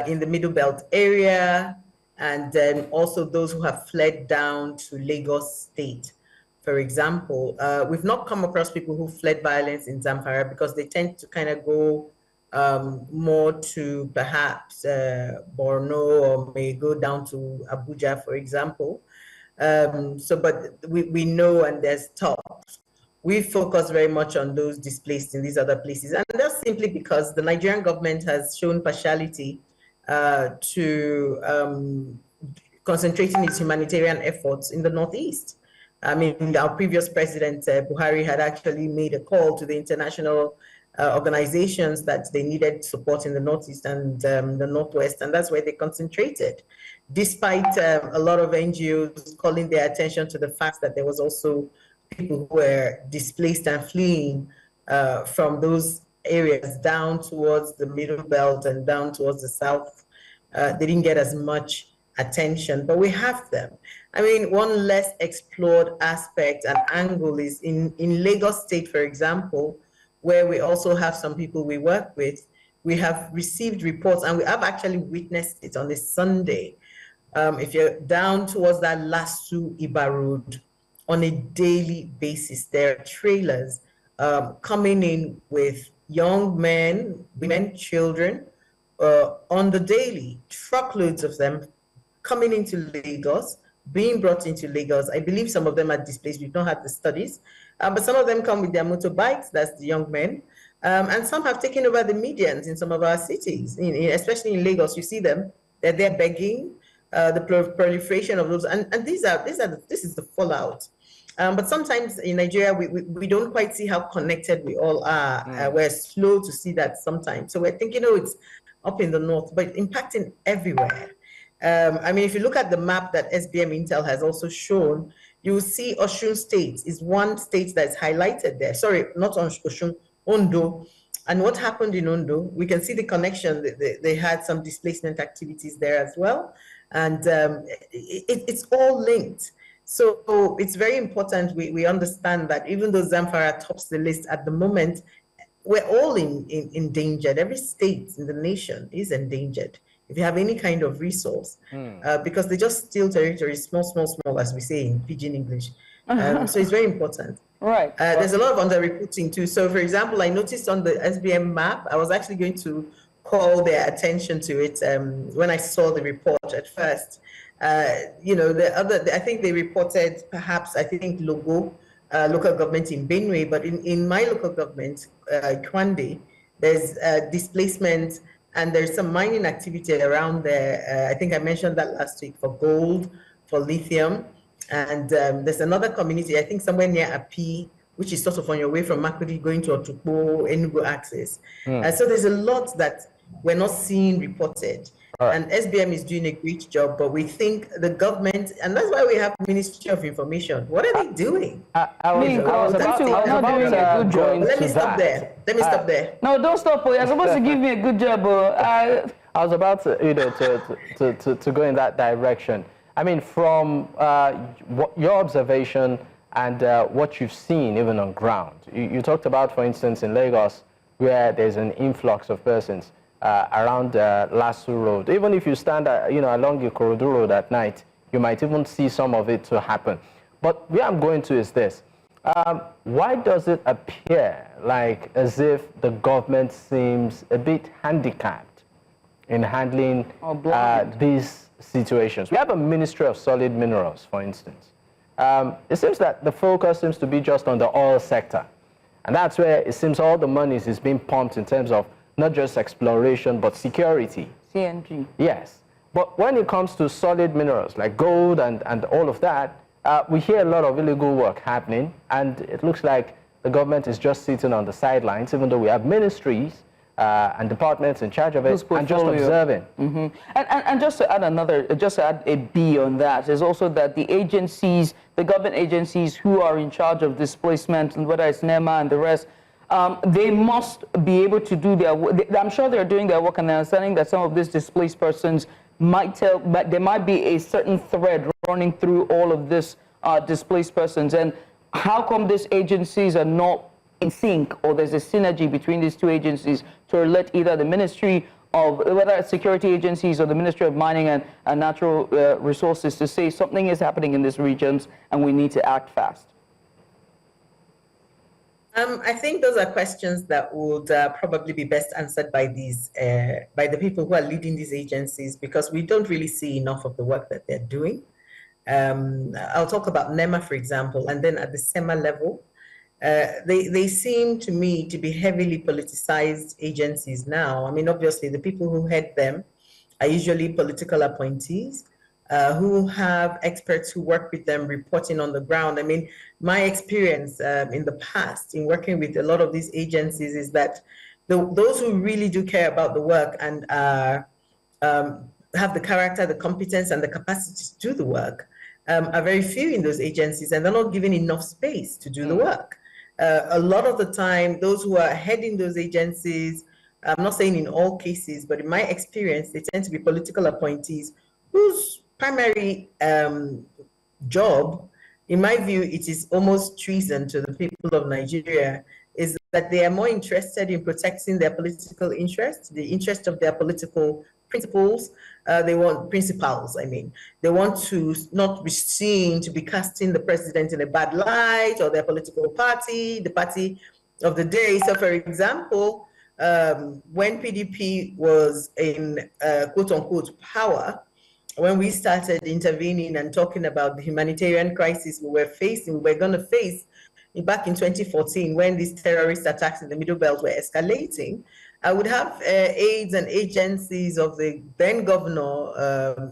in the Middle Belt area, and then also those who have fled down to Lagos State. For example, we've not come across people who fled violence in Zamfara because they tend to kind of go more to perhaps Borno, or may go down to Abuja, for example. But we know, and there's talks. We focus very much on those displaced in these other places. And that's simply because the Nigerian government has shown partiality to concentrating its humanitarian efforts in the Northeast. I mean, our previous president, Buhari, had actually made a call to the international organizations that they needed support in the Northeast and the Northwest, and that's where they concentrated. Despite a lot of NGOs calling their attention to the fact that there was also people who were displaced and fleeing from those areas down towards the Middle Belt and down towards the South, they didn't get as much attention, but we have them. I mean, one less explored aspect and angle is in Lagos State, for example, where we also have some people we work with. We have received reports, and we have actually witnessed it on a Sunday. If you're down towards that Lasu-Iba road, on a daily basis, there are trailers coming in with young men, women, children, on the daily, truckloads of them coming into Lagos, being brought into Lagos. I believe some of them are displaced. We've not had the studies, but some of them come with their motorbikes, that's the young men, and some have taken over the medians in some of our cities, especially in Lagos. You see them, they're there begging, the proliferation of those, and this is the fallout. But sometimes in Nigeria, we don't quite see how connected we all are. We're slow to see that sometimes. So we're thinking, it's up in the north, but impacting everywhere. I mean, if you look at the map that SBM Intel has also shown, you will see Osun State is one state that's highlighted there. Sorry, not Osun, Ondo. And what happened in Ondo, we can see the connection. They had some displacement activities there as well. And it's all linked. So it's very important we understand that even though Zamfara tops the list at the moment, we're all endangered. Every state in the nation is endangered if you have any kind of resource, because they just steal territory, small, as we say in pidgin English. So it's very important. Right. There's a lot of under-reporting too. So for example, I noticed on the SBM map, I was actually going to call their attention to it when I saw the report at first. I think they reported perhaps, local government in Benue, but in my local government, Kwande, there's displacement and there's some mining activity around there. I think I mentioned that last week, for gold, for lithium. And there's another community, I think somewhere near Api, which is sort of on your way from Makudi going to Otukpo, Enugu access. So there's a lot that we're not seeing reported. Right. And SBM is doing a great job, but we think the government, and that's why we have Ministry of Information. What are they doing? Let me stop there. No, don't stop. You're supposed to give me a good job. I was about to, to go in that direction. I mean, from your observation and what you've seen even on ground, you talked about, for instance, in Lagos, where there's an influx of persons around Lasu Road. Even if you stand, along the Ikorodu Road at night, you might even see some of it to happen. But where I'm going to is this. Why does it appear like as if the government seems a bit handicapped in handling these situations? We have a Ministry of Solid Minerals, for instance. It seems that the focus seems to be just on the oil sector. And that's where it seems all the money is being pumped in terms of not just exploration, but security. CNG. Yes. But when it comes to solid minerals like gold and all of that, we hear a lot of illegal work happening, and it looks like the government is just sitting on the sidelines, even though we have ministries and departments in charge of it, and just observing. And just to add just to add a B on that, is also that the agencies, the government agencies who are in charge of displacement, whether it's NEMA and the rest, they must be able to do their work. I'm sure they're doing their work, and they're understanding that some of these displaced persons but there might be a certain thread running through all of this displaced persons. And how come these agencies are not in sync, or there's a synergy between these two agencies to let either the Ministry of, whether it's security agencies or the Ministry of Mining and Natural Resources, to say something is happening in these regions and we need to act fast? I think those are questions that would probably be best answered by by the people who are leading these agencies, because we don't really see enough of the work that they're doing. I'll talk about NEMA, for example, and then at the SEMA level, they seem to me to be heavily politicized agencies now. I mean, obviously, the people who head them are usually political appointees who have experts who work with them reporting on the ground. I mean, my experience in the past in working with a lot of these agencies is that those who really do care about the work and have the character, the competence, and the capacity to do the work are very few in those agencies, and they're not given enough space to do the work. A lot of the time, those who are heading those agencies, I'm not saying in all cases, but in my experience, they tend to be political appointees whose primary job, in my view, it is almost treason to the people of Nigeria, is that they are more interested in protecting their political interests, the interest of their political principles. They want principles, I mean. They want to not be seen to be casting the president in a bad light, or their political party, the party of the day. So, for example, when PDP was in quote-unquote power, when we started intervening and talking about the humanitarian crisis we were going to face back in 2014, when these terrorist attacks in the Middle Belt were escalating, I would have aides and agencies of the then governor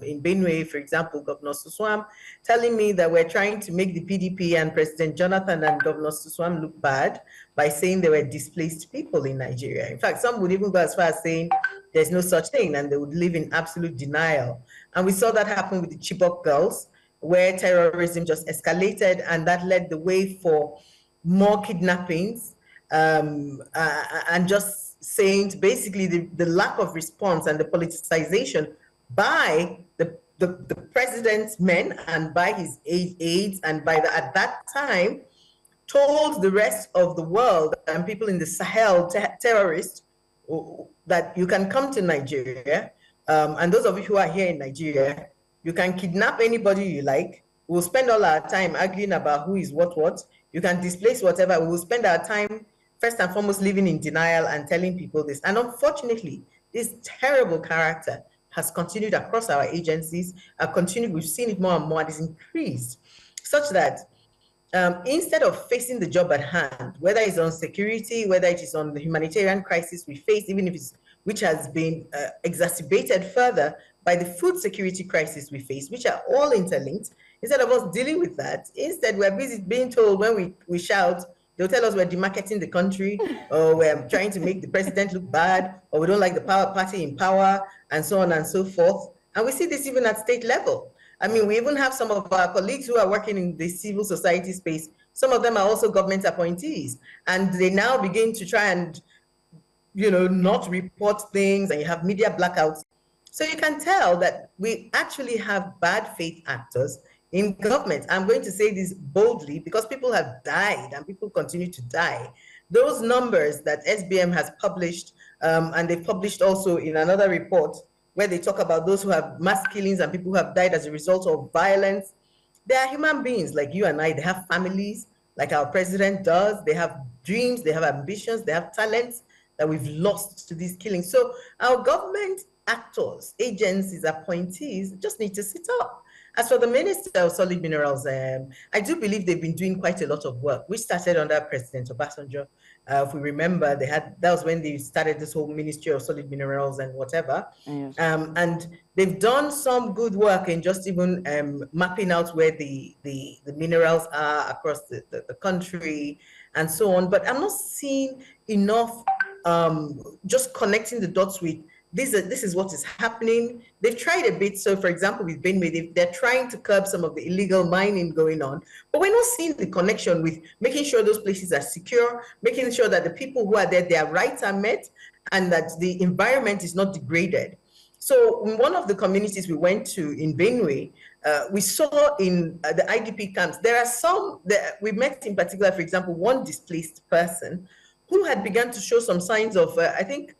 in Benue, for example, Governor Suswam, telling me that we're trying to make the PDP and President Jonathan and Governor Suswam look bad by saying they were displaced people in Nigeria. In fact, some would even go as far as saying there's no such thing, and they would live in absolute denial. And we saw that happen with the Chibok girls, where terrorism just escalated, and that led the way for more kidnappings, and just saying basically the lack of response and the politicization by the president's men and by his aides, and by at that time told the rest of the world and people in the Sahel, terrorists, that you can come to Nigeria, and those of you who are here in Nigeria, you can kidnap anybody you like. We'll spend all our time arguing about who is what. You can displace whatever. We will spend our time first and foremost living in denial and telling people this. And unfortunately, this terrible character has continued across our agencies, we've seen it more and more, and it's increased, such that instead of facing the job at hand, whether it's on security, whether it is on the humanitarian crisis we face, even if it's, which has been exacerbated further by the food security crisis we face, which are all interlinked, instead of us dealing with that, instead we're busy being told when we shout, they'll tell us we're demarketing the country, or we're trying to make the president look bad, or we don't like the party in power, and so on and so forth. And we see this even at state level. I mean, we even have some of our colleagues who are working in the civil society space. Some of them are also government appointees, and they now begin to try and, not report things, and you have media blackouts. So you can tell that we actually have bad faith actors in government. I'm going to say this boldly because people have died and people continue to die. Those numbers that SBM has published, and they've published also in another report where they talk about those who have mass killings and people who have died as a result of violence, they are human beings like you and I. They have families like our president does. They have dreams, they have ambitions, they have talents that we've lost to these killings. So our government actors, agencies, appointees just need to sit up. As for the Minister of Solid Minerals, I do believe they've been doing quite a lot of work, which started under President Obasanjo. If we remember, that was when they started this whole Ministry of Solid Minerals and whatever. Yes. And they've done some good work in just even mapping out where the minerals are across the country and so on. But I'm not seeing enough just connecting the dots with this is what is happening. They've tried a bit. So, for example, with Benue, they're trying to curb some of the illegal mining going on, but we're not seeing the connection with making sure those places are secure, making sure that the people who are there, their rights are met, and that the environment is not degraded. So, in one of the communities we went to in Benue, we saw in the IDP camps, there are some that we met in particular, for example, one displaced person who had begun to show some signs of, I think,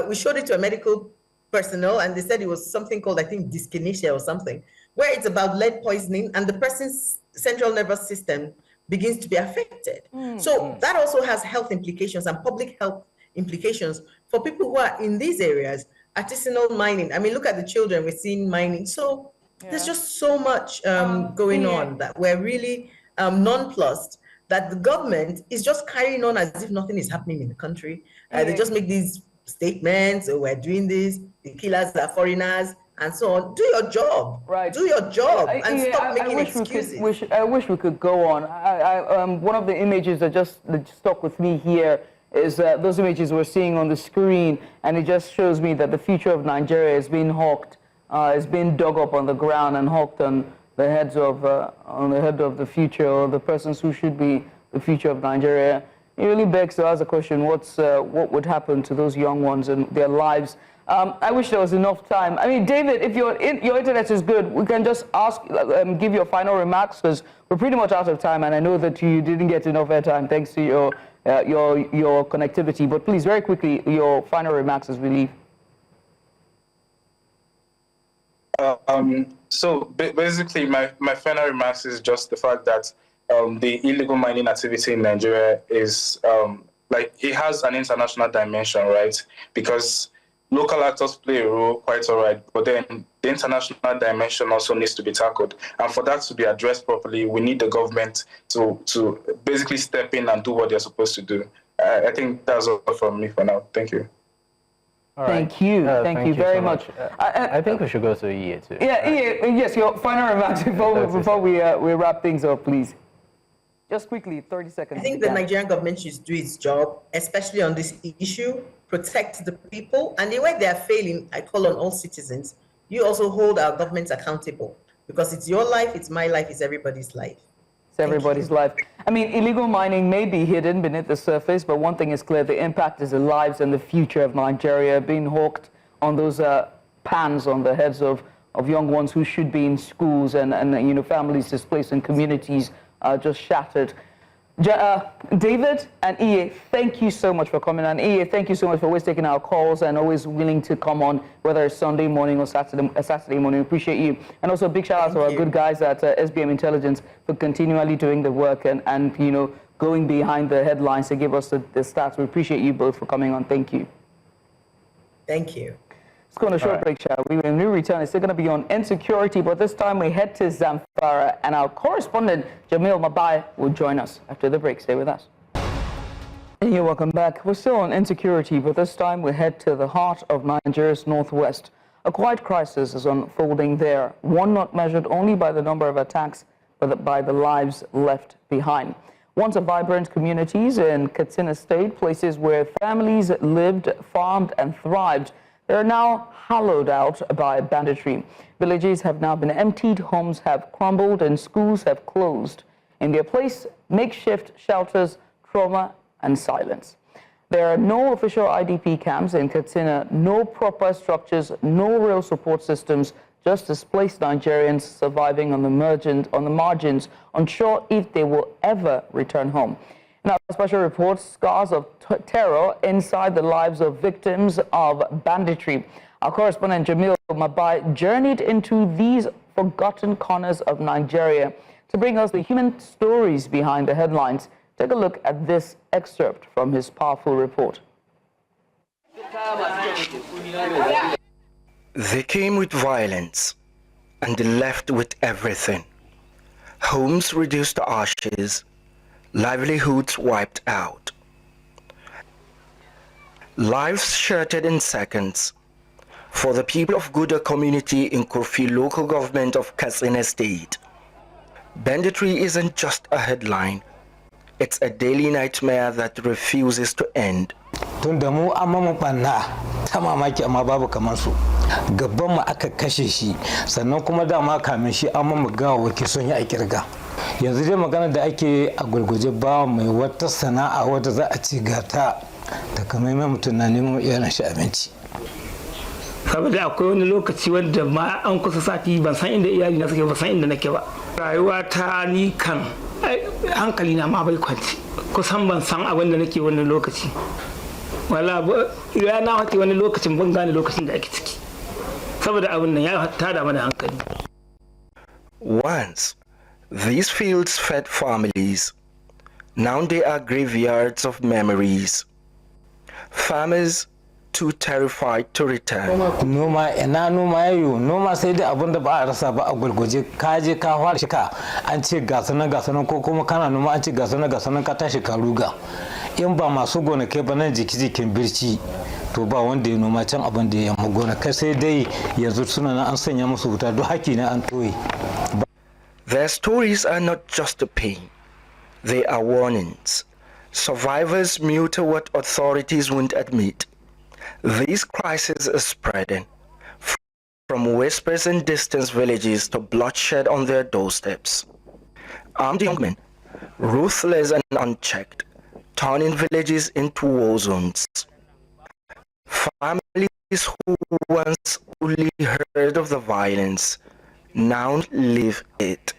we showed it to a medical personnel, and they said it was something called, I think, dyskinesia or something, where it's about lead poisoning and the person's central nervous system begins to be affected. So that also has health implications and public health implications for people who are in these areas. Artisanal mining. I mean, look at the children we're seeing mining. So there's just so much going on that we're really nonplussed that the government is just carrying on as if nothing is happening in the country. They just make these statements, oh, we're doing this, the killers are foreigners, and so on. Do your job. Right. Do your job and stop making excuses. I wish we could go on. One of the images that stuck with me here is those images we're seeing on the screen, and it just shows me that the future of Nigeria is being hawked, is being dug up on the ground and hawked on the head of the future, or the persons who should be the future of Nigeria. It really begs to ask the question: what would happen to those young ones and their lives? I wish there was enough time. I mean, David, if your internet is good, we can just ask, give your final remarks, because we're pretty much out of time, and I know that you didn't get enough airtime thanks to your connectivity. But please, very quickly, your final remarks as we leave. So basically, my final remarks is just the fact that the illegal mining activity in Nigeria is it has an international dimension, right? Because local actors play a role, quite all right, but then the international dimension also needs to be tackled. And for that to be addressed properly, we need the government to basically step in and do what they're supposed to do. I think that's all from me for now. Thank you. All right. Thank you. Thank you very much. I think we should go to EA too. Yeah, EA, yes, your final remarks before we wrap things up, please. Just quickly, 30 seconds. I think the Nigerian government should do its job, especially on this issue, protect the people. And the way they are failing, I call on all citizens, you also hold our governments accountable, because it's your life, it's my life, it's everybody's life. It's everybody's life. I mean, illegal mining may be hidden beneath the surface, but one thing is clear: the impact is the lives and the future of Nigeria being hawked on those pans on the heads of young ones who should be in schools, and families displaced and communities just shattered. David and EA, thank you so much for coming on. EA, thank you so much for always taking our calls and always willing to come on, whether it's Sunday morning or Saturday morning. We appreciate you. And also a big shout out to our good guys at SBM Intelligence for continually doing the work and going behind the headlines to give us the stats. We appreciate you both for coming on. Thank you. Thank you. Let's go on a short break, shall we? When we return, it's still going to be on insecurity, but this time we head to Zamfara, and our correspondent, Jamil Mabai, will join us after the break. Stay with us. Hey, welcome back. We're still on insecurity, but this time we head to the heart of Nigeria's northwest. A quiet crisis is unfolding there, one not measured only by the number of attacks, but by the lives left behind. Once a vibrant communities in Katsina State, places where families lived, farmed, and thrived, they are now hollowed out by banditry. Villages have now been emptied, homes have crumbled, and schools have closed. In their place, makeshift shelters, trauma, and silence. There are no official IDP camps in Katsina, no proper structures, no real support systems, just displaced Nigerians surviving on the margins, unsure if they will ever return home. Now, special reports, scars of terror inside the lives of victims of banditry. Our correspondent Jamil Mabai journeyed into these forgotten corners of Nigeria to bring us the human stories behind the headlines. Take a look at this excerpt from his powerful report. They came with violence, and they left with everything. Homes reduced to ashes, livelihoods wiped out. Lives shattered in seconds. For the people of Guda community in Kurfi local government of Katsina State, banditry isn't just a headline. It's a daily nightmare that refuses to end. Tunda mu amma mu banna ta mamaki amma babu kamar su. Gaban mu aka kashe shi sannan kuma dama kamin shi amma mu ga wake son ya kirga. Yanzu dai magana da ake a gurguje ba mai wata sana'a wadda za a ci gata takamaiman mutum na neman iyalan shi abinci. Saboda akwai wani lokaci wanda ma an kusa sati ban san inda iyali na suke ba san inda nake ba. Rayuwa ta ni kan hankali na ma bai kwanci kusan ban san abin da nake wani lokaci. Wala ya na wata wani lokacin ban gane lokacin da ake ciki. Saboda abin nan ya tada mana hankali. Once these fields fed families. Now they are graveyards of memories. Farmers too terrified to return. Noma ina noma yayo noma sai dai abin da ba a rasa ba a gurguje ka je ka fara shika an ce gasanan ko kuma kana noma an ce gasanan ka tashi ka ruga in ba masu gonakai ba nan jikin birci to ba wanda ya noma can abin da ya yamma gonakai sai dai yanzu suna nan an sanya musu wuta duk haki na an toye. Their stories are not just a pain, they are warnings. Survivors mute what authorities won't admit. This crisis is spreading from whispers in distant villages to bloodshed on their doorsteps. Armed young men, ruthless and unchecked, turning villages into war zones. Families who once only heard of the violence now live it.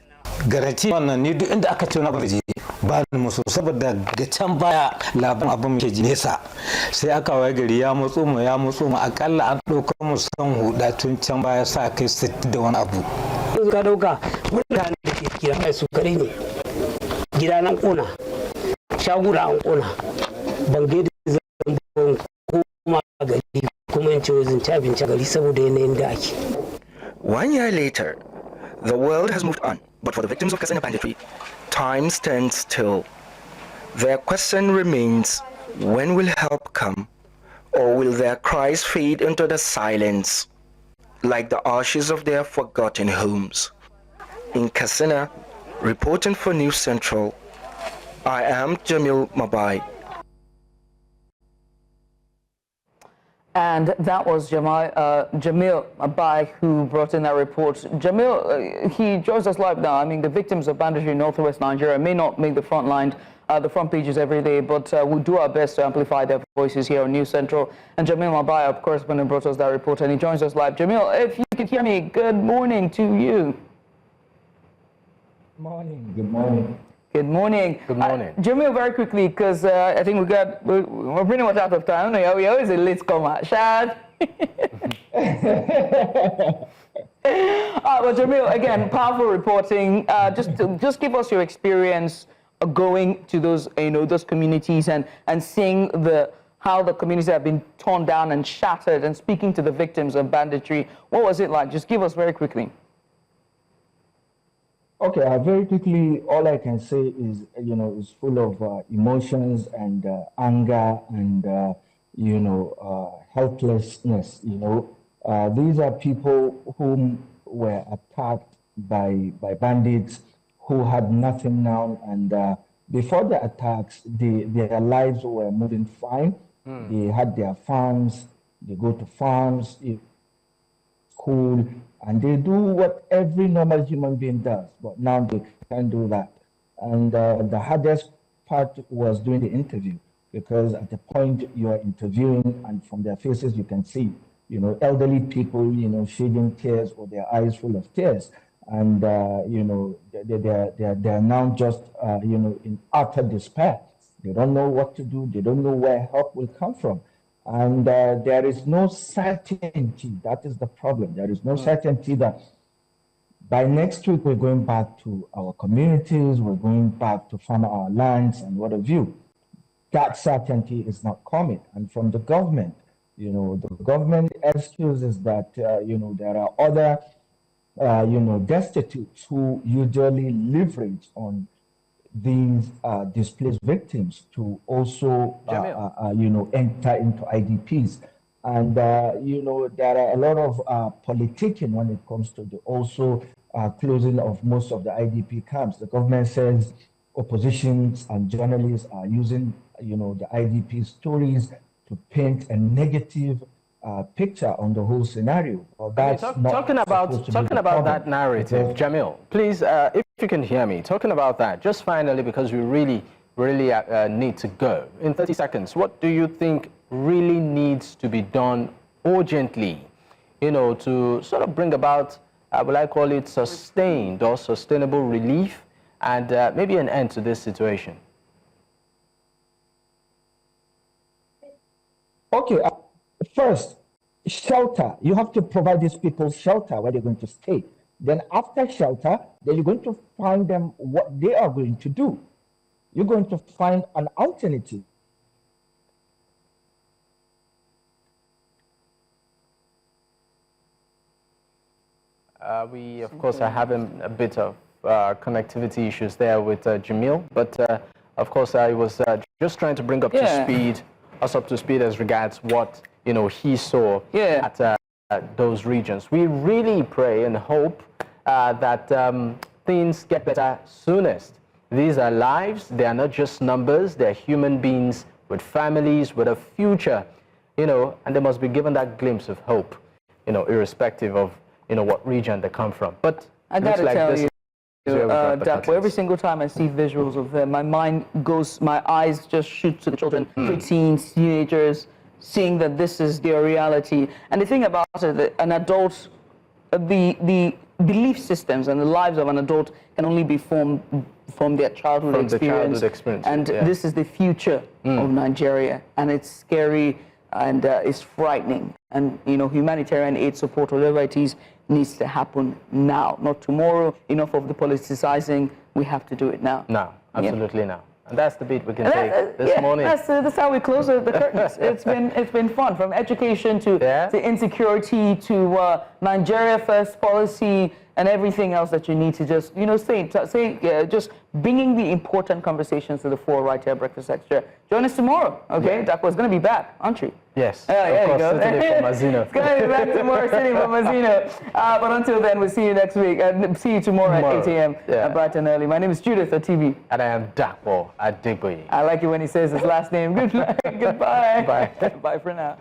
Garanti wannan ni duk inda aka ce na barje ba ni musu saboda ga can baya labarin abin ke nesa sai aka waye gari ya mutsu mu akalla an dauka mu san huda tun can baya sa kai 60 da wani abu ka dauka mutane da ke kira kai su kare ne gida nan kona shagura an kona ban ga da zan kuma gari kuma in ce zan ci abinci gari saboda yanayin da ake. 1 year later, the world has moved on, but for the victims of Katsina banditry, time stands still. Their question remains, when will help come? Or will their cries fade into the silence, like the ashes of their forgotten homes? In Katsina, reporting for News Central, I am Jamil Mabai. And that was Jamil Abai who brought in that report. Jamil, he joins us live now. I mean, the victims of banditry in northwest Nigeria may not make the front pages every day, but we'll do our best to amplify their voices here on News Central. And Jamil Abai, of course, when he brought us that report, and he joins us live. Jamil, if you could hear me, good morning to you. Good morning. Good morning. Good morning. Good morning. Jamil, very quickly, because I think we're pretty much out of time. We always a late comer. Shad. Well, Jamil, again, powerful reporting. Just give us your experience going to those, those communities and seeing how the communities have been torn down and shattered, and speaking to the victims of banditry. What was it like? Just give us very quickly. Okay, very quickly, all I can say is, is full of emotions and anger and, helplessness. These are people who were attacked by bandits who had nothing now. And before the attacks, their lives were moving fine. They had their farms, they go to farms, school, and they do what every normal human being does, but now they can't do that. And the hardest part was doing the interview, because at the point you are interviewing, and from their faces you can see, elderly people, shedding tears or their eyes full of tears. And, they're now just, in utter despair. They don't know what to do. They don't know where help will come from. And there is no certainty. That is the problem. There is no certainty that by next week we're going back to our communities, we're going back to farm our lands and what have you. That certainty is not coming. And from the government, the government excuses that, there are other, destitutes who usually leverage on these displaced victims to also, enter into IDPs. And, there are a lot of politicking when it comes to the also closing of most of the IDP camps. The government says oppositions and journalists are using, the IDP stories to paint a negative picture on the whole scenario. That's talking about that narrative, Jamil, please, if you can hear me, talking about that, just finally, because we really need to go. In 30 seconds, what do you think really needs to be done urgently, to sort of bring about, will I call it sustained or sustainable relief and maybe an end to this situation? Okay, first, shelter. You have to provide these people shelter where they're going to stay. Then after shelter, then you're going to find them what they are going to do. You're going to find an alternative. We, of course, are having a bit of connectivity issues there with Jamil, but of course, I was just trying to bring us up to speed as regards what he saw at those regions. We really pray and hope that things get better soonest. These are lives; they are not just numbers. They are human beings with families, with a future, and they must be given that glimpse of hope, irrespective of what region they come from. But I gotta tell you, Dapo, every single time I see visuals of them, my eyes just shoot to the children, preteens, teenagers, seeing that this is their reality. And the thing about it, that an adult, the belief systems and the lives of an adult can only be formed from their childhood experience. And this is the future of Nigeria, and it's scary and it's frightening. And humanitarian aid support, whatever it is, needs to happen now, not tomorrow. Enough of the politicizing. We have to do it now. Now, absolutely now. And that's the beat we can take this morning. That's how we close the curtains. It's been fun, from education to insecurity to Nigeria First policy and everything else that you need to just just bringing the important conversations to the fore right here at Breakfast Extra. Join us tomorrow, okay? Dapo's going to be back, aren't you? Yes, of course, sitting for Mazino. It's going to be back tomorrow, sitting for Mazino. But until then, we'll see you next week. See you tomorrow at 8 a.m. Bright and early. My name is Judith at TV. And I am Dapo Adegboye. I like it when he says his last name. Good night. Goodbye. Bye. Bye for now.